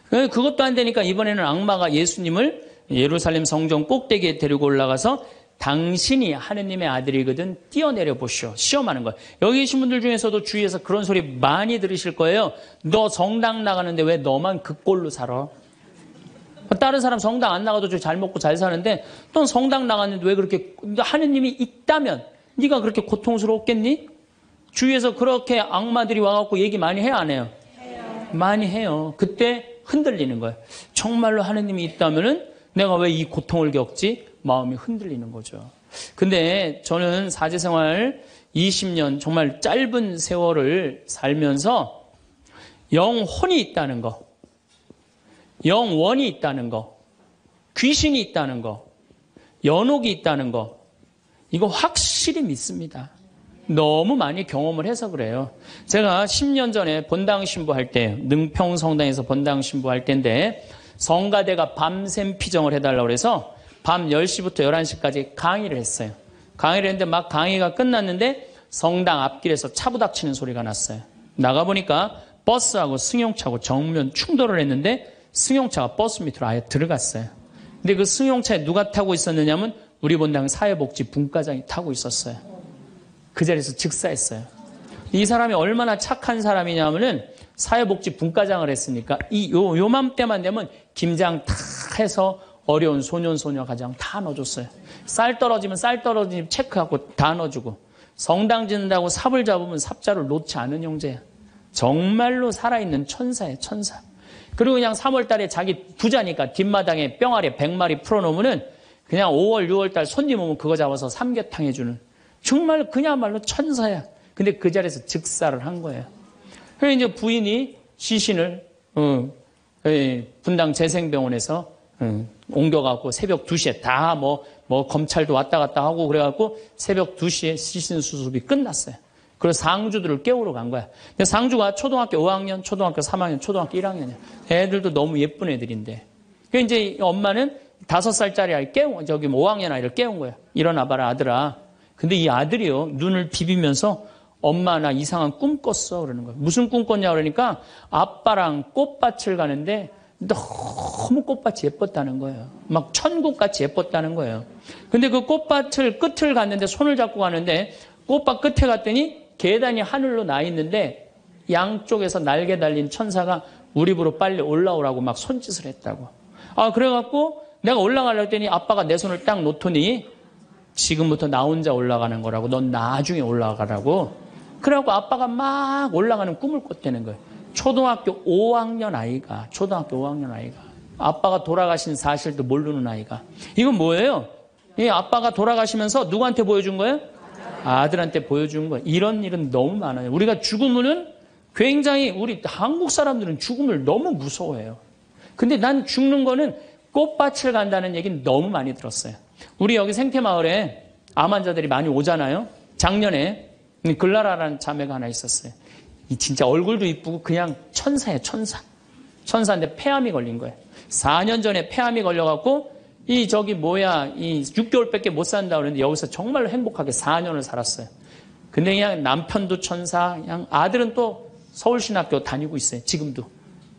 그것도 안 되니까 이번에는 악마가 예수님을 예루살렘 성전 꼭대기에 데리고 올라가서 당신이 하느님의 아들이거든 뛰어내려 보시오. 시험하는 거예요. 여기 계신 분들 중에서도 주위에서 그런 소리 많이 들으실 거예요. 너 성당 나가는데 왜 너만 그 꼴로 살아? 다른 사람 성당 안 나가도 잘 먹고 잘 사는데 넌 성당 나갔는데 왜 그렇게, 하느님이 있다면 네가 그렇게 고통스럽겠니? 주위에서 그렇게 악마들이 와갖고 얘기 많이 해요, 안 해요? 해요. 많이 해요. 그때 흔들리는 거예요. 정말로 하느님이 있다면은 내가 왜 이 고통을 겪지? 마음이 흔들리는 거죠. 근데 저는 사제생활 20년 정말 짧은 세월을 살면서 영혼이 있다는 거, 영원이 있다는 거, 귀신이 있다는 거, 연옥이 있다는 거, 이거 확실히 믿습니다. 너무 많이 경험을 해서 그래요. 제가 10년 전에 본당 신부할 때, 능평성당에서 본당 신부할 때인데 성가대가 밤샘 피정을 해달라고 해서 밤 10시부터 11시까지 강의를 했어요. 강의를 했는데 막 강의가 끝났는데 성당 앞길에서 차 부닥치는 소리가 났어요. 나가보니까 버스하고 승용차하고 정면 충돌을 했는데 승용차가 버스 밑으로 아예 들어갔어요. 근데 그 승용차에 누가 타고 있었느냐면 우리 본당 사회복지 분과장이 타고 있었어요. 그 자리에서 즉사했어요. 이 사람이 얼마나 착한 사람이냐면은 사회복지 분과장을 했으니까 요맘때만 되면 김장 다 해서 어려운 소년, 소녀 가정 다 넣어줬어요. 쌀 떨어지면 쌀 떨어지면 체크하고 다 넣어주고, 성당 짓는다고 삽을 잡으면 삽자를 놓지 않은 형제야. 정말로 살아있는 천사예요, 천사. 그리고 그냥 3월 달에 자기 부자니까 뒷마당에 뿅아리 100마리 풀어놓으면은 그냥 5월, 6월 달 손님 오면 그거 잡아서 삼계탕 해주는, 정말 그야말로 천사야. 근데 그 자리에서 즉사를 한 거예요. 그래서 이제 부인이 시신을 분당 재생병원에서 옮겨갖고 새벽 2시에 다 검찰도 왔다 갔다 하고 그래갖고 새벽 2시에 시신 수습이 끝났어요. 그래서 상주들을 깨우러 간 거야. 근데 상주가 초등학교 5학년, 초등학교 3학년, 초등학교 1학년이야. 애들도 너무 예쁜 애들인데. 그 이제 엄마는 5살짜리 아이 5학년 아이를 깨운 거야. 일어나봐라, 아들아. 근데 이 아들이요, 눈을 비비면서 엄마 나 이상한 꿈 꿨어. 그러는 거야. 무슨 꿈 꿨냐 그러니까 아빠랑 꽃밭을 가는데 너무 꽃밭이 예뻤다는 거예요. 막 천국같이 예뻤다는 거예요. 근데 그 꽃밭을 끝을 갔는데 손을 잡고 가는데 꽃밭 끝에 갔더니 계단이 하늘로 나 있는데 양쪽에서 날개 달린 천사가 우리 집으로 빨리 올라오라고 막 손짓을 했다고. 그래갖고 내가 올라가려고 했더니 아빠가 내 손을 딱 놓더니 지금부터 나 혼자 올라가는 거라고. 넌 나중에 올라가라고. 그래갖고 아빠가 막 올라가는 꿈을 꿨다는 거예요. 초등학교 5학년 아이가 아빠가 돌아가신 사실도 모르는 아이가. 이건 뭐예요? 이 아빠가 돌아가시면서 누구한테 보여준 거예요? 아들한테 보여준 거예요. 이런 일은 너무 많아요. 우리가 죽으면은 굉장히 우리 한국 사람들은 죽음을 너무 무서워해요. 근데 난 죽는 거는 꽃밭을 간다는 얘기는 너무 많이 들었어요. 우리 여기 생태마을에 암 환자들이 많이 오잖아요. 작년에 글라라라는 자매가 하나 있었어요. 진짜 얼굴도 이쁘고 그냥 천사예요, 천사. 천사인데 폐암이 걸린 거예요. 4년 전에 폐암이 걸려갖고 이 6개월밖에 못 산다 그러는데 여기서 정말로 행복하게 4년을 살았어요. 근데 그냥 남편도 천사, 그냥 아들은 또 서울신학교 다니고 있어요. 지금도.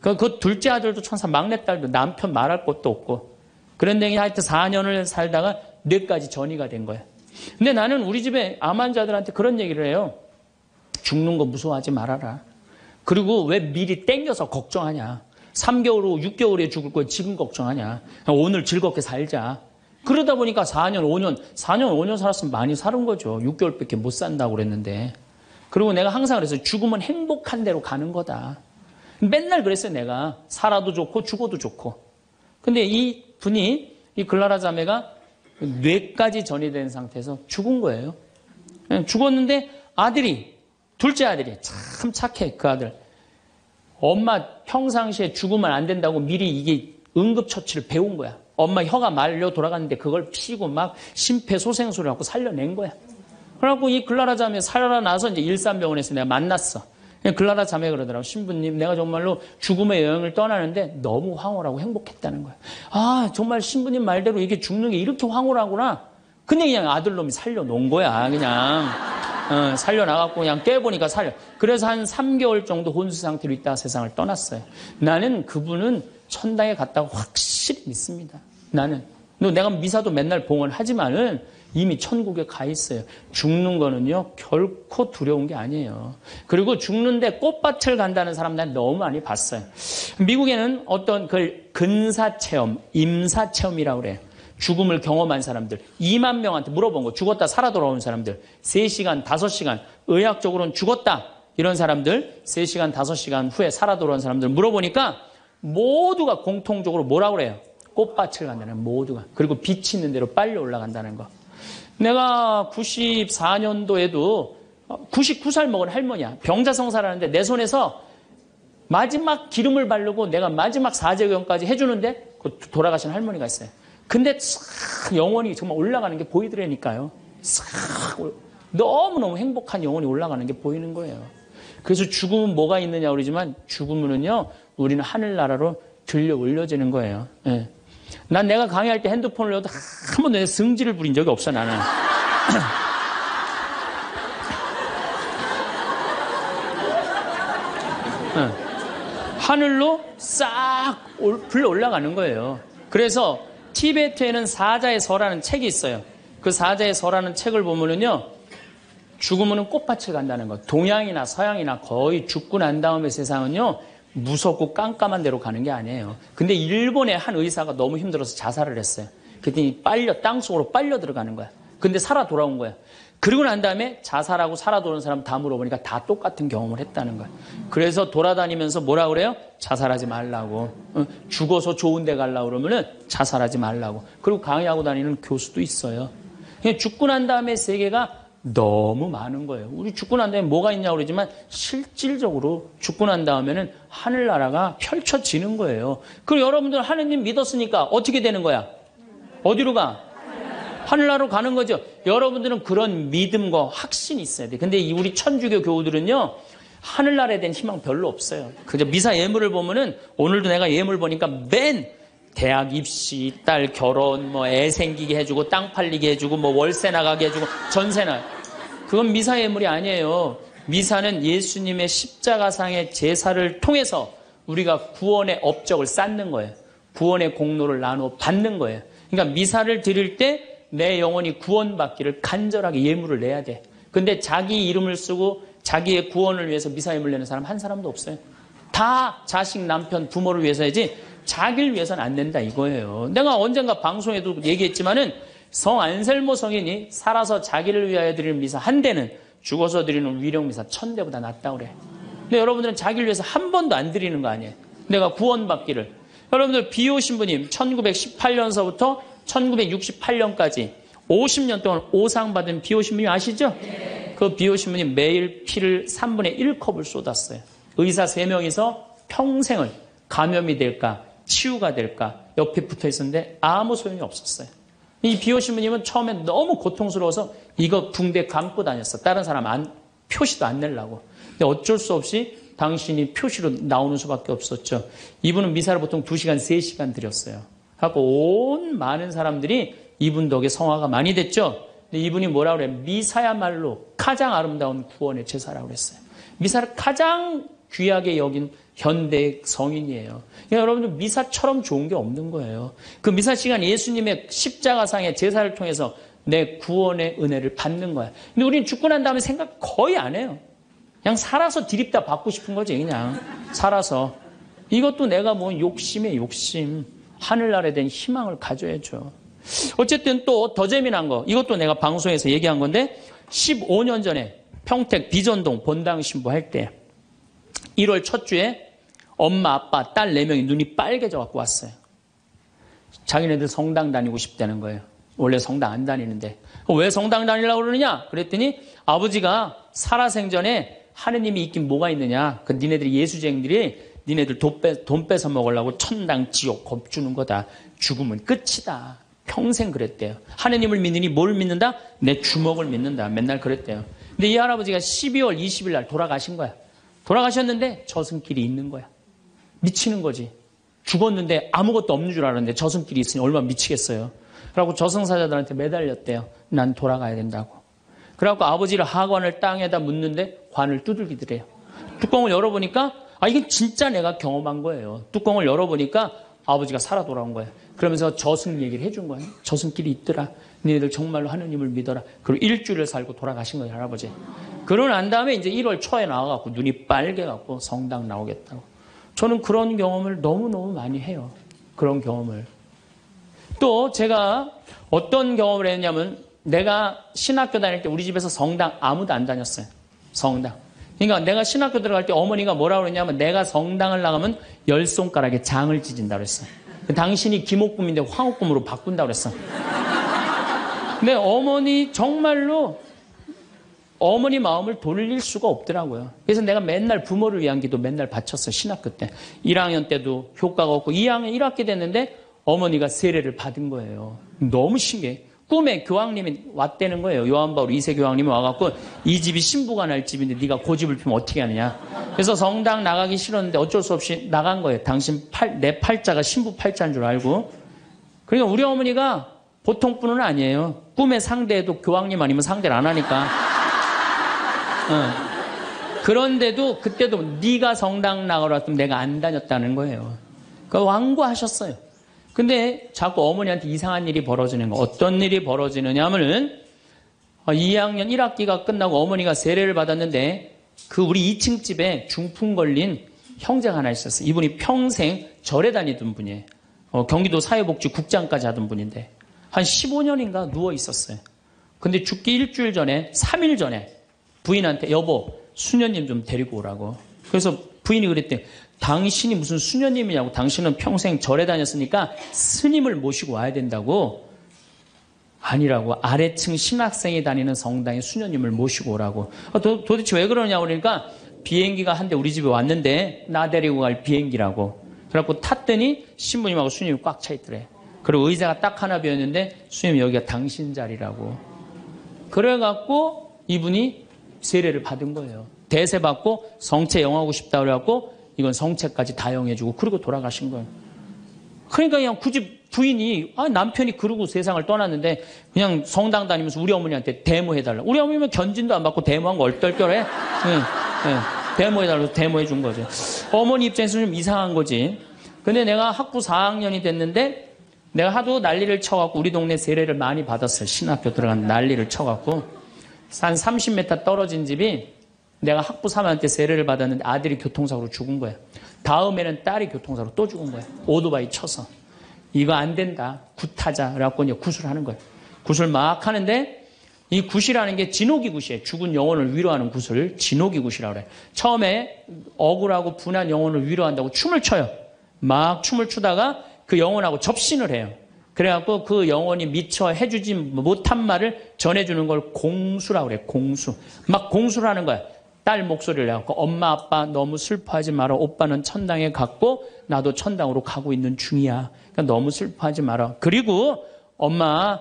그 둘째 아들도 천사, 막내딸도 남편 말할 것도 없고. 그런데 하여튼 4년을 살다가 뇌까지 전이가 된 거예요. 근데 나는 우리 집에 암 환자들한테 그런 얘기를 해요. 죽는 거 무서워하지 말아라. 그리고 왜 미리 땡겨서 걱정하냐. 3개월 후, 6개월 후에 죽을 거 지금 걱정하냐. 오늘 즐겁게 살자. 그러다 보니까 4년, 5년 살았으면 많이 사는 거죠. 6개월밖에 못 산다고 그랬는데. 그리고 내가 항상 그랬어요. 죽으면 행복한 대로 가는 거다. 맨날 그랬어요, 내가. 살아도 좋고 죽어도 좋고. 근데 이 분이, 이 글라라 자매가 뇌까지 전이 된 상태에서 죽은 거예요. 죽었는데 둘째 아들이 참 착해, 그 아들. 엄마 평상시에 죽으면 안 된다고 미리 이게 응급처치를 배운 거야. 엄마 혀가 말려 돌아갔는데 그걸 피고 막 심폐소생술을 하고 살려낸 거야. 그래갖고 이 글라라 자매 살아나서 이제 일산병원에서 내가 만났어. 글라라 자매 그러더라고. 신부님, 내가 정말로 죽음의 여행을 떠나는데 너무 황홀하고 행복했다는 거야. 정말 신부님 말대로 이게 죽는 게 이렇게 황홀하구나. 근데 그냥 아들놈이 살려놓은 거야, 그냥. 살려나갔고 그냥 깨보니까 그래서 한 3개월 정도 혼수 상태로 있다가 세상을 떠났어요. 나는 그분은 천당에 갔다고 확실히 믿습니다. 내가 미사도 맨날 봉헌하지만은 이미 천국에 가 있어요. 죽는 거는요, 결코 두려운 게 아니에요. 그리고 죽는데 꽃밭을 간다는 사람 난 너무 많이 봤어요. 미국에는 어떤 그 근사체험, 임사체험이라고 그래요. 죽음을 경험한 사람들 2만 명한테 물어본 거. 죽었다 살아 돌아온 사람들 3시간, 5시간 의학적으로는 죽었다 이런 사람들 3시간, 5시간 후에 살아 돌아온 사람들 물어보니까 모두가 공통적으로 뭐라고 그래요? 꽃밭을 간다는, 모두가. 그리고 빛이 있는 대로 빨리 올라간다는 거. 내가 94년도에도 99살 먹은 할머니야. 병자성사를 하는데 내 손에서 마지막 기름을 바르고 내가 마지막 사제경까지 해주는데 돌아가신 할머니가 있어요. 근데 싹 영혼이 정말 올라가는 게 보이더라니까요. 싹 너무너무 행복한 영혼이 올라가는 게 보이는 거예요. 그래서 죽음은 뭐가 있느냐 그러지만 죽음은요, 우리는 하늘나라로 들려 올려지는 거예요. 예. 난 내가 강의할 때 핸드폰을 넣어도 한 번도 내 승질을 부린 적이 없어, 나는. 하늘로 싹 불러 올라가는 거예요. 그래서 티베트에는 사자의 서라는 책이 있어요. 그 사자의 서라는 책을 보면은요, 죽으면은 꽃밭을 간다는 거. 동양이나 서양이나 거의 죽고 난 다음에 세상은요, 무섭고 깜깜한 데로 가는 게 아니에요. 근데 일본의 한 의사가 너무 힘들어서 자살을 했어요. 그랬더니 땅속으로 빨려 들어가는 거야. 근데 살아 돌아온 거야. 그리고 난 다음에 자살하고 살아 돌아온 사람 다 물어보니까 다 똑같은 경험을 했다는 거야. 그래서 돌아다니면서 뭐라 그래요? 자살하지 말라고. 죽어서 좋은 데 가려고 그러면은 자살하지 말라고. 그리고 강의하고 다니는 교수도 있어요. 죽고 난 다음에 세계가 너무 많은 거예요. 우리 죽고 난 다음에 뭐가 있냐고 그러지만 실질적으로 죽고 난 다음에는 하늘나라가 펼쳐지는 거예요. 그리고 여러분들 하느님 믿었으니까 어떻게 되는 거야? 어디로 가? 하늘나라로 가는 거죠. 여러분들은 그런 믿음과 확신이 있어야 돼. 근데 우리 천주교 교우들은요, 하늘나라에 대한 희망 별로 없어요. 그저 미사 예물을 보면은, 오늘도 내가 예물 보니까 맨 대학 입시, 딸 결혼, 뭐 애 생기게 해주고, 땅 팔리게 해주고, 뭐 월세 나가게 해주고, 전세나. 그건 미사 예물이 아니에요. 미사는 예수님의 십자가상의 제사를 통해서 우리가 구원의 업적을 쌓는 거예요. 구원의 공로를 나누어 받는 거예요. 그러니까 미사를 드릴 때 내 영혼이 구원받기를 간절하게 예물을 내야 돼. 근데 자기 이름을 쓰고 자기의 구원을 위해서 미사 예물 내는 사람 한 사람도 없어요. 다 자식, 남편, 부모를 위해서야지 자기를 위해서는 안 낸다 이거예요. 내가 언젠가 방송에도 얘기했지만은 성 안셀모 성인이 살아서 자기를 위하여 드리는 미사 한 대는 죽어서 드리는 위령 미사 1000대보다 낫다 그래. 근데 여러분들은 자기를 위해서 한 번도 안 드리는 거 아니에요. 내가 구원받기를. 여러분들 비오 신부님 1918년서부터 1968년까지 50년 동안 오상 받은 비오 신부님 아시죠? 그 비오 신부님 매일 피를 3분의 1컵을 쏟았어요. 의사 3명이서 평생을 감염이 될까 치유가 될까 옆에 붙어 있었는데 아무 소용이 없었어요. 이 비오 신부님은 처음에 너무 고통스러워서 이거 붕대 감고 다녔어. 다른 사람 표시도 안 내려고. 근데 어쩔 수 없이 당신이 표시로 나오는 수밖에 없었죠. 이분은 미사를 보통 2시간, 3시간 드렸어요. 하고 온 많은 사람들이 이분 덕에 성화가 많이 됐죠. 근데 이분이 뭐라고 그래요? 미사야말로 가장 아름다운 구원의 제사라고 그랬어요. 미사를 가장 귀하게 여긴 현대 성인이에요. 그러니까 여러분들 미사처럼 좋은 게 없는 거예요. 그 미사 시간 예수님의 십자가상의 제사를 통해서 내 구원의 은혜를 받는 거야. 근데 우리는 죽고 난 다음에 생각 거의 안 해요. 그냥 살아서 디립다 받고 싶은 거지. 그냥 살아서. 이것도 내가 뭐 욕심에 욕심. 하늘나라에 대한 희망을 가져야죠. 어쨌든 또 더 재미난 거. 이것도 내가 방송에서 얘기한 건데 15년 전에 평택 비전동 본당 신부할 때 1월 첫 주에 엄마, 아빠, 딸 4명이 눈이 빨개져 갖고 왔어요. 자기네들 성당 다니고 싶다는 거예요. 원래 성당 안 다니는데. 왜 성당 다니려고 그러느냐? 그랬더니 아버지가 살아생전에 하느님이 있긴 뭐가 있느냐? 그 니네들이 예수쟁들이 니네들 돈 뺏어 먹으려고 천당 지옥 겁주는 거다. 죽으면 끝이다. 평생 그랬대요. 하느님을 믿느니 뭘 믿는다? 내 주먹을 믿는다. 맨날 그랬대요. 근데 이 할아버지가 12월 20일 날 돌아가신 거야. 돌아가셨는데 저승길이 있는 거야. 미치는 거지. 죽었는데 아무것도 없는 줄 알았는데 저승길이 있으니 얼마나 미치겠어요. 그래갖고 저승사자들한테 매달렸대요. 난 돌아가야 된다고. 그래갖고 아버지를 하관을 땅에다 묻는데 관을 두들기더래요. 뚜껑을 열어보니까 이게 진짜 내가 경험한 거예요. 뚜껑을 열어보니까 아버지가 살아 돌아온 거예요. 그러면서 저승 얘기를 해준 거예요. 저승길이 있더라. 너희들 정말로 하느님을 믿어라. 그리고 일주일을 살고 돌아가신 거예요, 할아버지. 그러고 난 다음에 이제 1월 초에 나와갖고 눈이 빨개갖고 성당 나오겠다고. 저는 그런 경험을 너무너무 많이 해요. 그런 경험을. 또 제가 어떤 경험을 했냐면 내가 신학교 다닐 때 우리 집에서 성당 아무도 안 다녔어요. 성당. 그러니까 내가 신학교 들어갈 때 어머니가 뭐라고 그랬냐면 내가 성당을 나가면 10손가락에 장을 찢은다고 그랬어요. 당신이 김옥금인데 황옥금으로 바꾼다고 그랬어. 근데 어머니 정말로 어머니 마음을 돌릴 수가 없더라고요. 그래서 내가 맨날 부모를 위한 기도 맨날 바쳤어요. 신학교 때. 1학년 때도 효과가 없고 2학년 1학기 됐는데 어머니가 세례를 받은 거예요. 너무 신기해. 꿈에 교황님이 왔다는 거예요. 요한바울 2세 교황님이 와갖고 이 집이 신부가 날 집인데 네가 고집을 피우면 어떻게 하느냐. 그래서 성당 나가기 싫었는데 어쩔 수 없이 나간 거예요. 당신 내 팔자가 신부 팔자인 줄 알고. 그러니까 우리 어머니가 보통 분은 아니에요. 꿈에 상대해도 교황님 아니면 상대를 안 하니까. 그런데도 그때도 네가 성당 나가라 했으면 내가 안 다녔다는 거예요. 그러니까 완고하셨어요. 근데 자꾸 어머니한테 이상한 일이 벌어지는 거. 어떤 일이 벌어지느냐 하면은 2학년 1학기가 끝나고 어머니가 세례를 받았는데 그 우리 2층 집에 중풍 걸린 형제가 하나 있었어요. 이분이 평생 절에 다니던 분이에요. 경기도 사회복지국장까지 하던 분인데 한 15년인가 누워 있었어요. 근데 죽기 일주일 전에 3일 전에 부인한테 여보 수녀님 좀 데리고 오라고. 그래서 부인이 그랬대. 당신이 무슨 수녀님이냐고. 당신은 평생 절에 다녔으니까 스님을 모시고 와야 된다고. 아니라고. 아래층 신학생이 다니는 성당에 수녀님을 모시고 오라고. 도대체 왜 그러냐 그러니까 비행기가 한 대 우리 집에 왔는데 나 데리고 갈 비행기라고. 그래갖고 탔더니 신부님하고 수녀님이 꽉 차 있더래. 그리고 의자가 딱 하나 비었는데 수녀님 여기가 당신 자리라고. 그래갖고 이분이 세례를 받은 거예요. 대세 받고 성체 영하고 싶다 그래갖고 이건 성체까지 다 영해주고 그리고 돌아가신 거예요. 그러니까 그냥 굳이 부인이 남편이 그러고 세상을 떠났는데 그냥 성당 다니면서 우리 어머니한테 데모해달라. 우리 어머니는 견진도 안 받고 데모한 거 얼떨결해. 데모해달라고 데모해 준 거죠. 어머니 입장에서 좀 이상한 거지. 근데 내가 학부 4학년이 됐는데 내가 하도 난리를 쳐갖고 우리 동네 세례를 많이 받았어요. 신학교 들어간 난리를 쳐갖고 한 30m 떨어진 집이 내가 학부 3학년 때 세례를 받았는데 아들이 교통사고로 죽은 거야. 다음에는 딸이 교통사고로 또 죽은 거야. 오토바이 쳐서. 이거 안 된다. 굿하자. 그래갖고 이제 굿을 하는 거야. 굿을 막 하는데 이 굿이라는 게 진호기 굿이에요. 죽은 영혼을 위로하는 굿을 진호기 굿이라고 그래. 처음에 억울하고 분한 영혼을 위로한다고 춤을 춰요. 막 춤을 추다가 그 영혼하고 접신을 해요. 그래갖고 그 영혼이 미처 해주지 못한 말을 전해주는 걸 공수라고 그래. 공수. 막 공수를 하는 거야. 딸 목소리를 내갖고 엄마 아빠 너무 슬퍼하지 마라. 오빠는 천당에 갔고 나도 천당으로 가고 있는 중이야. 그러니까 너무 슬퍼하지 마라. 그리고 엄마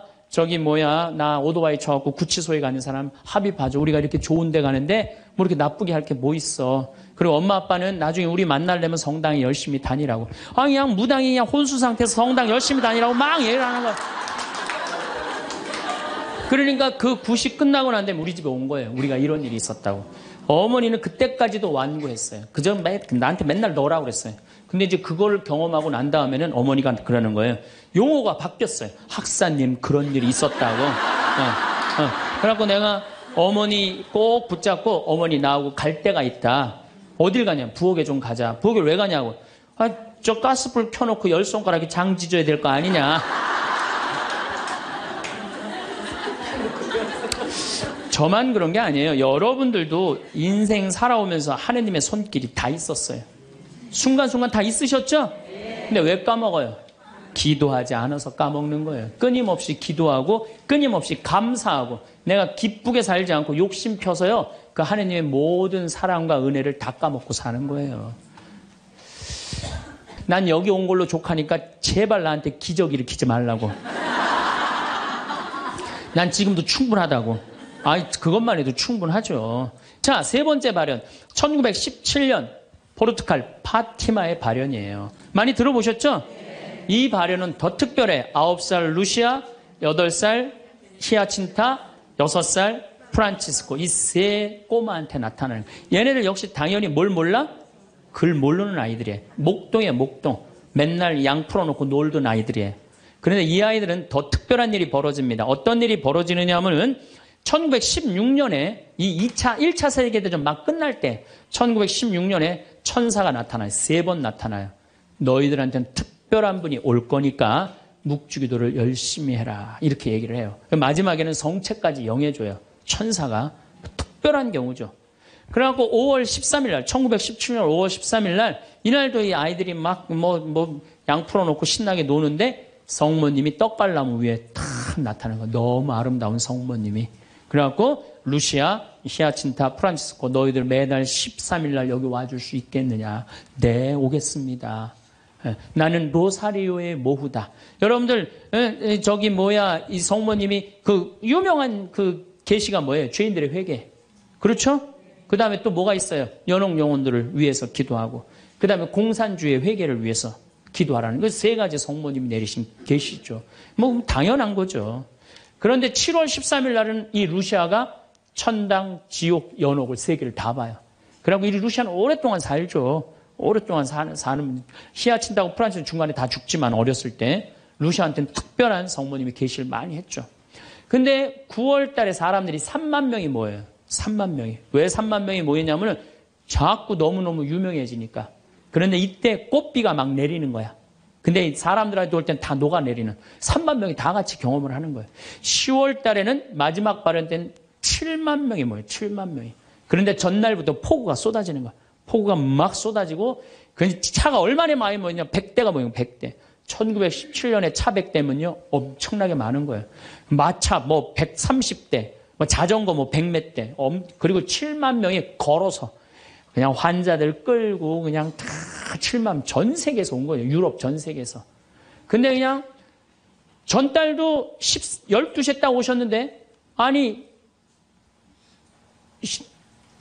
나 오토바이 쳐갖고 구치소에 가는 사람 합의봐줘. 우리가 이렇게 좋은 데 가는데 뭐 이렇게 나쁘게 할 게 뭐 있어. 그리고 엄마 아빠는 나중에 우리 만나려면 성당에 열심히 다니라고. 그냥 무당이 그냥 혼수 상태에서 성당 열심히 다니라고 막 얘기를 하는 거야. 그러니까 그 굿이 끝나고 난 다음에 우리 집에 온 거예요. 우리가 이런 일이 있었다고. 어머니는 그때까지도 완고했어요. 그저 나한테 맨날 너라고 그랬어요. 근데 이제 그걸 경험하고 난 다음에는 어머니가 그러는 거예요. 용어가 바뀌었어요. 학사님 그런 일이 있었다고. 그래갖고 내가 어머니 꼭 붙잡고 어머니 나하고 갈 데가 있다. 어딜 가냐? 부엌에 좀 가자. 부엌에 왜 가냐고. 저 가스불 켜놓고 10손가락에 장 지져야 될 거 아니냐. 저만 그런 게 아니에요. 여러분들도 인생 살아오면서 하느님의 손길이 다 있었어요. 순간순간 다 있으셨죠? 근데 왜 까먹어요? 기도하지 않아서 까먹는 거예요. 끊임없이 기도하고 끊임없이 감사하고 내가 기쁘게 살지 않고 욕심 펴서요. 그 하느님의 모든 사랑과 은혜를 다 까먹고 사는 거예요. 난 여기 온 걸로 족하니까 제발 나한테 기적 일으키지 말라고. 난 지금도 충분하다고. 그것만 해도 충분하죠. 자, 세 번째 발현. 1917년 포르투갈 파티마의 발현이에요. 많이 들어보셨죠? 이 발현은 더 특별해. 9살 루시아, 8살 히아친타, 6살 프란치스코. 이 세 꼬마한테 나타나는 거예요. 얘네들 역시 당연히 뭘 몰라? 글 모르는 아이들이에요. 목동이에요, 목동. 맨날 양 풀어놓고 놀던 아이들이에요. 그런데 이 아이들은 더 특별한 일이 벌어집니다. 어떤 일이 벌어지느냐 하면은 1916년에 이 1차 세계대전 막 끝날 때 1916년에 천사가 나타나요. 3번 나타나요. 너희들한테는 특별한 분이 올 거니까 묵주기도를 열심히 해라. 이렇게 얘기를 해요. 마지막에는 성체까지 영해줘요. 천사가. 특별한 경우죠. 그래갖고 5월 13일 날, 1917년 5월 13일 날, 이날도 이 아이들이 막 양 풀어놓고 신나게 노는데 성모님이 떡갈나무 위에 탁 나타나는 거예요. 너무 아름다운 성모님이. 그래갖고 루시아, 히아친타, 프란치스코 너희들 매달 13일 날 여기 와줄 수 있겠느냐. 네, 오겠습니다. 나는 로사리오의 모후다. 여러분들 이 성모님이 그 유명한 그 계시가 뭐예요? 죄인들의 회개. 그렇죠? 그 다음에 또 뭐가 있어요? 연옥 영혼들을 위해서 기도하고 그 다음에 공산주의 회개를 위해서 기도하라는 그 세 가지 성모님이 내리신 계시죠. 당연한 거죠. 그런데 7월 13일 날은 이 루시아가 천당, 지옥, 연옥을 세 개를 다 봐요. 그리고 이 루시아는 오랫동안 살죠. 오랫동안 사는 히아친타하고 프란치스는 중간에 다 죽지만 어렸을 때 루시아한테는 특별한 성모님이 계시를 많이 했죠. 근데 9월 달에 사람들이 3만 명이 모여요. 3만 명이. 왜 3만 명이 모이냐면은 자꾸 너무너무 유명해지니까. 그런데 이때 꽃비가 막 내리는 거야. 근데 사람들한테 올 땐 다 녹아내리는 3만 명이 다 같이 경험을 하는 거예요. 10월 달에는 마지막 발현 때는 7만 명이 모여요. 7만 명이. 그런데 전날부터 폭우가 쏟아지는 거야. 폭우가 막 쏟아지고 차가 얼마나 많이 모이냐 100대가 모이면 100대. 1917년에 차 100대면요 엄청나게 많은 거예요. 마차 뭐 130대, 뭐 자전거 뭐 100몇 대, 그리고 7만 명이 걸어서 그냥 환자들 끌고 그냥 다 7만 전 세계에서 온 거예요. 유럽 전 세계에서. 근데 그냥 전달도 12시에 딱 오셨는데 아니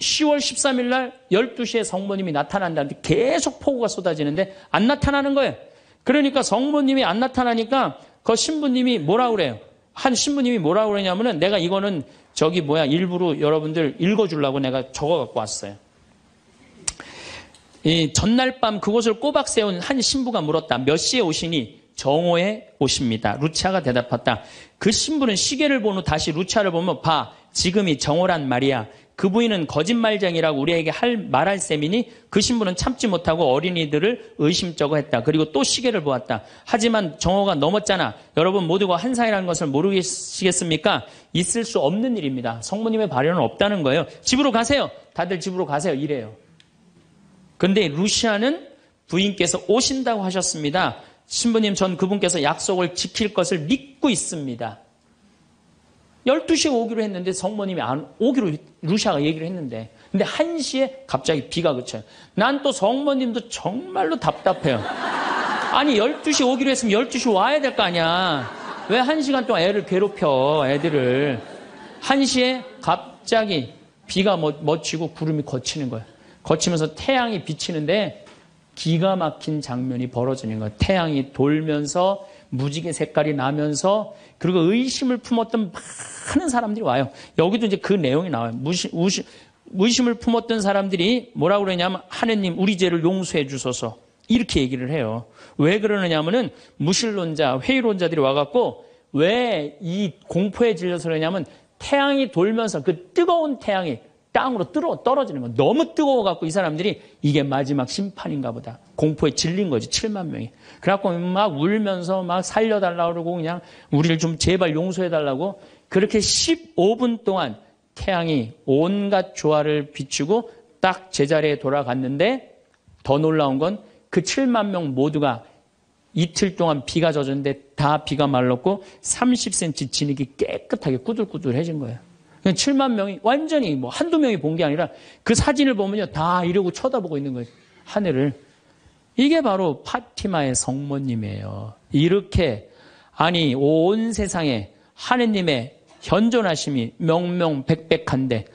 10월 13일 날 12시에 성모님이 나타난다는데 계속 폭우가 쏟아지는데 안 나타나는 거예요. 그러니까 성모님이 안 나타나니까 그 신부님이 뭐라 그래요? 한 신부님이 뭐라 그러냐면은 내가 이거는 일부러 여러분들 읽어주려고 내가 적어 갖고 왔어요. 이 전날 밤 그곳을 꼬박 세운 한 신부가 물었다. 몇 시에 오시니? 정오에 오십니다. 루치아가 대답했다. 그 신부는 시계를 본 후 다시 루치아를 보면 봐. 지금이 정오란 말이야. 그 부인은 거짓말쟁이라고 우리에게 말할 셈이니 그 신부는 참지 못하고 어린이들을 의심쩍어 했다. 그리고 또 시계를 보았다. 하지만 정오가 넘었잖아. 여러분 모두가 환상이라는 것을 모르시겠습니까? 있을 수 없는 일입니다. 성모님의 발현은 없다는 거예요. 집으로 가세요. 다들 집으로 가세요. 이래요. 근데 루시아는 부인께서 오신다고 하셨습니다. 신부님, 전 그분께서 약속을 지킬 것을 믿고 있습니다. 12시에 오기로 했는데 성모님이 안 오기로 루시아가 얘기를 했는데 근데 1시에 갑자기 비가 그쳐요. 난 또 성모님도 정말로 답답해요. 아니 12시에 오기로 했으면 12시 와야 될 거 아니야. 왜 1시간 동안 애를 괴롭혀 애들을. 1시에 갑자기 비가 맺히고 구름이 걷히는 거예요. 거치면서 태양이 비치는데 기가 막힌 장면이 벌어지는 거예요. 태양이 돌면서 무지개 색깔이 나면서 그리고 의심을 품었던 많은 사람들이 와요. 여기도 이제 그 내용이 나와요. 의심을 품었던 사람들이 뭐라고 그러냐면 하느님 우리 죄를 용서해 주소서 이렇게 얘기를 해요. 왜 그러느냐면은 무신론자, 회의론자들이 와갖고 왜 이 공포에 질려서 그러냐면 태양이 돌면서 그 뜨거운 태양이 땅으로 떨어지는 거. 너무 뜨거워갖고 이 사람들이 이게 마지막 심판인가 보다. 공포에 질린 거지, 7만 명이. 그래갖고 막 울면서 막 살려달라고 그러고 그냥 우리를 좀 제발 용서해달라고 그렇게 15분 동안 태양이 온갖 조화를 비추고 딱 제자리에 돌아갔는데 더 놀라운 건 그 7만 명 모두가 이틀 동안 비가 젖었는데 다 비가 말랐고 30cm 진흙이 깨끗하게 꾸들꾸들해진 거예요. 7만 명이 완전히 한두 명이 본 게 아니라 그 사진을 보면요. 다 이러고 쳐다보고 있는 거예요. 하늘을. 이게 바로 파티마의 성모님이에요. 이렇게 아니 온 세상에 하느님의 현존하심이 명명백백한데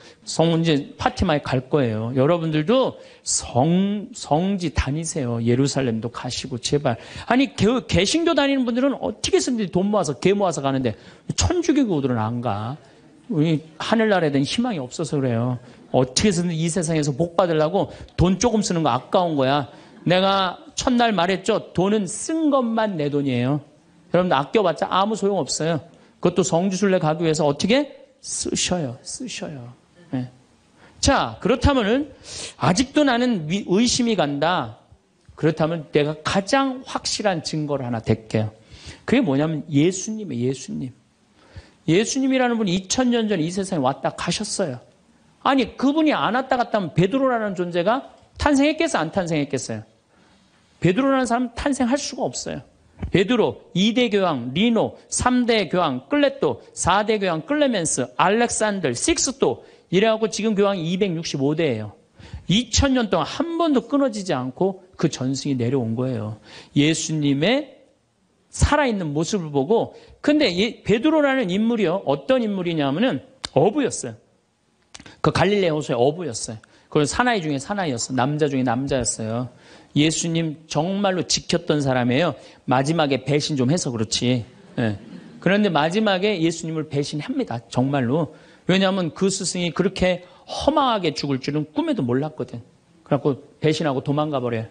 이제 파티마에 갈 거예요. 여러분들도 성지 다니세요. 예루살렘도 가시고 제발. 아니 개신교 다니는 분들은 어떻게 해서든지 돈 모아서 개 모아서 가는데 천주교들은 안 가. 우리 하늘나라에 대한 희망이 없어서 그래요. 어떻게 해서든 이 세상에서 복 받으려고 돈 조금 쓰는 거 아까운 거야. 내가 첫날 말했죠. 돈은 쓴 것만 내 돈이에요. 여러분들 아껴봤자 아무 소용 없어요. 그것도 성지순례 가기 위해서 어떻게? 쓰셔요. 네. 자, 그렇다면은 아직도 나는 의심이 간다. 그렇다면 내가 가장 확실한 증거를 하나 댈게요. 그게 뭐냐면 예수님이에요. 예수님. 예수님이라는 분이 2000년 전에 이 세상에 왔다 가셨어요. 아니 그분이 안 왔다 갔다 하면 베드로라는 존재가 탄생했겠어요? 안 탄생했겠어요? 베드로라는 사람은 탄생할 수가 없어요. 베드로, 2대 교황, 리노, 3대 교황, 클레토, 4대 교황, 클레멘스, 알렉산더, 식스토 이래갖고 지금 교황이 265대예요. 2000년 동안 한 번도 끊어지지 않고 그 전승이 내려온 거예요. 예수님의 살아있는 모습을 보고 근데 베드로라는 인물이요. 어떤 인물이냐면은 어부였어요. 그 갈릴레 호수의 어부였어요. 그건 사나이 중에 사나이였어요. 남자 중에 남자였어요. 예수님 정말로 지켰던 사람이에요. 마지막에 배신 좀 해서 그렇지. 네. 그런데 마지막에 예수님을 배신합니다. 정말로. 왜냐하면 그 스승이 그렇게 허망하게 죽을 줄은 꿈에도 몰랐거든. 그래갖고 배신하고 도망가 버려요.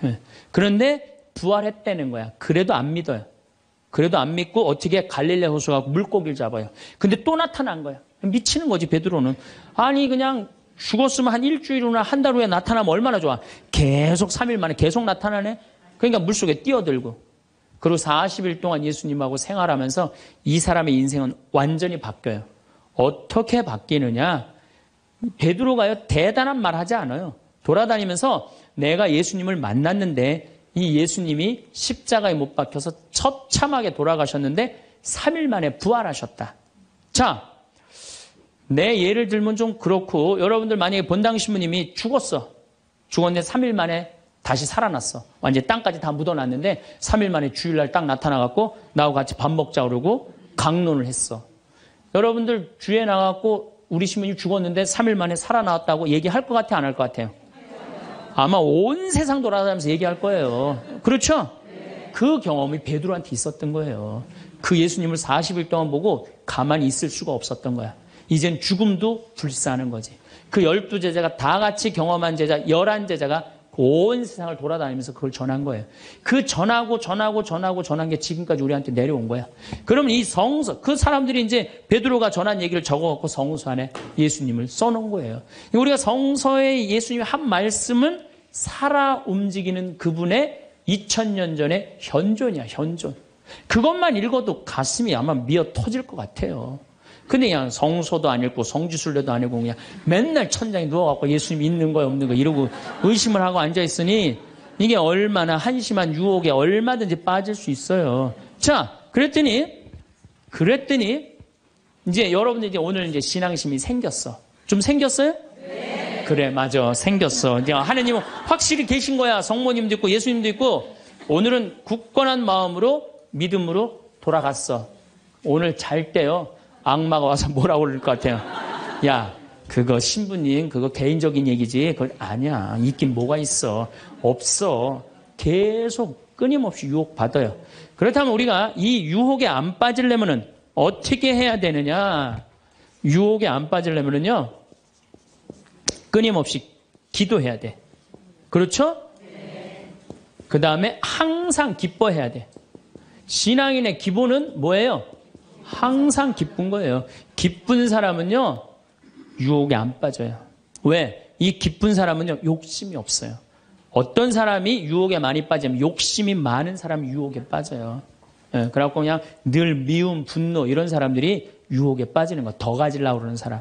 네. 그런데 부활했다는 거야. 그래도 안 믿어요. 그래도 안 믿고 어떻게 갈릴레 호수 가고 물고기를 잡아요. 근데 또 나타난 거야. 미치는 거지 베드로는. 아니 그냥 죽었으면 한 일주일 후나 한 달 후에 나타나면 얼마나 좋아. 계속 3일 만에 계속 나타나네. 그러니까 물속에 뛰어들고. 그리고 40일 동안 예수님하고 생활하면서 이 사람의 인생은 완전히 바뀌어요. 어떻게 바뀌느냐. 베드로가요 대단한 말 하지 않아요. 돌아다니면서 내가 예수님을 만났는데 이 예수님이 십자가에 못 박혀서 처참하게 돌아가셨는데 3일 만에 부활하셨다. 자, 내 예를 들면 좀 그렇고 여러분들 만약에 본당 신부님이 죽었는데 3일 만에 다시 살아났어. 완전히 땅까지 다 묻어놨는데 3일 만에 주일날 딱 나타나갖고 나하고 같이 밥 먹자 그러고 강론을 했어. 여러분들 주에 나가고 우리 신부님 죽었는데 3일 만에 살아나왔다고 얘기할 것 같아, 안 할 것 같아요? 아마 온 세상 돌아다니면서 얘기할 거예요. 그렇죠? 그 경험이 베드로한테 있었던 거예요. 그 예수님을 40일 동안 보고 가만히 있을 수가 없었던 거야. 이젠 죽음도 불사하는 거지. 그 12제자가 다 같이 경험한 제자 11제자가 온 세상을 돌아다니면서 그걸 전한 거예요. 그 전한 게 지금까지 우리한테 내려온 거야. 그러면 이 성서, 그 사람들이 이제 베드로가 전한 얘기를 적어갖고 성서 안에 예수님을 써놓은 거예요. 우리가 성서에 예수님이 한 말씀은 살아 움직이는 그분의 2000년 전의 현존이야, 현존. 그것만 읽어도 가슴이 아마 미어 터질 것 같아요. 근데 그냥 성서도 안 읽고 성지순례도 안 읽고 그냥 맨날 천장에 누워갖고 예수님 있는 거야 없는 거 이러고 의심을 하고 앉아있으니 이게 얼마나 한심한 유혹에 얼마든지 빠질 수 있어요. 자, 그랬더니 이제 여러분들 이제 오늘 이제 신앙심이 생겼어. 좀 생겼어요? 네. 그래, 맞아. 생겼어. 이제 하나님은 확실히 계신 거야. 성모님도 있고 예수님도 있고 오늘은 굳건한 마음으로 믿음으로 돌아갔어. 오늘 잘 때요. 악마가 와서 뭐라고 그럴 것 같아요. 야, 그거 신부님 그거 개인적인 얘기지. 그건 아니야. 있긴 뭐가 있어. 없어. 계속 끊임없이 유혹받아요. 그렇다면 우리가 이 유혹에 안 빠지려면은 어떻게 해야 되느냐. 유혹에 안 빠지려면은요. 끊임없이 기도해야 돼. 그렇죠? 그 다음에 항상 기뻐해야 돼. 신앙인의 기본은 뭐예요? 항상 기쁜 거예요. 기쁜 사람은요, 유혹에 안 빠져요. 왜? 이 기쁜 사람은요, 욕심이 없어요. 어떤 사람이 유혹에 많이 빠지면 욕심이 많은 사람이 유혹에 빠져요. 예, 그래갖고 그냥 늘 미움, 분노 이런 사람들이 유혹에 빠지는 거. 더 가지려고 그러는 사람.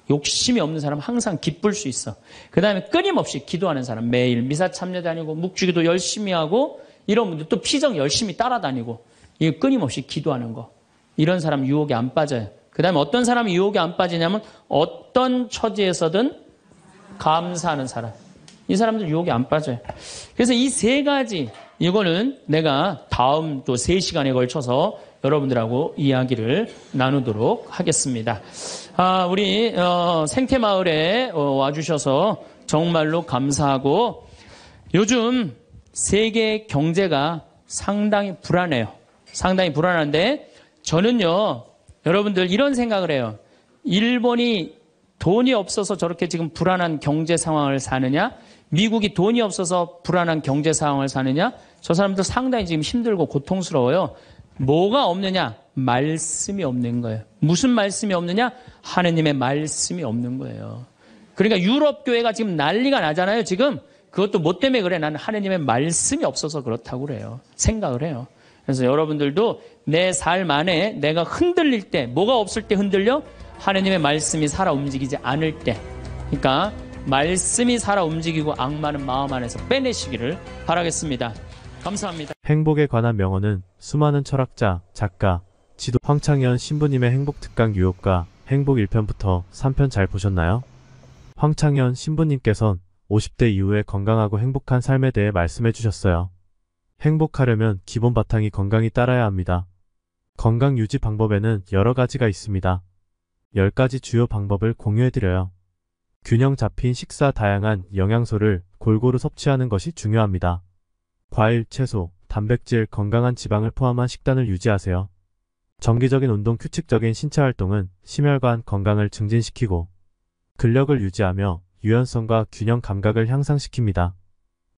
욕심이 없는 사람 항상 기쁠 수 있어. 그 다음에 끊임없이 기도하는 사람. 매일 미사 참여 다니고 묵주기도 열심히 하고 이런 분들 또 피정 열심히 따라다니고 이게 끊임없이 기도하는 거. 이런 사람 유혹에 안 빠져요. 그 다음에 어떤 사람이 유혹에 안 빠지냐면 어떤 처지에서든 감사하는 사람. 이 사람들 유혹에 안 빠져요. 그래서 이 세 가지 이거는 내가 다음 또 3시간에 걸쳐서 여러분들하고 이야기를 나누도록 하겠습니다. 우리 생태마을에 와주셔서 정말로 감사하고 요즘 세계 경제가 상당히 불안해요. 상당히 불안한데 저는요, 여러분들 이런 생각을 해요. 일본이 돈이 없어서 저렇게 지금 불안한 경제 상황을 사느냐? 미국이 돈이 없어서 불안한 경제 상황을 사느냐? 저 사람들 상당히 지금 힘들고 고통스러워요. 뭐가 없느냐? 말씀이 없는 거예요. 무슨 말씀이 없느냐? 하느님의 말씀이 없는 거예요. 그러니까 유럽 교회가 지금 난리가 나잖아요, 지금. 그것도 뭐 때문에 그래? 나는 하느님의 말씀이 없어서 그렇다고 그래요. 생각을 해요. 그래서 여러분들도 내 삶 안에 내가 흔들릴 때, 뭐가 없을 때 흔들려? 하느님의 말씀이 살아 움직이지 않을 때. 그러니까 말씀이 살아 움직이고 악마는 마음 안에서 빼내시기를 바라겠습니다. 감사합니다. 행복에 관한 명언은 수많은 철학자, 작가, 지도 황창현 신부님의 행복특강 유혹과 행복 1편부터 3편 잘 보셨나요? 황창현 신부님께선 50대 이후에 건강하고 행복한 삶에 대해 말씀해 주셨어요. 행복하려면 기본 바탕이 건강이 따라야 합니다. 건강 유지 방법에는 여러 가지가 있습니다. 10가지 주요 방법을 공유해드려요. 균형 잡힌 식사, 다양한 영양소를 골고루 섭취하는 것이 중요합니다. 과일, 채소, 단백질, 건강한 지방을 포함한 식단을 유지하세요. 정기적인 운동, 규칙적인 신체 활동은 심혈관 건강을 증진시키고 근력을 유지하며 유연성과 균형 감각을 향상시킵니다.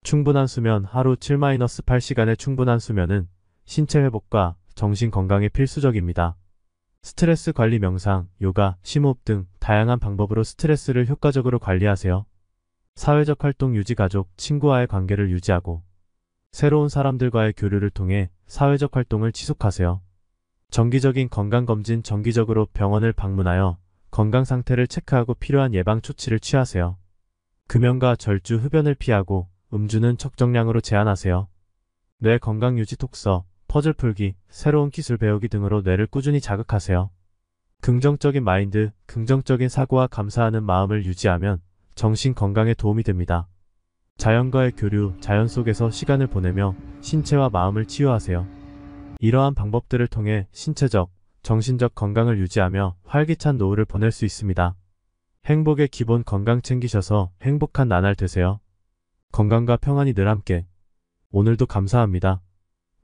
충분한 수면, 하루 7-8시간의 충분한 수면은 신체 회복과 정신 건강에 필수적입니다. 스트레스 관리, 명상, 요가, 심호흡 등 다양한 방법으로 스트레스를 효과적으로 관리하세요. 사회적 활동 유지, 가족, 친구와의 관계를 유지하고 새로운 사람들과의 교류를 통해 사회적 활동을 지속하세요. 정기적인 건강검진, 정기적으로 병원을 방문하여 건강 상태를 체크하고 필요한 예방 조치를 취하세요. 금연과 절주, 흡연을 피하고 음주는 적정량으로 제한하세요. 뇌 건강 유지 독서, 퍼즐 풀기, 새로운 기술 배우기 등으로 뇌를 꾸준히 자극하세요. 긍정적인 마인드, 긍정적인 사고와 감사하는 마음을 유지하면 정신 건강에 도움이 됩니다. 자연과의 교류, 자연 속에서 시간을 보내며 신체와 마음을 치유하세요. 이러한 방법들을 통해 신체적, 정신적 건강을 유지하며 활기찬 노후를 보낼 수 있습니다. 행복의 기본 건강 챙기셔서 행복한 나날 되세요. 건강과 평안이 늘 함께. 오늘도 감사합니다.